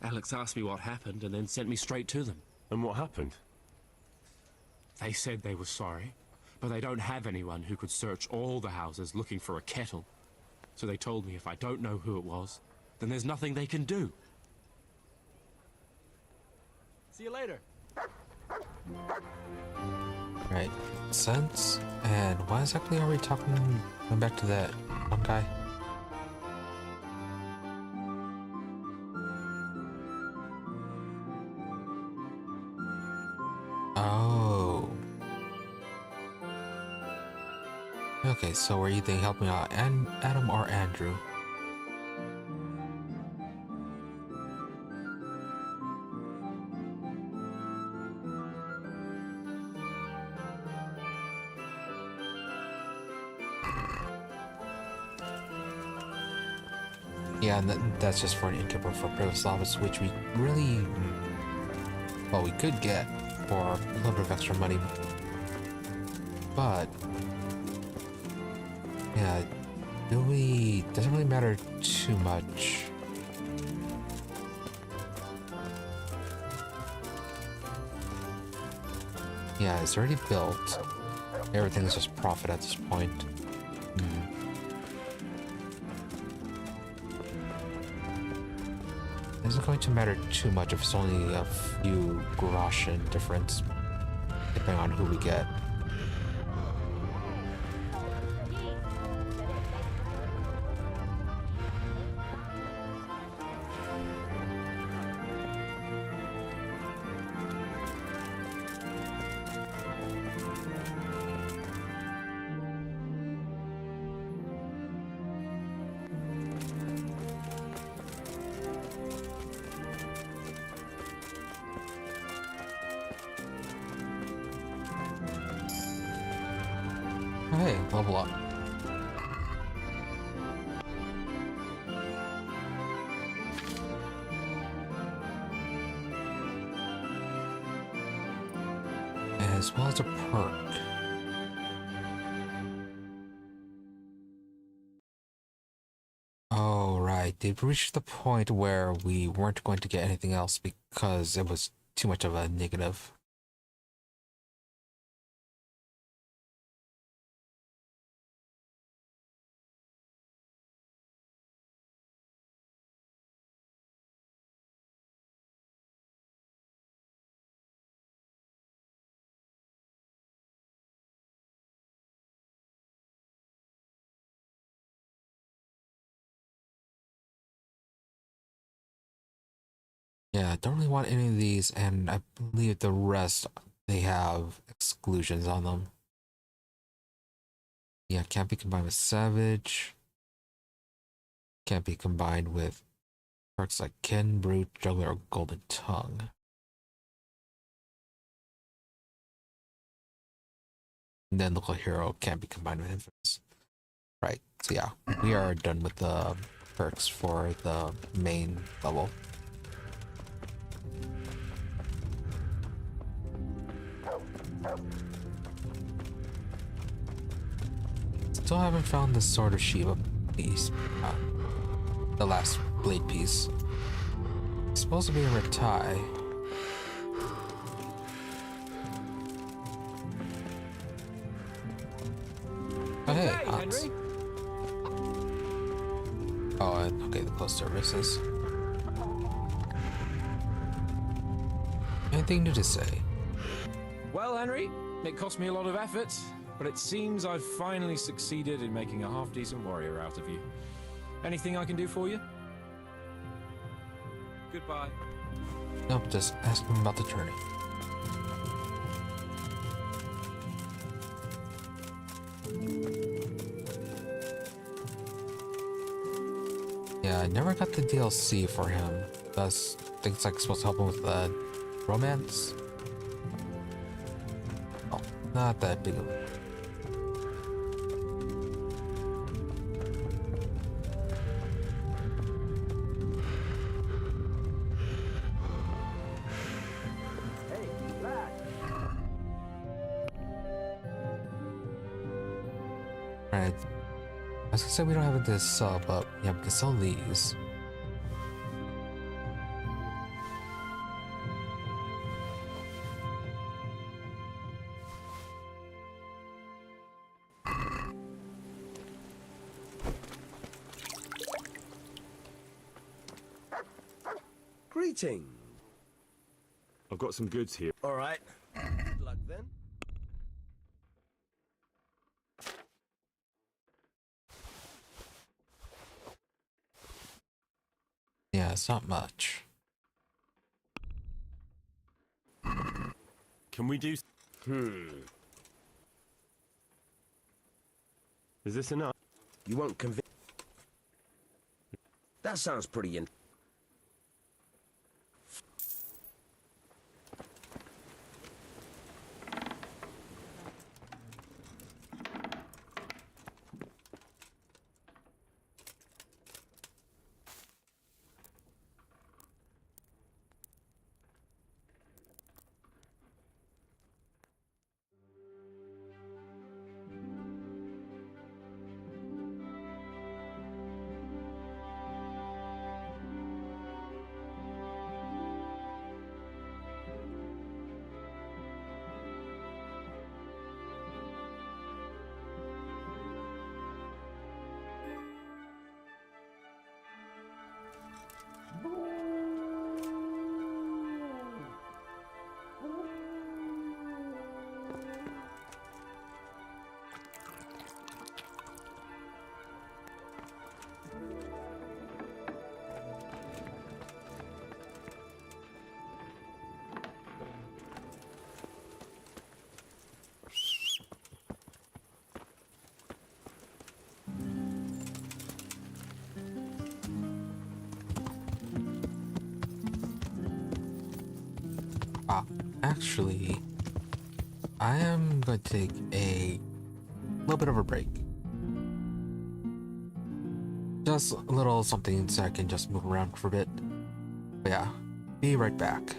Alex asked me what happened and then sent me straight to them. And what happened? They said they were sorry, but they don't have anyone who could search all the houses looking for a kettle. So they told me if I don't know who it was, then there's nothing they can do. See you later. Right. Sense? And why exactly are we going back to that one guy? Oh. Okay, so we're either helping out Adam or Andrew. Yeah, and that's just for an innkeeper for Pious office, which we really, well, we could get for a little bit of extra money, but yeah, doesn't really matter too much. Yeah, it's already built. Everything is just profit at this point. Isn't going to matter too much if it's only a few groschen difference, depending on who we get. Hey, level up. As well as a perk. Oh, right. They've reached the point where we weren't going to get anything else because it was too much of a negative. Yeah, I don't really want any of these, and I believe the rest, they have exclusions on them. Yeah, can't be combined with Savage. Can't be combined with perks like Ken, Brute, Juggler, or Golden Tongue. And then Local Hero can't be combined with Infamous. Right, so yeah, we are done with the perks for the main level. Still haven't found the Sword of Shiva piece. The last blade piece. It's supposed to be in Ratai. Oh hey, Hans. Oh, okay, the close services. Anything new to say? Well, Henry, it cost me a lot of effort, but it seems I've finally succeeded in making a half-decent warrior out of you. Anything I can do for you? Goodbye. Nope, just ask him about the tourney. Yeah, I never got the DLC for him. Thus, things like supposed to help him with the romance. Oh, not that big of a... Right. I was gonna say we don't have it to sell, but yeah, we can sell these. Greeting. I've got some goods here. All right. Good luck then. Yeah, it's not much. Can we do... Is this enough? You won't convince... That sounds pretty in... Actually, I am going to take a little bit of a break. Just a little something so I can just move around for a bit. But yeah, be right back.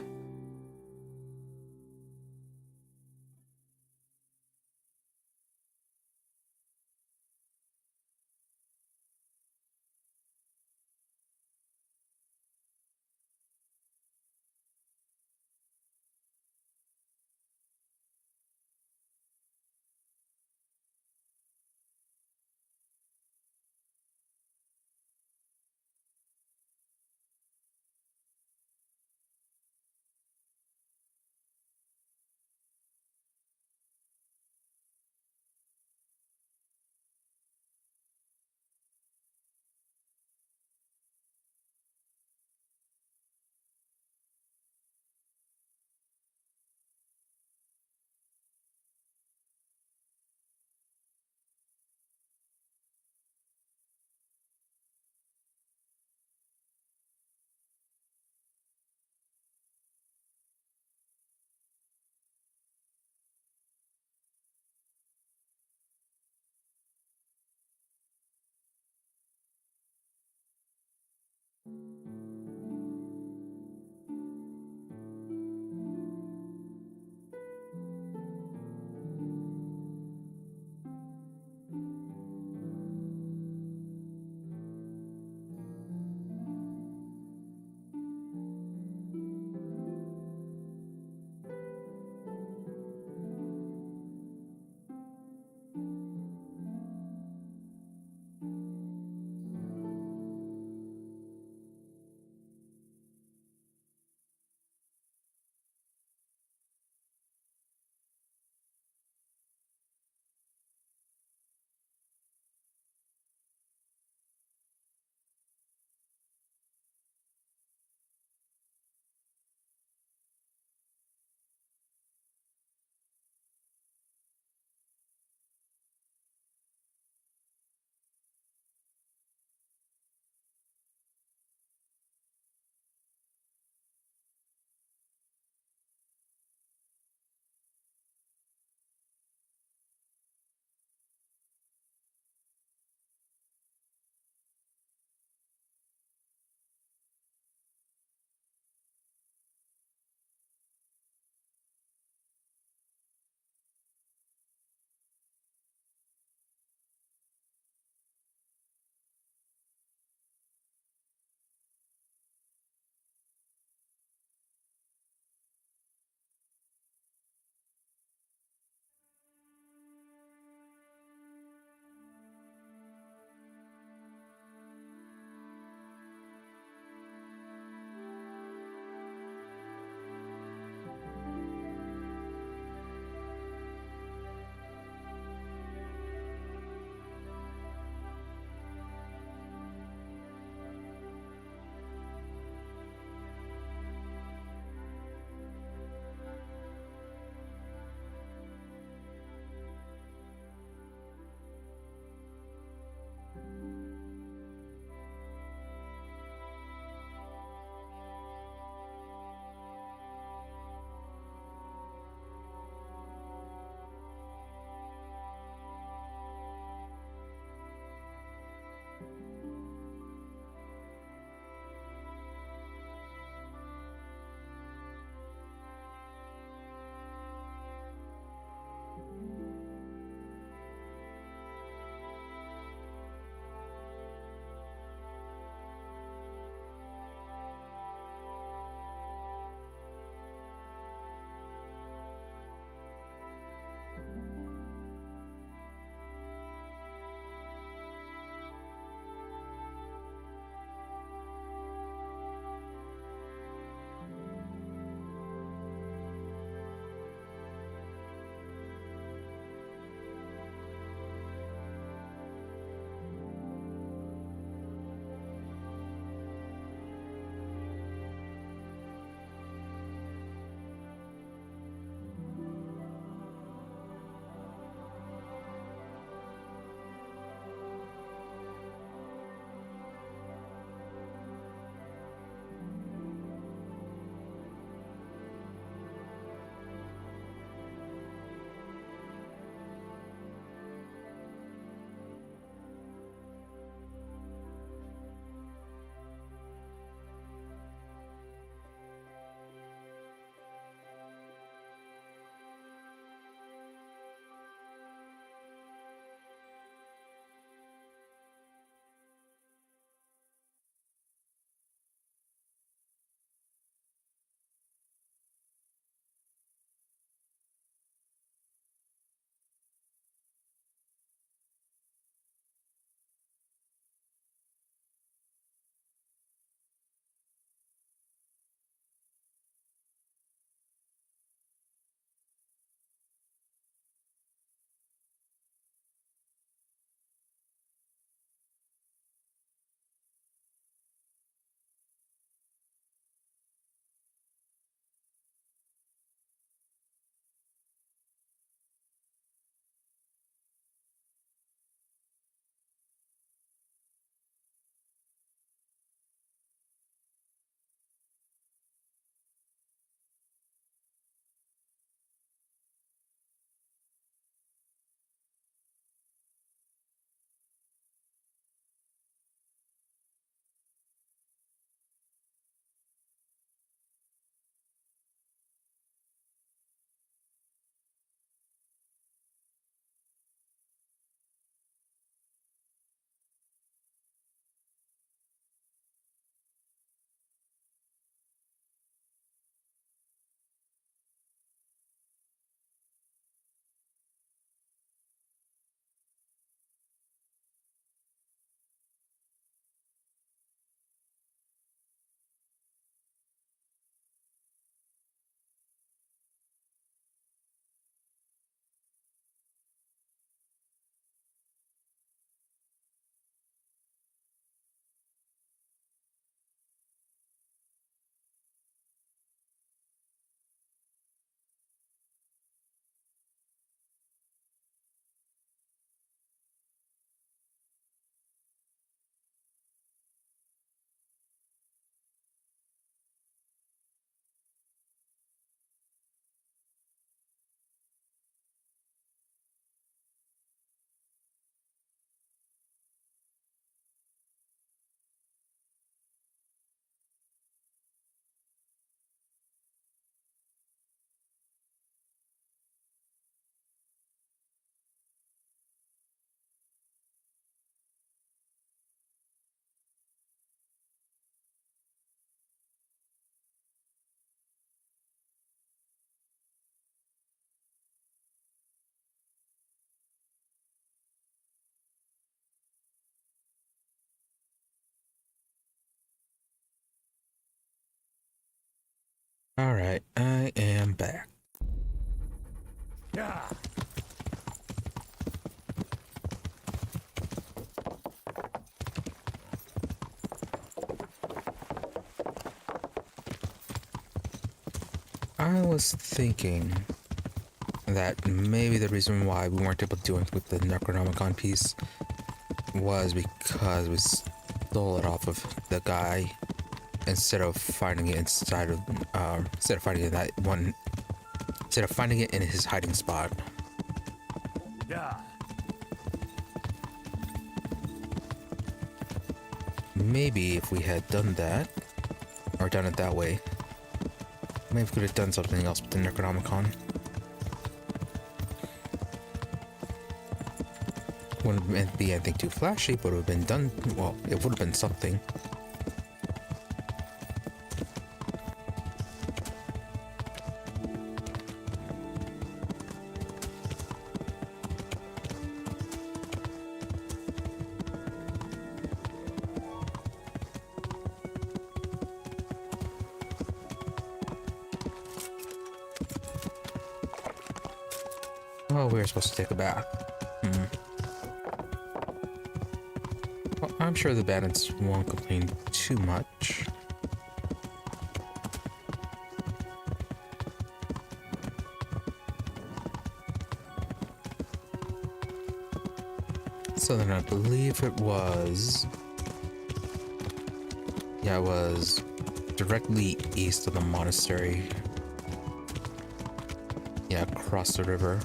Alright, I am back. Yeah. I was thinking that maybe the reason why we weren't able to do it with the Necronomicon piece was because we stole it off of the guy instead of finding it inside of instead of finding it in his hiding spot. Yeah. Maybe if we had done that, or done it that way, maybe we could have done something else with the Necronomicon. Wouldn't be anything too flashy, but it would have been done, well, it would have been something. Oh, we were supposed to take a bath. Well, I'm sure the bandits won't complain too much. So then I believe it was... yeah, it was directly east of the monastery. Yeah, across the river.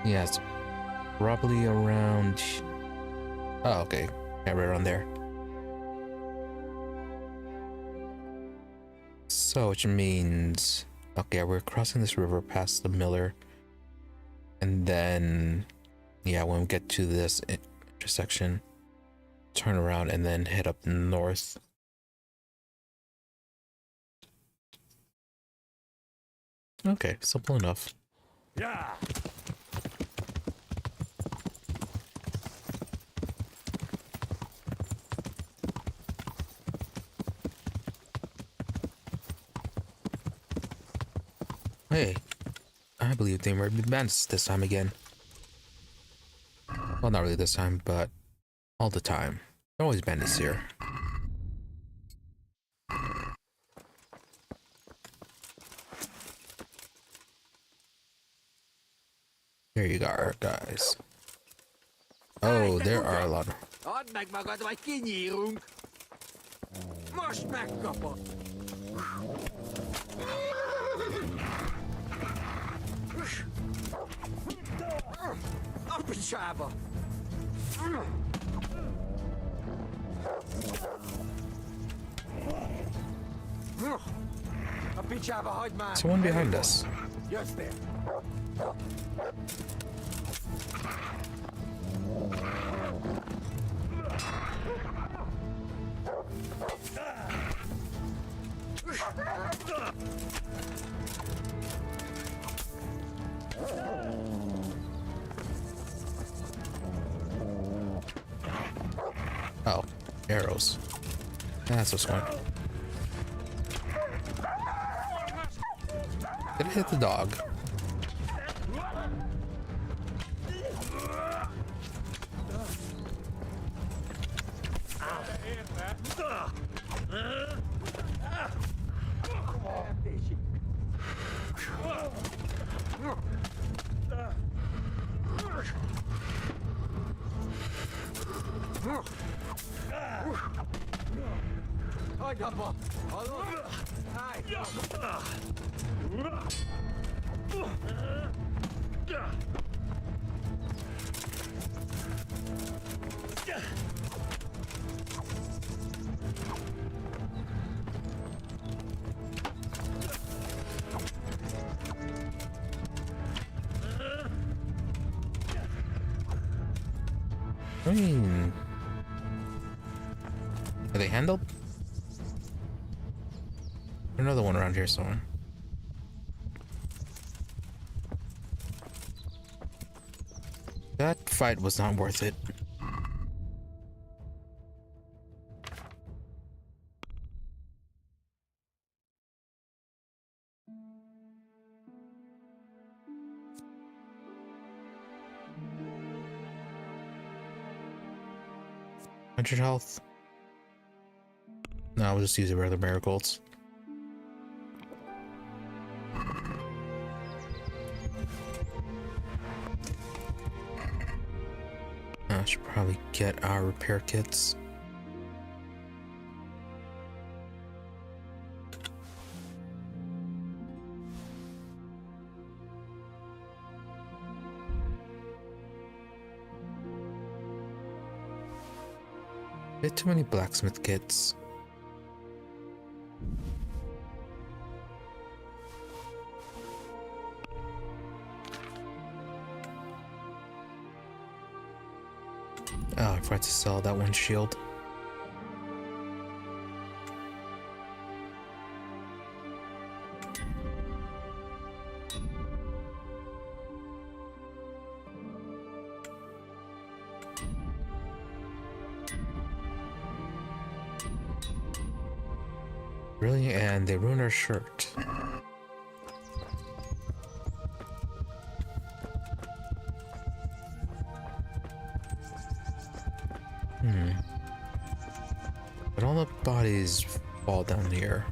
Yeah, it's probably around... oh, okay. Yeah, right around there. So, which means... okay, we're crossing this river past the miller. And then... yeah, when we get to this intersection, turn around and then head up north. Okay, simple enough. Yeah. Hey, I believe they were bandits this time again. Well, not really this time, but all the time. There are always bandits here. There you are, guys. Oh, there are a lot of... Add meg magad vagy kinyírunk! Most megkapod! A picsába! A picsába hagyd már! Someone behind us. Jöttél! Oh, arrows. That's what's going on. Did it hit the dog? mean, are they handled? Another one around here somewhere. That fight was not worth it. Health. No, we'll just use the regular marigolds. I should probably get our repair kits. Bit too many blacksmith kits. Oh, I forgot to sell that one shield. Really? And they ruined our shirt. But all the bodies fall down here.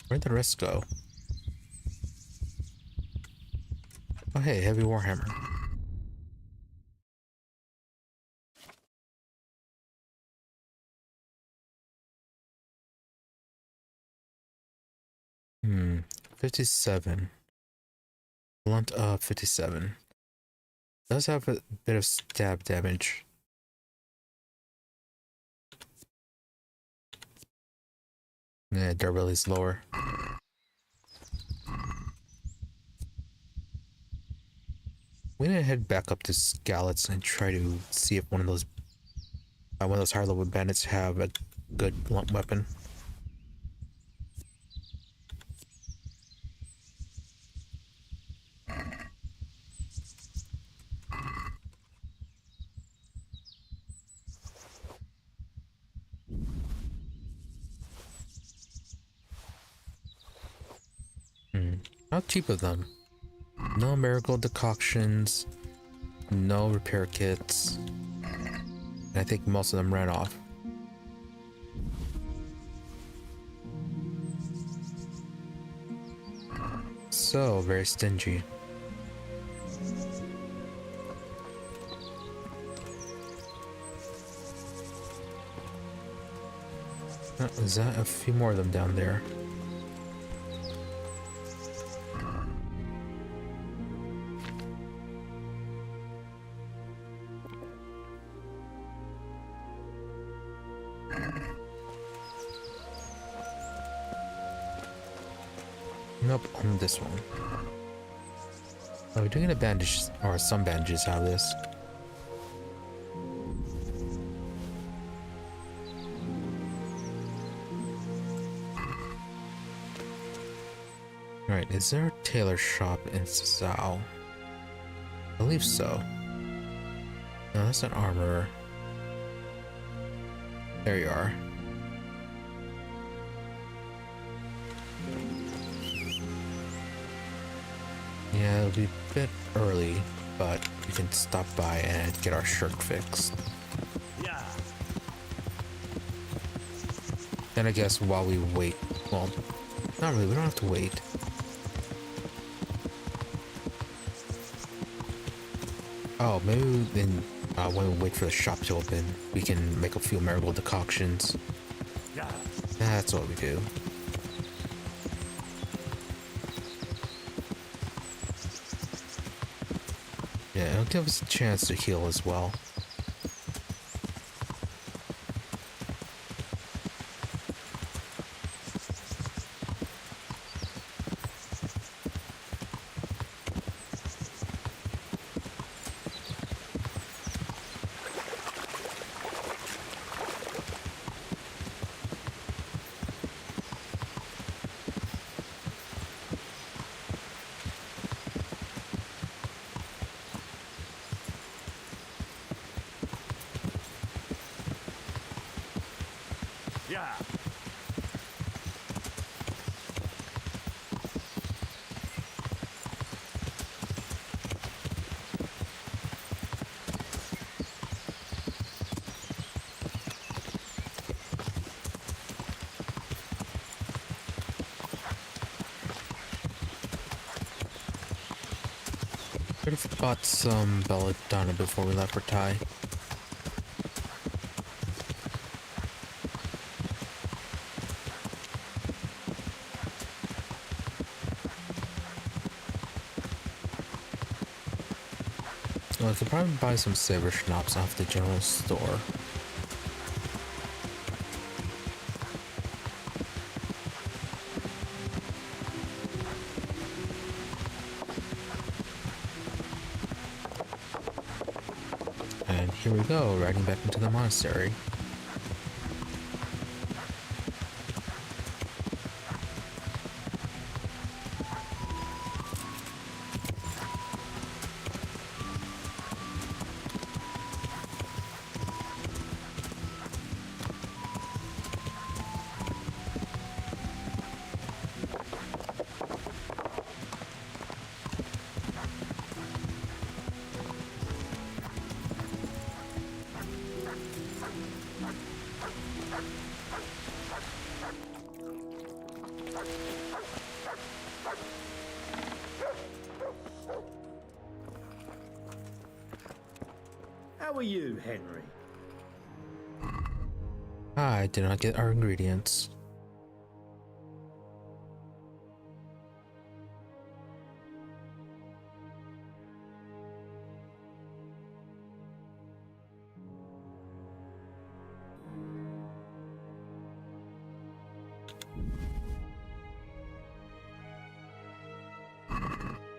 Where'd the rest go? Oh hey, heavy warhammer. Hmm, 57. Blunt of 57. Does have a bit of stab damage. Yeah, durability's lower. We're gonna head back up to Skalitz and try to see if one of those higher level bandits have a good blunt weapon. How cheap of them. No marigold decoctions, no repair kits. And I think most of them ran off. So, very stingy. Is that a few more of them down there? Nope, on this one. Oh, we're doing a bandage, or some bandages out of this. Alright, is there a tailor shop in Sasau? I believe so. No, that's an armorer. There you are. Yeah, it'll be a bit early, but we can stop by and get our shirt fixed. Yeah. And I guess while we wait, well, Not really, we don't have to wait. Oh, maybe then when we wait for the shop to open, we can make a few marigold decoctions. Yeah. That's what we do. Yeah, it'll give us a chance to heal as well. Yeah. Could have bought some belladonna before we left for Thai. Well, I could probably buy some saber schnapps off the general store. And here we go, riding back into the monastery. How are you, Henry? I did not get our ingredients.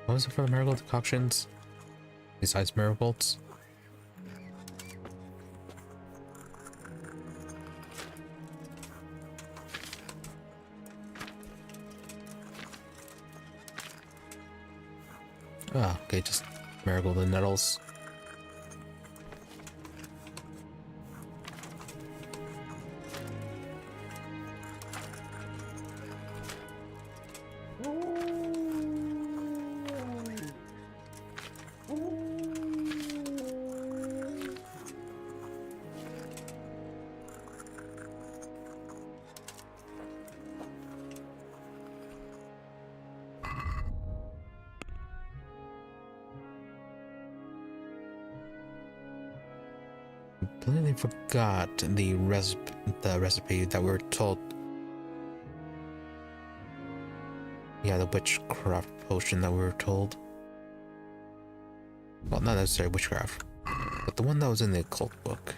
What was it for the marigold decoctions? Besides marigolds? Ah, okay, just marigold and nettles. Completely forgot the recipe that we were told. Yeah, the witchcraft potion that we were told. Well, not necessarily witchcraft, but the one that was in the occult book.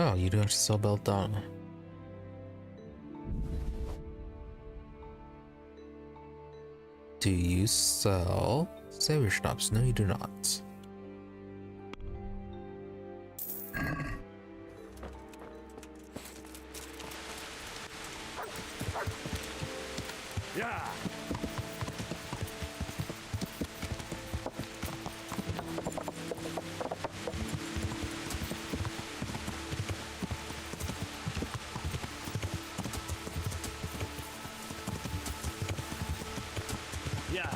Oh, you do have to sell Belladonna. Do you sell Savior Schnapps? No, you do not. Yeah. Yeah.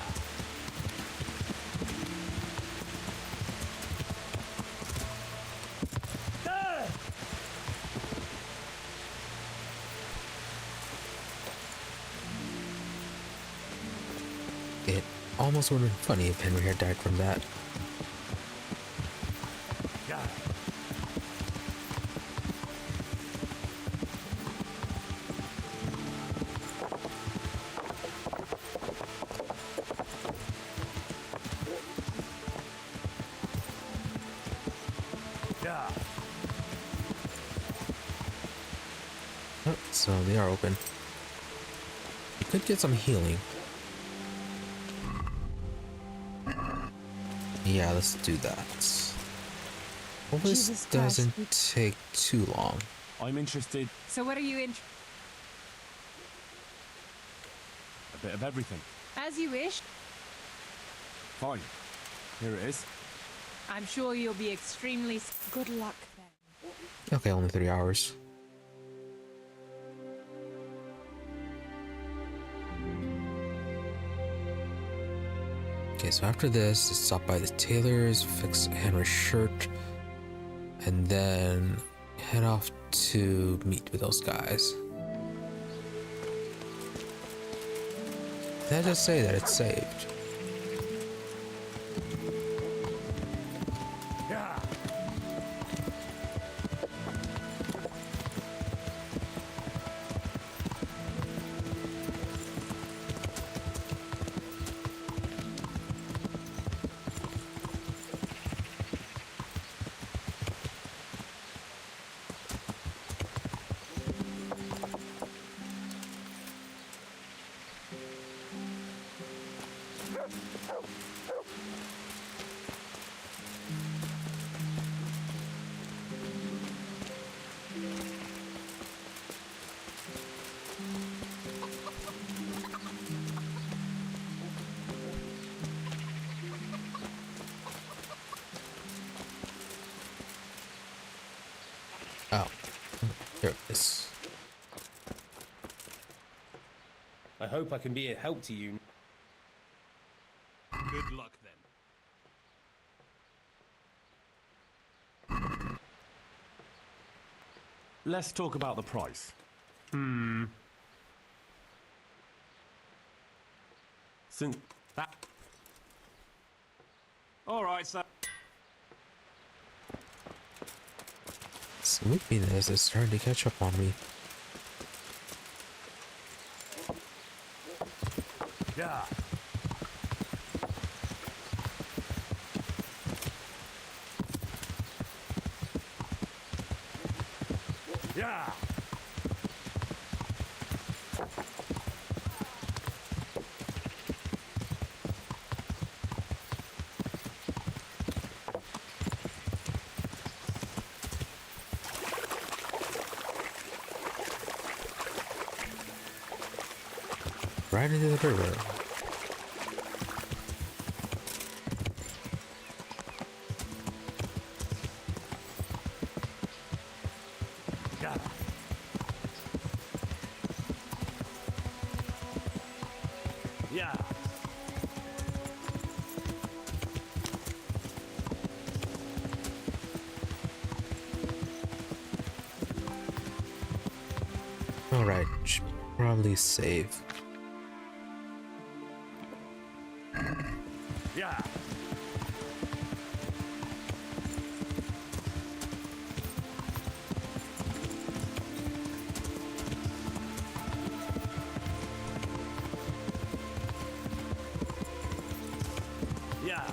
It almost would have been funny if Henry had died from that. Yeah. Yeah. Oh, so they are open. You could get some healing. Yeah, let's do that. Well, this Jesus doesn't Christ. take too long. I'm interested. So what are you in? A bit of everything. As you wish. Fine. Here it is. I'm sure you'll be extremely good luck then. Okay, only 3 hours. Okay, so after this, stop by the tailor's, fix Henry's shirt, and then head off to meet with those guys. Did I just say that it's saved? Yeah. Oh, here it is. I hope I can be a help to you. Good luck then. Let's talk about the price. Since that. All right, sir. Sleepiness is starting to catch up on me. Yeah. Yeah. Right into the river. Yeah. Yeah. Alright, should probably save. Yeah. Yeah.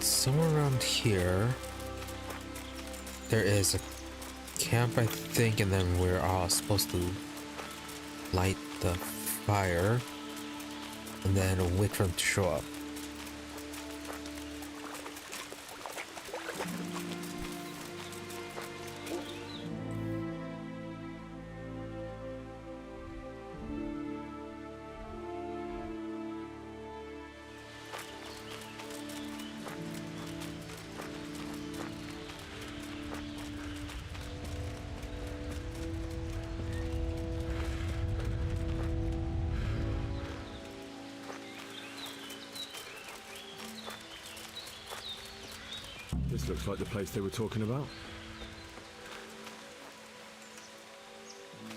somewhere around here, there is a camp, I think, and then we're all supposed to light the fire and then wait for them to show up. This looks like the place they were talking about.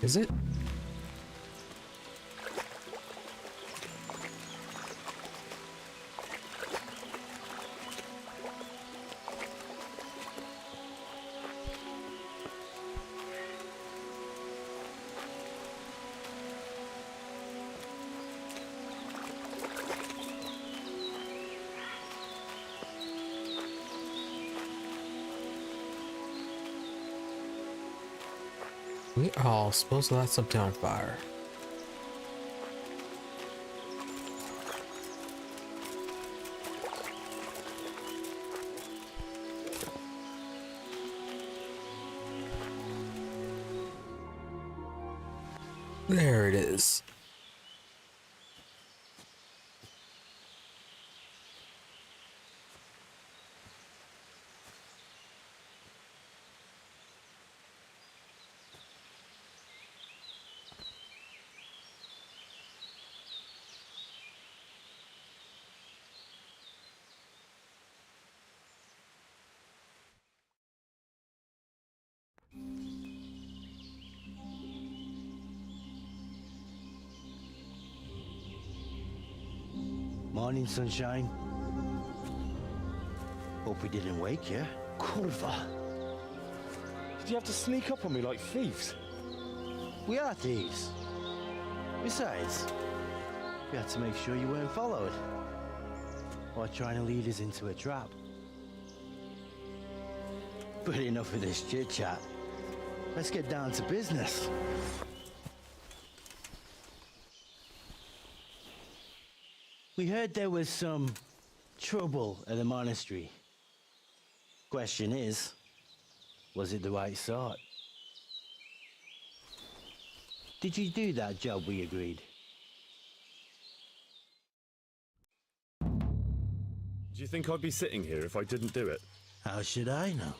Is it? We are supposed to light something on fire. There it is. Morning, sunshine. Hope we didn't wake you. Kurva! Did you have to sneak up on me like thieves? We are thieves. Besides, we had to make sure you weren't followed. Or trying to lead us into a trap. But enough of this chit-chat. Let's get down to business. We heard there was some trouble at the monastery. Question is, was it the right sort? Did you do that job we agreed? Do you think I'd be sitting here if I didn't do it? How should I know?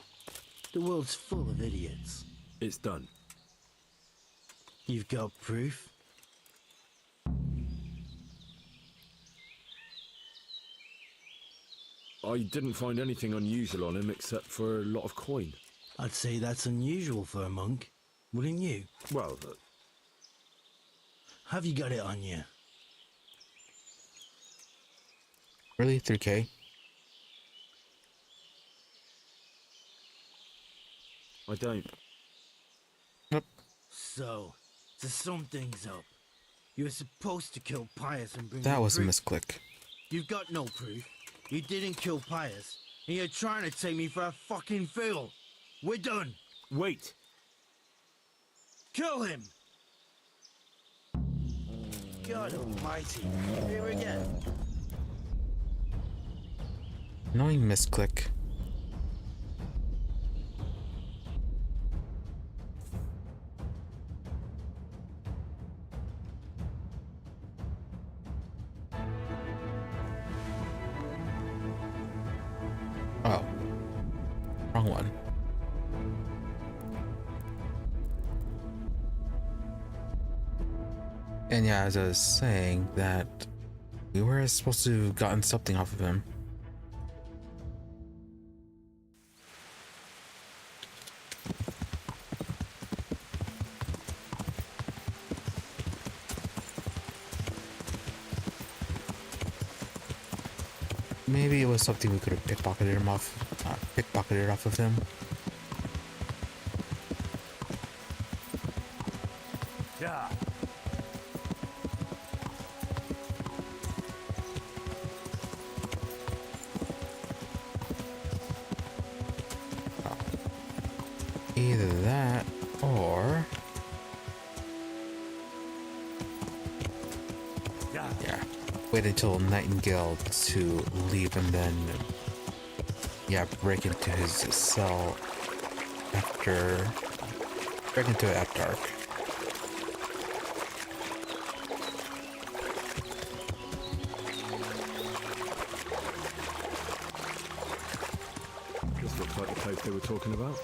The world's full of idiots. It's done. You've got proof? I didn't find anything unusual on him except for a lot of coin. I'd say that's unusual for a monk, wouldn't you? Well, have you got it on you? Really? 3K? I don't. So, to sum things up, you were supposed to kill Pious and bring That me was a proof. misclick. You've got no proof. You didn't kill Pious, and you're trying to take me for a fucking fool. We're done. Wait. Kill him. God almighty. Here again. Annoying misclick. Oh. Wrong one. And yeah, as I was saying, that we were supposed to have gotten something off of him. Maybe it was something we could have pickpocketed off of him. Yeah. Either that, or... Yeah. Wait until Nightingale to leave and then... Yeah, break into his cell after... Break into it at dark. This looks like the place they were talking about.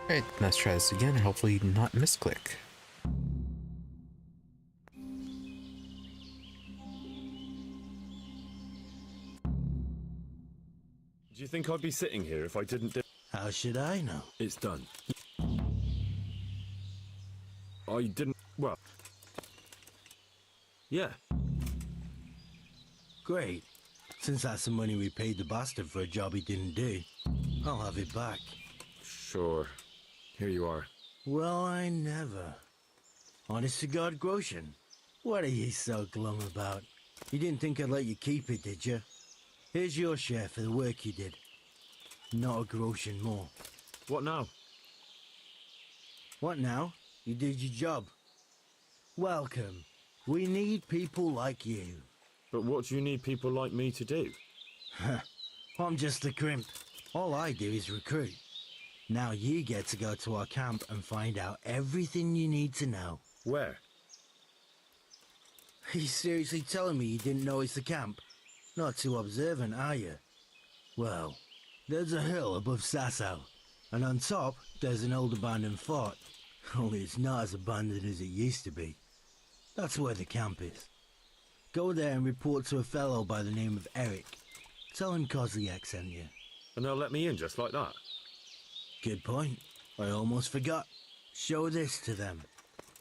Alright, let's try this again and hopefully not misclick. Do you think I'd be sitting here if I didn't do... How should I know? It's done. I didn't... Well... Yeah. Great. Since that's the money we paid the bastard for a job he didn't do, I'll have it back. Sure. Here you are. Well, I never. Honest to God, Groshen, what are you so glum about? You didn't think I'd let you keep it, did you? Here's your share for the work you did. Not a groschen more. What now? What now? You did your job. Welcome. We need people like you. But what do you need people like me to do? I'm just a crimp. All I do is recruit. Now you get to go to our camp and find out everything you need to know. Where? Are you seriously telling me you didn't know it's the camp? Not too observant, are you? Well, there's a hill above Sasau, and on top there's an old abandoned fort. Only it's not as abandoned as it used to be. That's where the camp is. Go there and report to a fellow by the name of Eric. Tell him Kozliak sent you. And they'll let me in just like that? Good point. I almost forgot. Show this to them.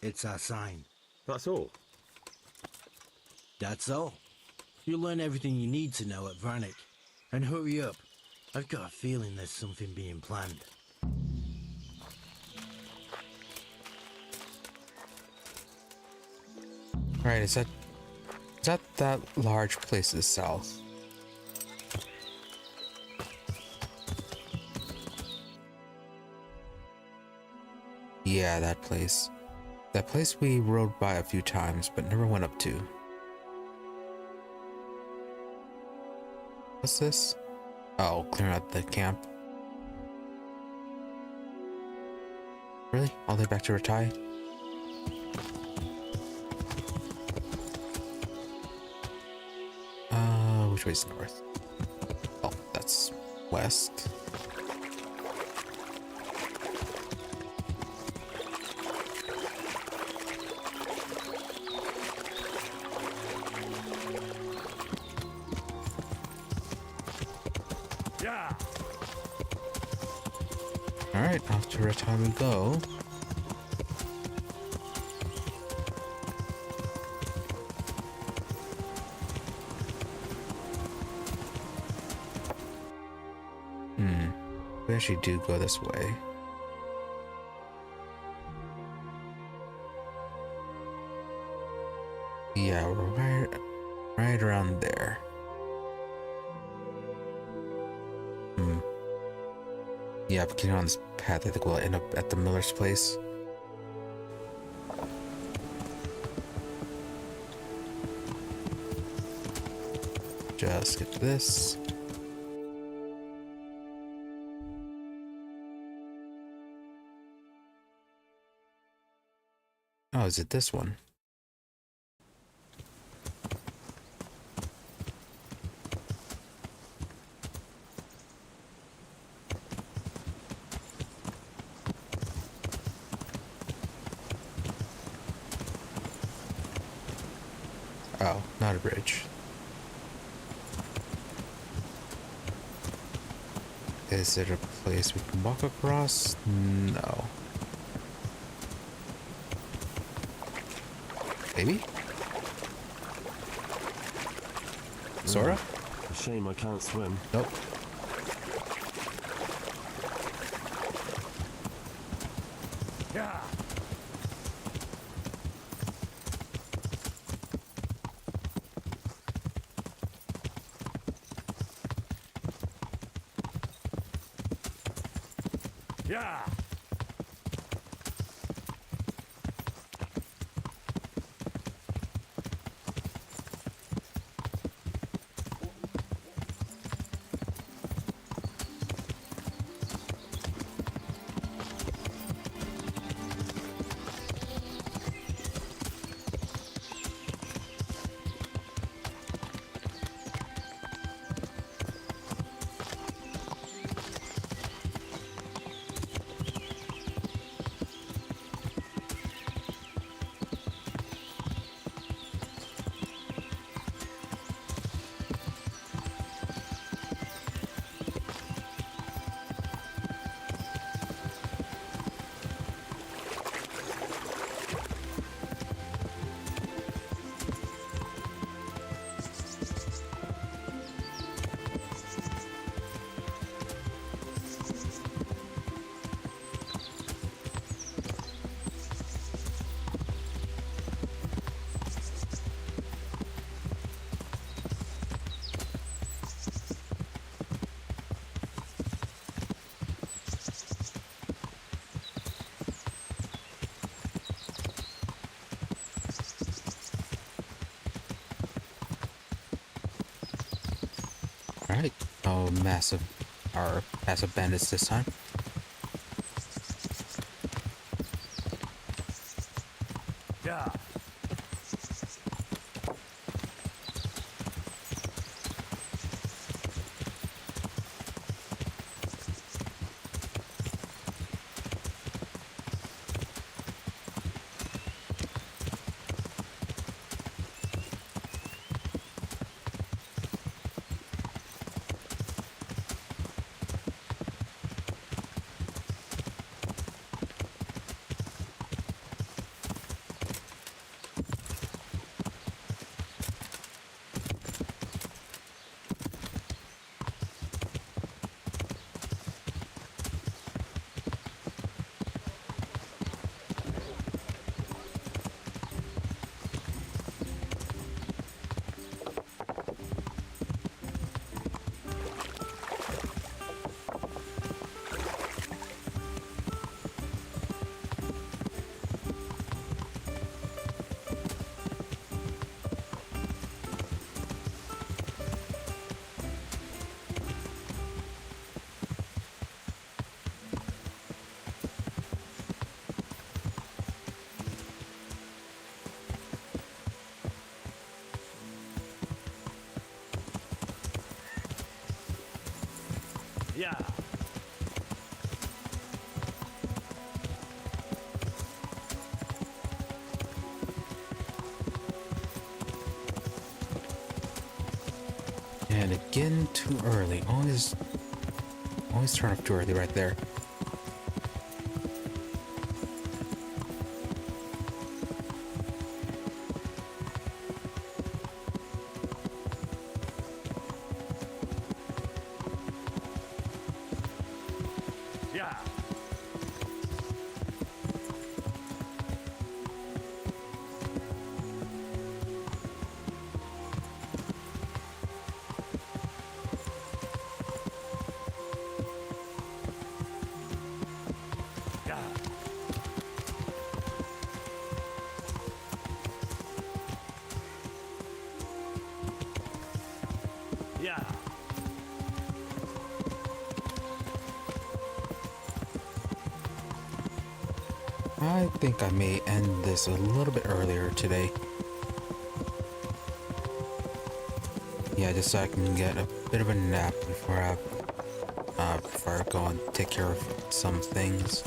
It's our sign. That's all? That's all. You'll learn everything you need to know at Vranik. And hurry up. I've got a feeling there's something being planned. Right, is that large place to the south? Yeah, that place. That place we rode by a few times, but never went up to. What's this? Oh, clearing out the camp. Really? All the way back to Ratai? Which way's north? Oh, that's west. Yeah. Alright, off to Ratai we go. We actually do go this way. Yeah, we're right around there. Yeah, but getting on this path, I think we'll end up at the Miller's place. Just get this. Oh, is it this one? Oh, not a bridge. Is it a place we can walk across? No. Maybe? Sora? A shame I can't swim. Nope. Yeah. Yeah. Alright, oh massive bandits this time. Yeah. Yeah. And again, too early. Always turn off too early right there. Yeah. Yeah. I think I may end this a little bit earlier today. Yeah, just so I can get a bit of a nap before I go and take care of some things.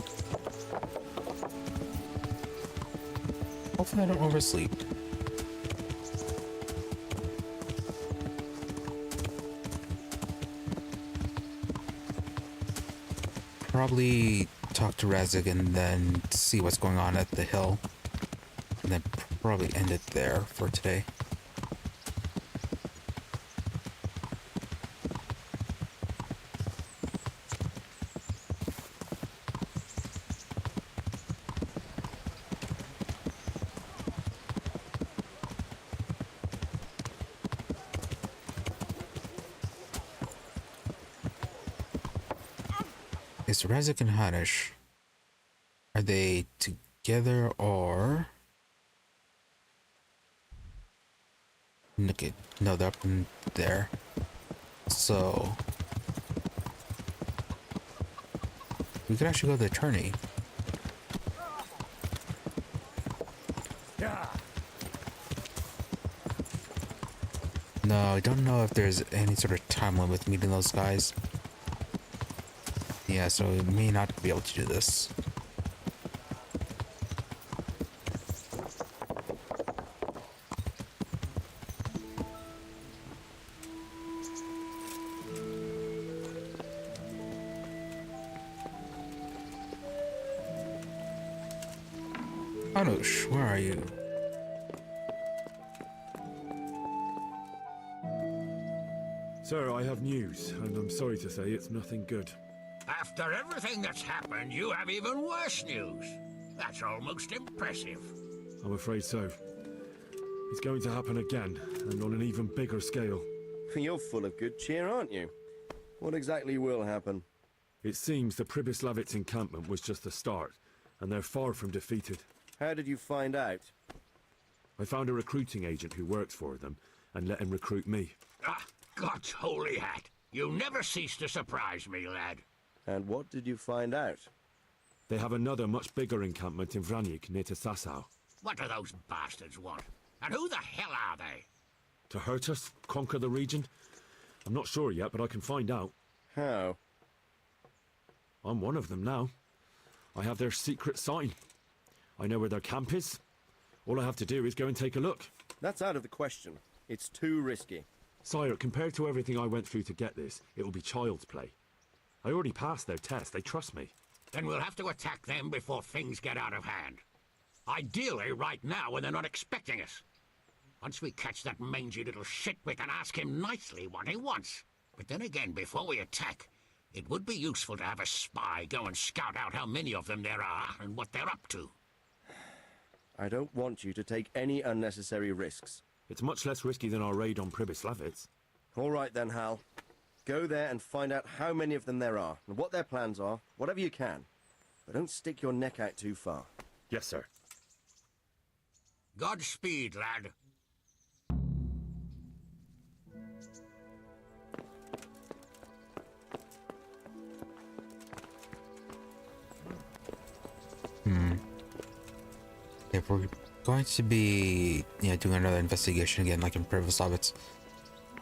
Hopefully I don't oversleep. Probably talk to Radzig and then see what's going on at the hill. And then probably end it there for today. Is Radzig and Hanish, are they together or? Okay, no, they're up in there. So we could actually go to the attorney. Yeah. No, I don't know if there's any sort of time limit with meeting those guys. Yeah, so we may not be able to do this. Anush, where are you? Sir, I have news, and I'm sorry to say it's nothing good. After everything that's happened, you have even worse news. That's almost impressive. I'm afraid so. It's going to happen again, and on an even bigger scale. You're full of good cheer, aren't you? What exactly will happen? It seems the Pribyslavitz encampment was just the start, and they're far from defeated. How did you find out? I found a recruiting agent who works for them, and let him recruit me. Ah, God's holy hat. You never cease to surprise me, lad. And what did you find out? They have another much bigger encampment in Vranyk near to Sasau. What do those bastards want? And who the hell are they? To hurt us? Conquer the region? I'm not sure yet, but I can find out. How? I'm one of them now. I have their secret sign. I know where their camp is. All I have to do is go and take a look. That's out of the question. It's too risky. Sire, compared to everything I went through to get this, it will be child's play. I already passed their test. They trust me. Then we'll have to attack them before things get out of hand. Ideally, right now, when they're not expecting us. Once we catch that mangy little shit, we can ask him nicely what he wants. But then again, before we attack, it would be useful to have a spy go and scout out how many of them there are and what they're up to. I don't want you to take any unnecessary risks. It's much less risky than our raid on Pribyslavitz. All right then, Hal. Go there and find out how many of them there are, and what their plans are, whatever you can. But don't stick your neck out too far. Yes, sir. Godspeed, lad. If we're going to be, doing another investigation again, like in Pribyslavitz,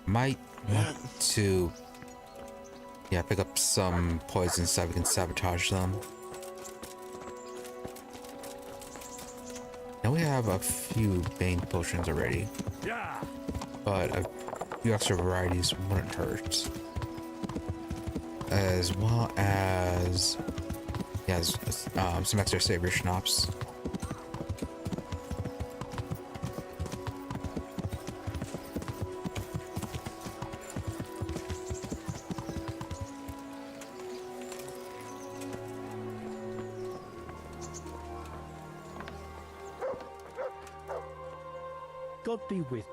might want to, pick up some poisons so we can sabotage them. Now we have a few Bane potions already, but a few extra varieties wouldn't hurt. As well as, some extra savory schnapps. God be with.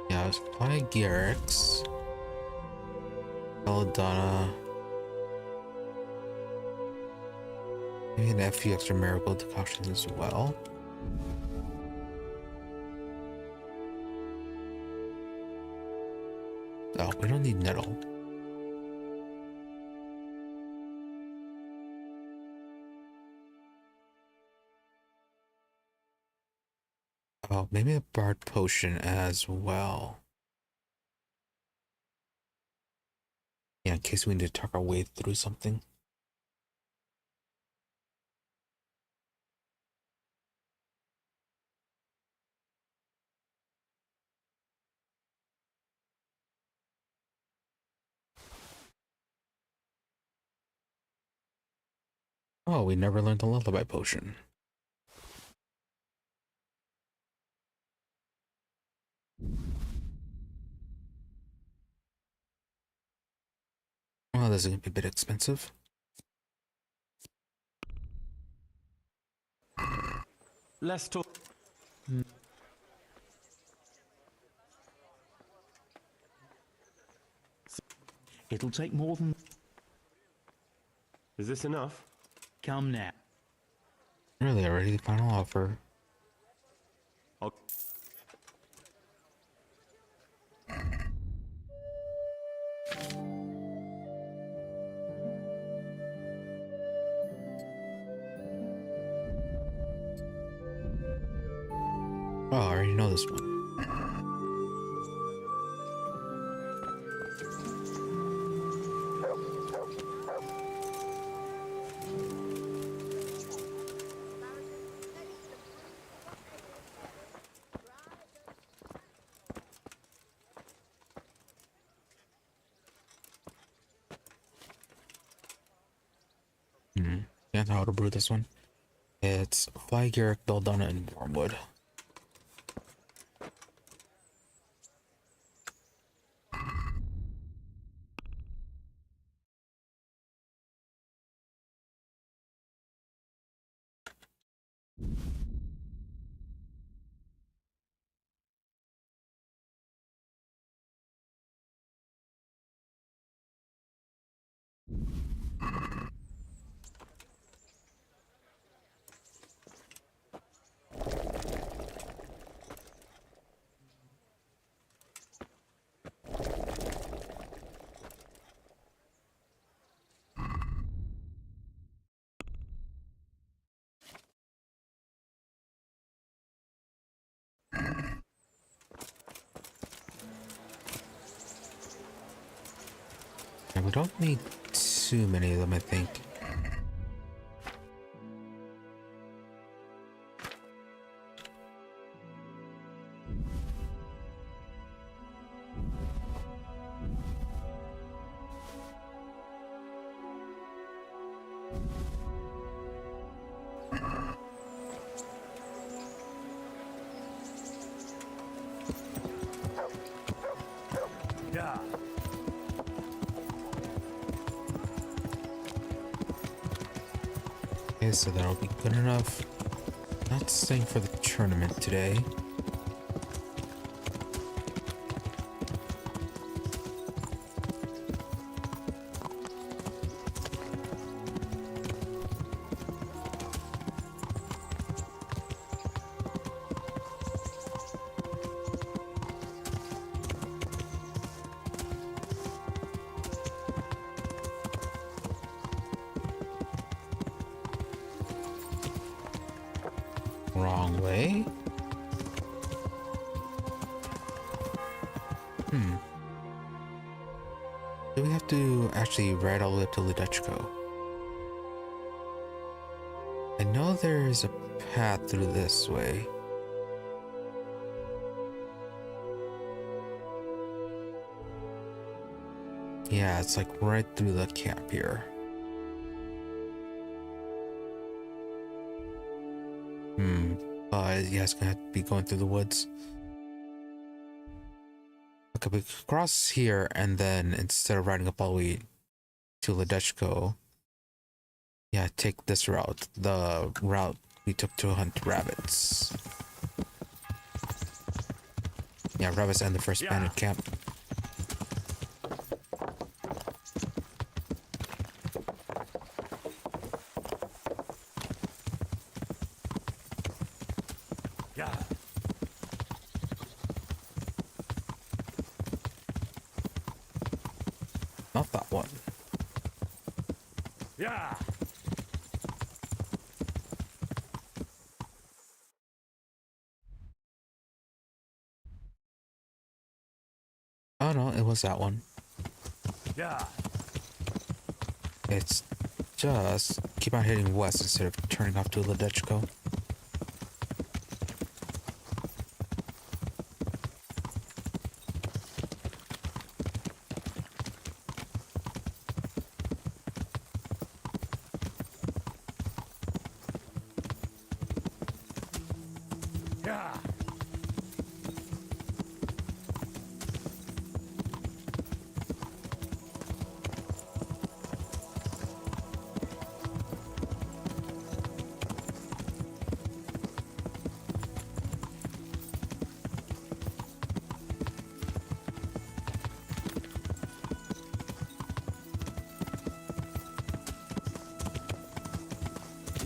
Yeah, I was playing Garrix, Belladonna. Maybe a few extra miracle decoctions as well. Oh, we don't need nettle. Oh, maybe a bard potion as well. Yeah, in case we need to talk our way through something. Oh, we never learned the lullaby potion. Oh, this is gonna be a bit expensive. Let's talk. It'll take more than... Is this enough? Come now. Really, already final offer. Oh, I already know this one. Can't know how to brew this one. It's Flygarrick, Belladonna, and Wormwood. And we don't need too many of them, I think. Yeah. Okay, so that'll be good enough. Not staying for the tournament today. Wrong way. Do we have to actually ride all the way up to Ledechko? I know there's a path through this way. Yeah, it's like right through the camp here. Yeah, it's gonna have to be going through the woods. Okay, we could cross here, and then instead of riding up all the way to Ledechko, yeah, take this route, the route we took to hunt rabbits. Yeah, rabbits and the first bandit camp. Not that one. Yeah. Oh no, it was that one. Yeah. It's just keep on heading west instead of turning off to Ledechko. Yeah.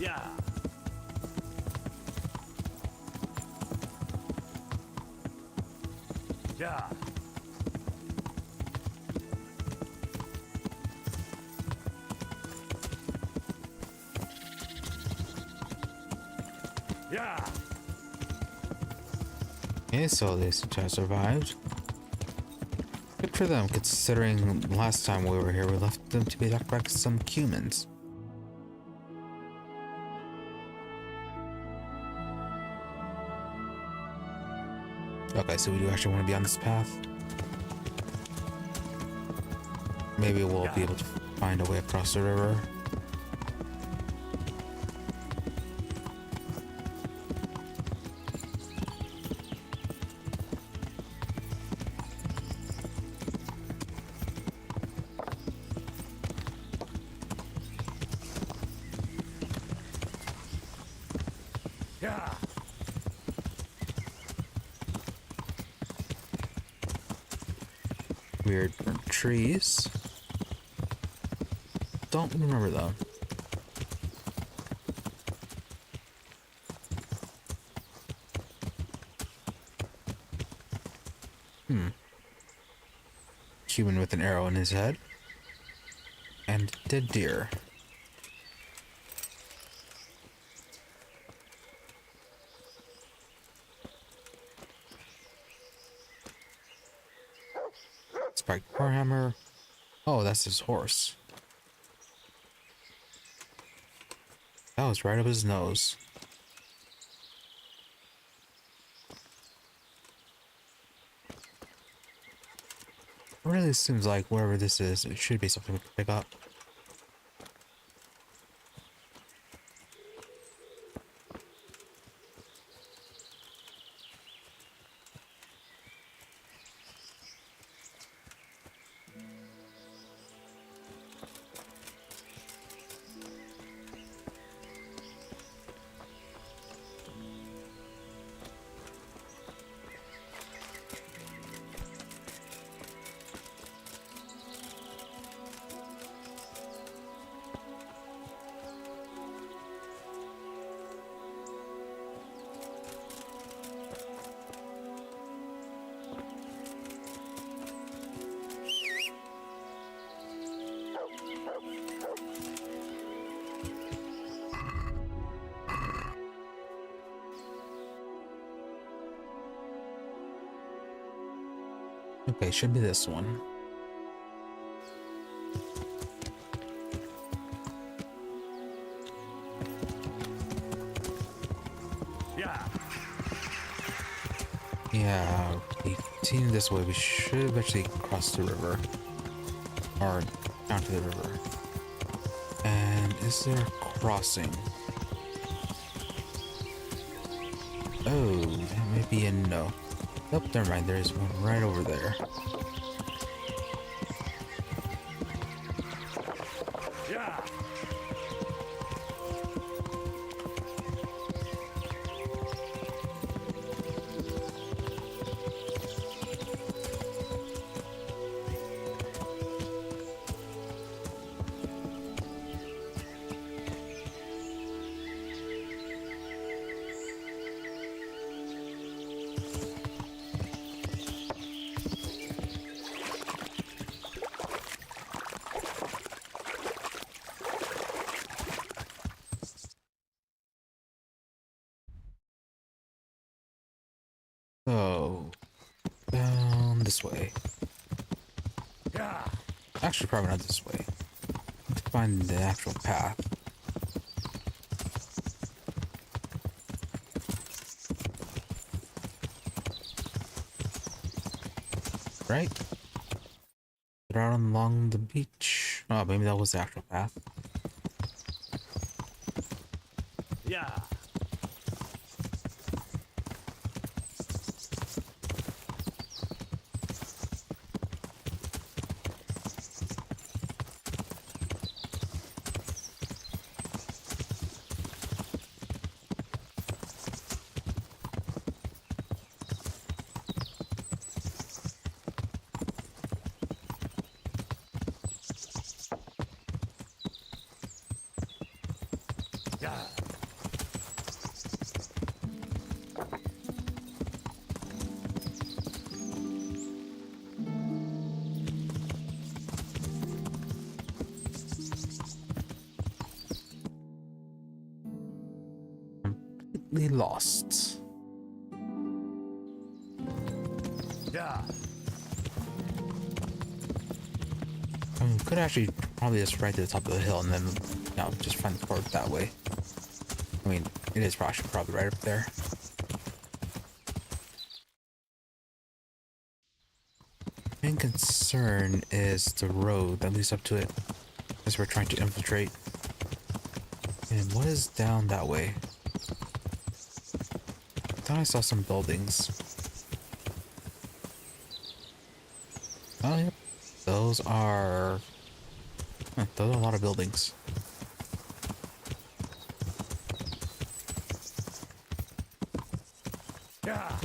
Yeah. Yeah. Yeah. Okay, so they seem to have survived. Good for them, considering last time we were here, we left them to be attacked by some humans. Okay, so we do actually want to be on this path. Maybe we'll be able to find a way across the river. Yeah. Weird trees. Don't remember though. Human with an arrow in his head. And dead deer. Spiked warhammer. Oh, that's his horse. That was right up his nose. It really seems like wherever this is, it should be something we can pick up. Okay, should be this one. Yeah. Yeah, we continue this way. We should eventually cross the river. Or down to the river. And is there a crossing? Oh, that may be a no. Nope, never mind. There is one right over there. Yeah. So, down this way. Yeah. Actually, probably not this way. To find the actual path. Right? They're out along the beach. Oh, maybe that was the actual path. Yeah. Yeah. Completely lost. Yeah. I mean, we could actually probably just right to the top of the hill and then, you know, just find the port that way. I mean, it is probably right up there. Main concern is the road that leads up to it, as we're trying to infiltrate. And what is down that way? I thought I saw some buildings. Oh, yep. Those are a lot of buildings. Yeah.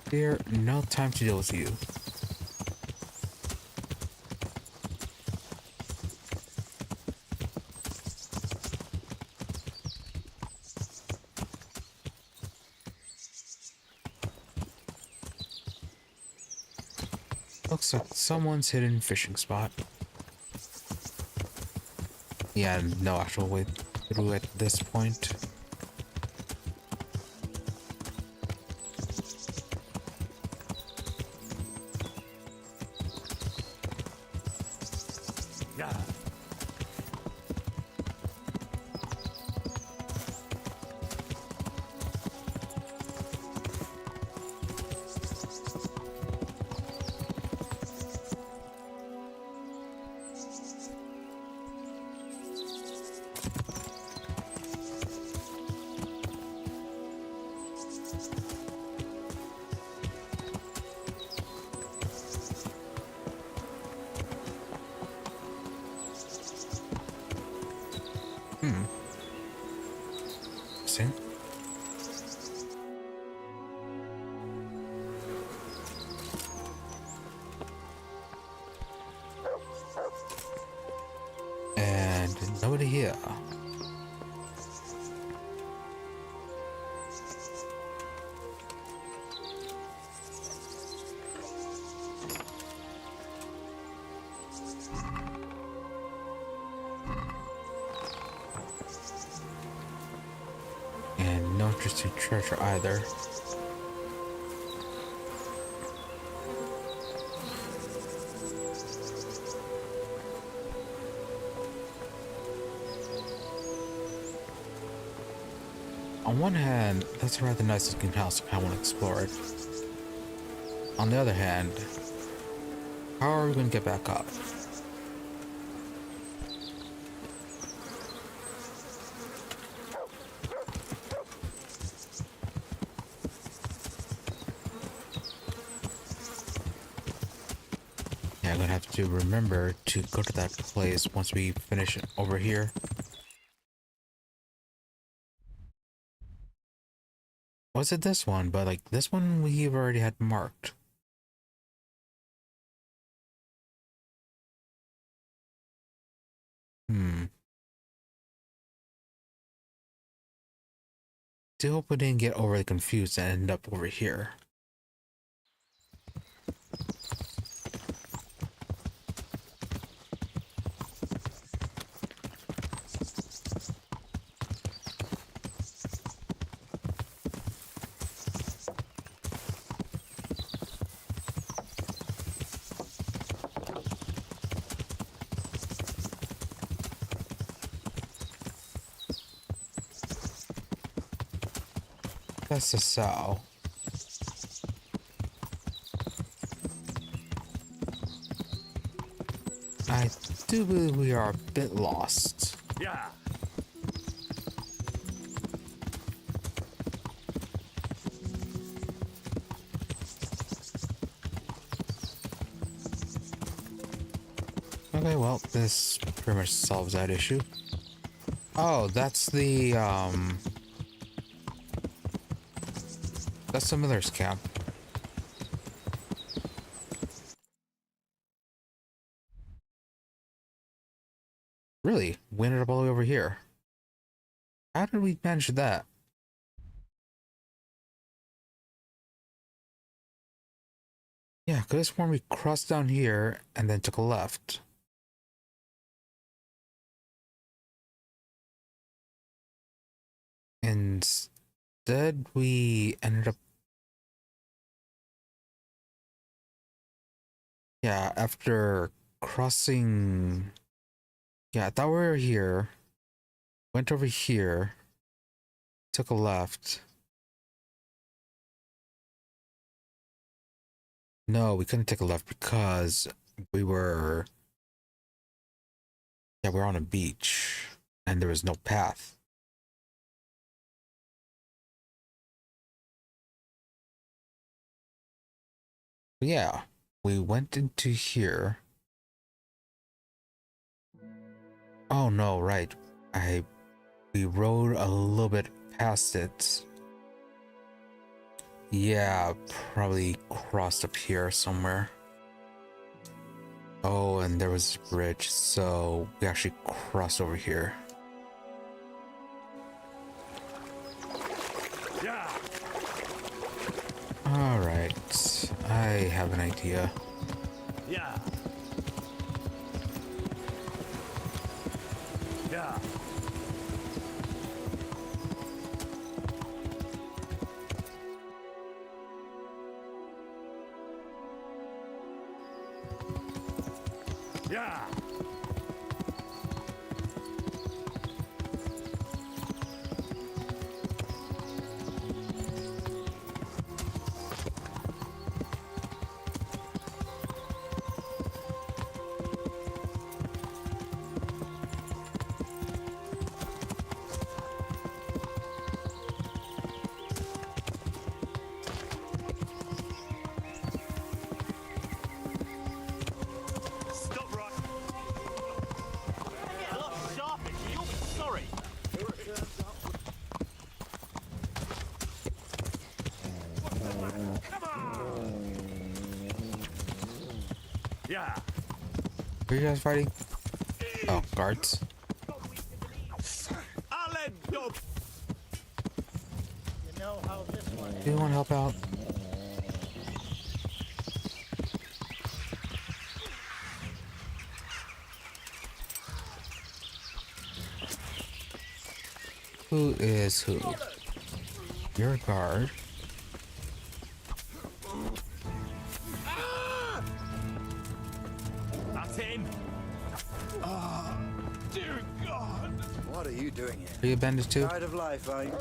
Dear, no time to deal with you. Looks like someone's hidden fishing spot. Yeah, no actual way through at this point. Yeah. See? And nobody here. And no interesting treasure either. On one hand, that's a rather nice looking house. I want to explore it. On the other hand, how are we going to get back up? Yeah, I'm going to have to remember to go to that place once we finish it over here. Was it this one? But like this one we've already had marked. Do hope we didn't get overly confused and end up over here. That's Sasau. I do believe we are a bit lost. Yeah. Okay, well, this pretty much solves that issue. Oh, that's the that's the miller's camp. Really? We ended up all the way over here. How did we manage that? Yeah, could have sworn we crossed down here and then took a left. Instead, we ended up... Yeah, after crossing... Yeah, I thought we were here. Went over here. Took a left. No, we couldn't take a left because we were... Yeah, we were on a beach. And there was no path. But yeah, we went into here. Oh no, right. We rode a little bit past it. Yeah, probably crossed up here somewhere. Oh, and there was a bridge, so we actually crossed over here. Yeah. Alright, I have an idea. Yeah. Yeah. Yeah. Yeah. Who are you guys fighting? Oh, guards. Do you want to help out? Who is who? You're a guard. That's him. Oh, dear God. What are you doing here? Are you a bandit too? Tired of life, are you?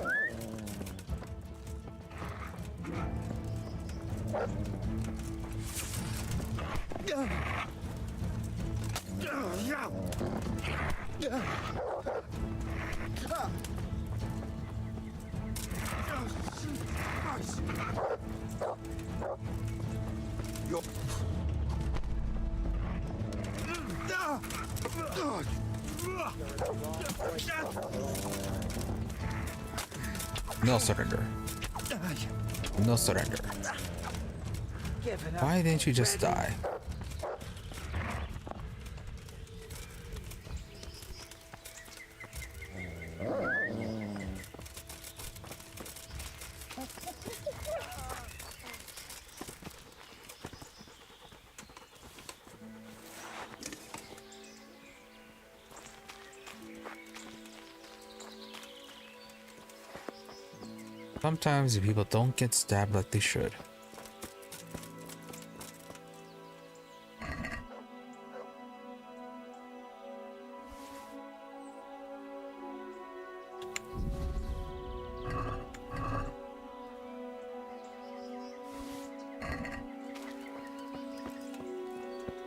No surrender. No surrender. Why didn't you just die? Sometimes the people don't get stabbed like they should.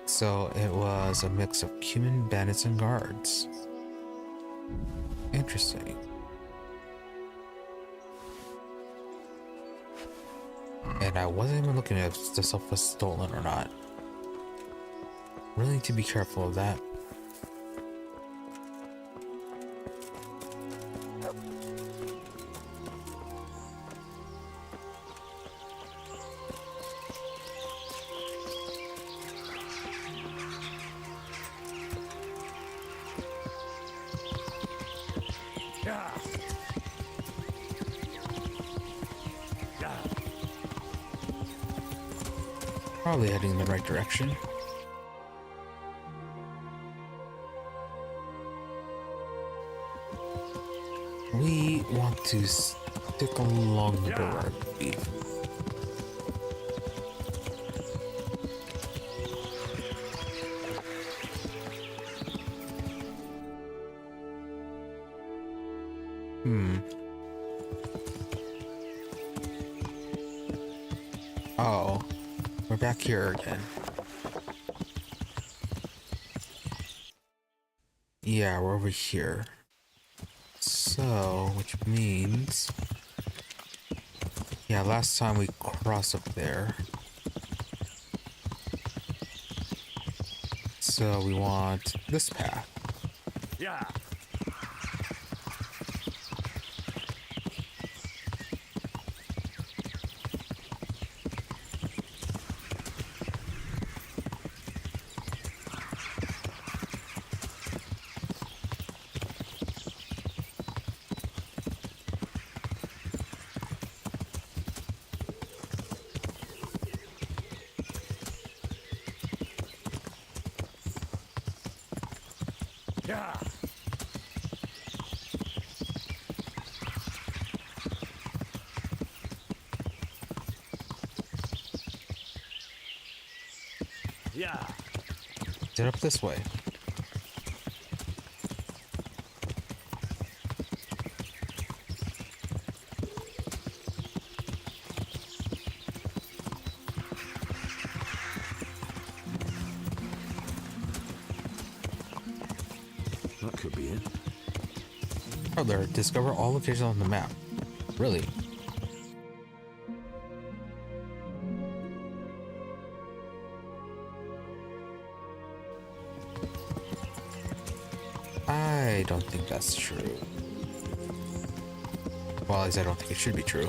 So it was a mix of human bandits and guards. Interesting. And I wasn't even looking at if the stuff was stolen or not. Really need to be careful of that. Probably heading in the right direction. We want to stick along the road. Oh, we're back here again. Yeah, we're over here. So, which means... Yeah, last time we crossed up there. So we want this path. Yeah. Yeah. Yeah. Get up this way. That could be it. Oh, there. Discover all locations on the map. Really? I don't think that's true. Well, at least I don't think it should be true.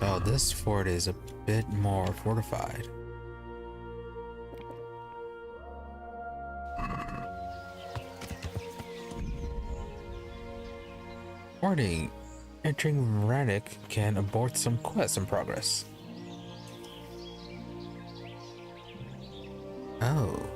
Oh, this fort is a bit more fortified. Warning. Entering Vranik can abort some quests in progress. Oh.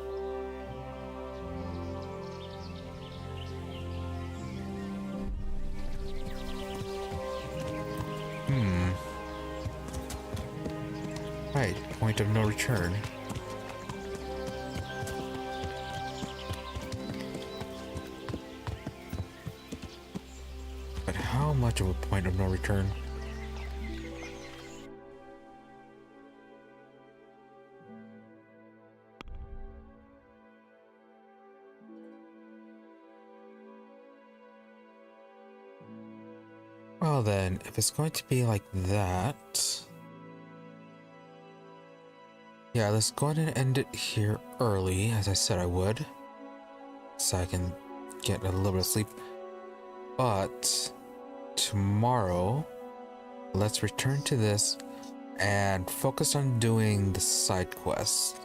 Right, point of no return. But how much of a point of no return? Well then, if it's going to be like that... Yeah, let's go ahead and end it here early, as I said I would. So I can get a little bit of sleep. But tomorrow, let's return to this and focus on doing the side quests.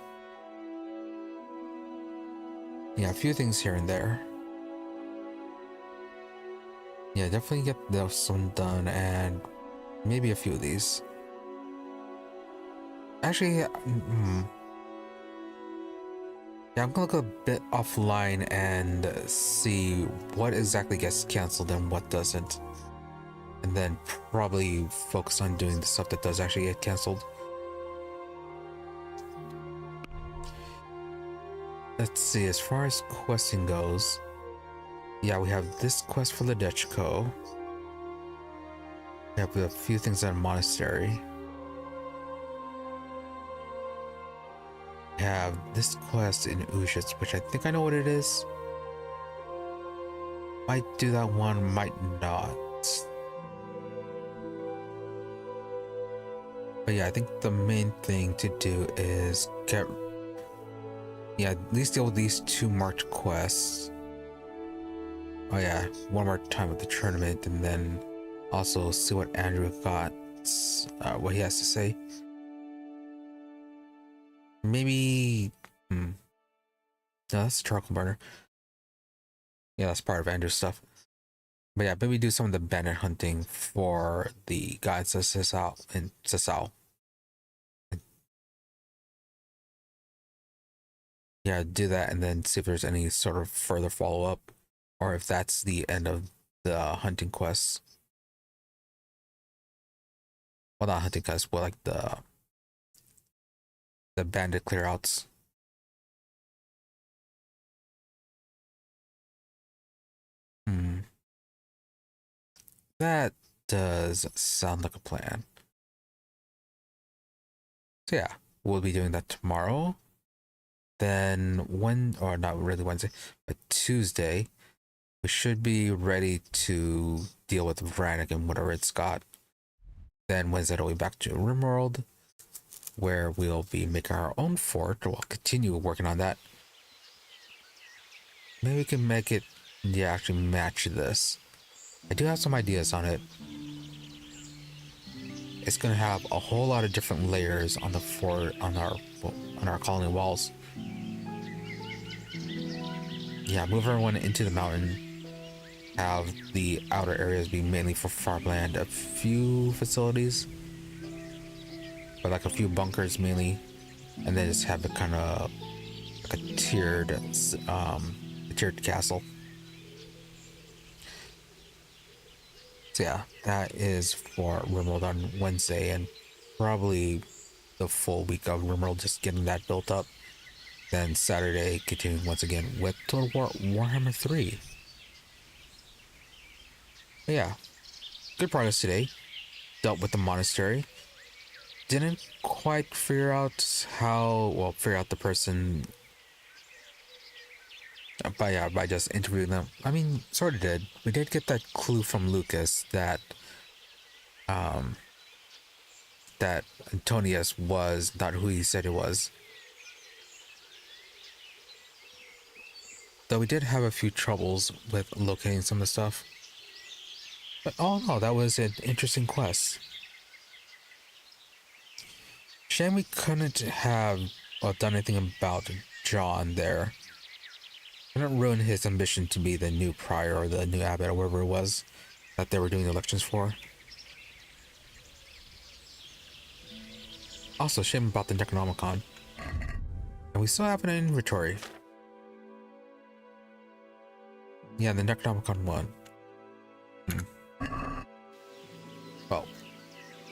Yeah, a few things here and there. Yeah, definitely get those one done and maybe a few of these. Actually, yeah, I'm gonna look a bit offline and see what exactly gets canceled and what doesn't. And then probably focus on doing the stuff that does actually get canceled. Let's see, as far as questing goes, yeah, we have this quest for the Dutchco. We have a few things at a monastery. We have this quest in Ushitz, which I think I know what it is. Might do that one, might not. But yeah, I think the main thing to do is get... Yeah, at least deal with these two marked quests. Oh yeah, one more time with the tournament, and then also see what Andrew got, what he has to say. Maybe... No, that's a charcoal burner. Yeah, that's part of Andrew's stuff. But yeah, maybe do some of the bandit hunting for the guys of Sasau. Yeah, do that and then see if there's any sort of further follow-up, or if that's the end of the hunting quests. Well, not hunting quests, but like the bandit clearouts. That does sound like a plan. So yeah, we'll be doing that tomorrow. Then or not really Wednesday, but Tuesday, we should be ready to deal with Vranik and whatever it's got. Then Wednesday we'll be back to Rimworld, where we'll be making our own fort. We'll continue working on that. Maybe we can make it, yeah, actually match this. I do have some ideas on it. It's gonna have a whole lot of different layers on the fort, on our colony walls. Yeah, move everyone into the mountain. Have the outer areas be mainly for farmland. A few facilities, but like a few bunkers mainly, and then just have the kind of like a tiered castle. So yeah, that is for Rimworld on Wednesday, and probably the full week of Rimworld, just getting that built up. Then Saturday, continuing once again with Total War Warhammer 3. But yeah, good progress today. Dealt with the monastery. Didn't quite figure out the person. But yeah, by just interviewing them. I mean, sort of did. We did get that clue from Lucas that that Antonius was not who he said he was. Though we did have a few troubles with locating some of the stuff. But all in all, that was an interesting quest. Shame we couldn't have done anything about John there. Couldn't ruin his ambition to be the new prior or the new abbot or whatever it was that they were doing the elections for. Also, shame about the Necronomicon. And we still have an inventory. Yeah, the Necronomicon 1. Well,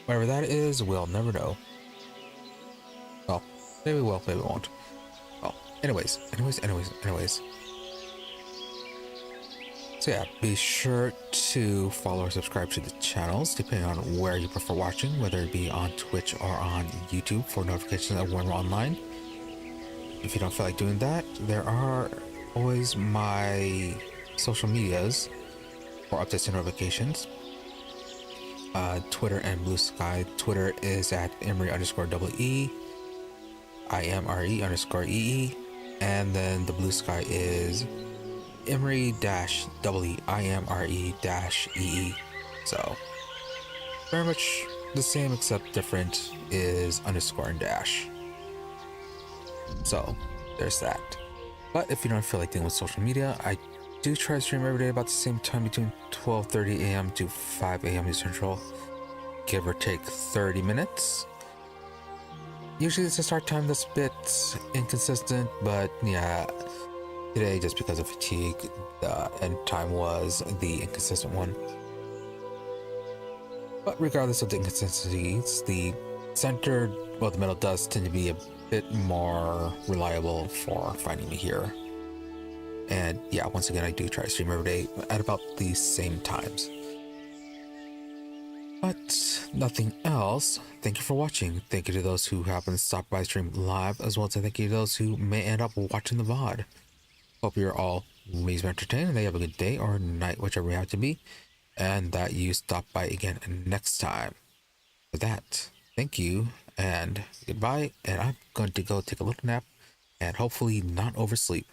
whatever that is, we'll never know. Well, maybe we will, maybe we won't. Well, anyways. So yeah, be sure to follow or subscribe to the channels, depending on where you prefer watching, whether it be on Twitch or on YouTube, for notifications of when we're online. If you don't feel like doing that, there are always my social medias for updates and notifications. Twitter and Blue Sky. Twitter is at Imre_EE. IMRE_EE. And then the Blue Sky is Imre-EE. So very much the same, except different is underscore and dash. So there's that. But if you don't feel like dealing with social media, I do try to stream every day about the same time, between 12:30 a.m. to 5 a.m. Eastern Central, give or take 30 minutes. Usually it's a start time that's a bit inconsistent, but yeah, today, just because of fatigue, the end time was the inconsistent one. But regardless of the inconsistencies, the middle does tend to be a bit more reliable for finding me here. And yeah, once again, I do try to stream every day at about the same times. But nothing else. Thank you for watching. Thank you to those who happen to stop by stream live, as well as thank you to those who may end up watching the VOD. Hope you're all amazingly entertained and that you have a good day or night, whichever you have to be, and that you stop by again next time. For that, thank you and goodbye, and I'm going to go take a little nap and hopefully not oversleep.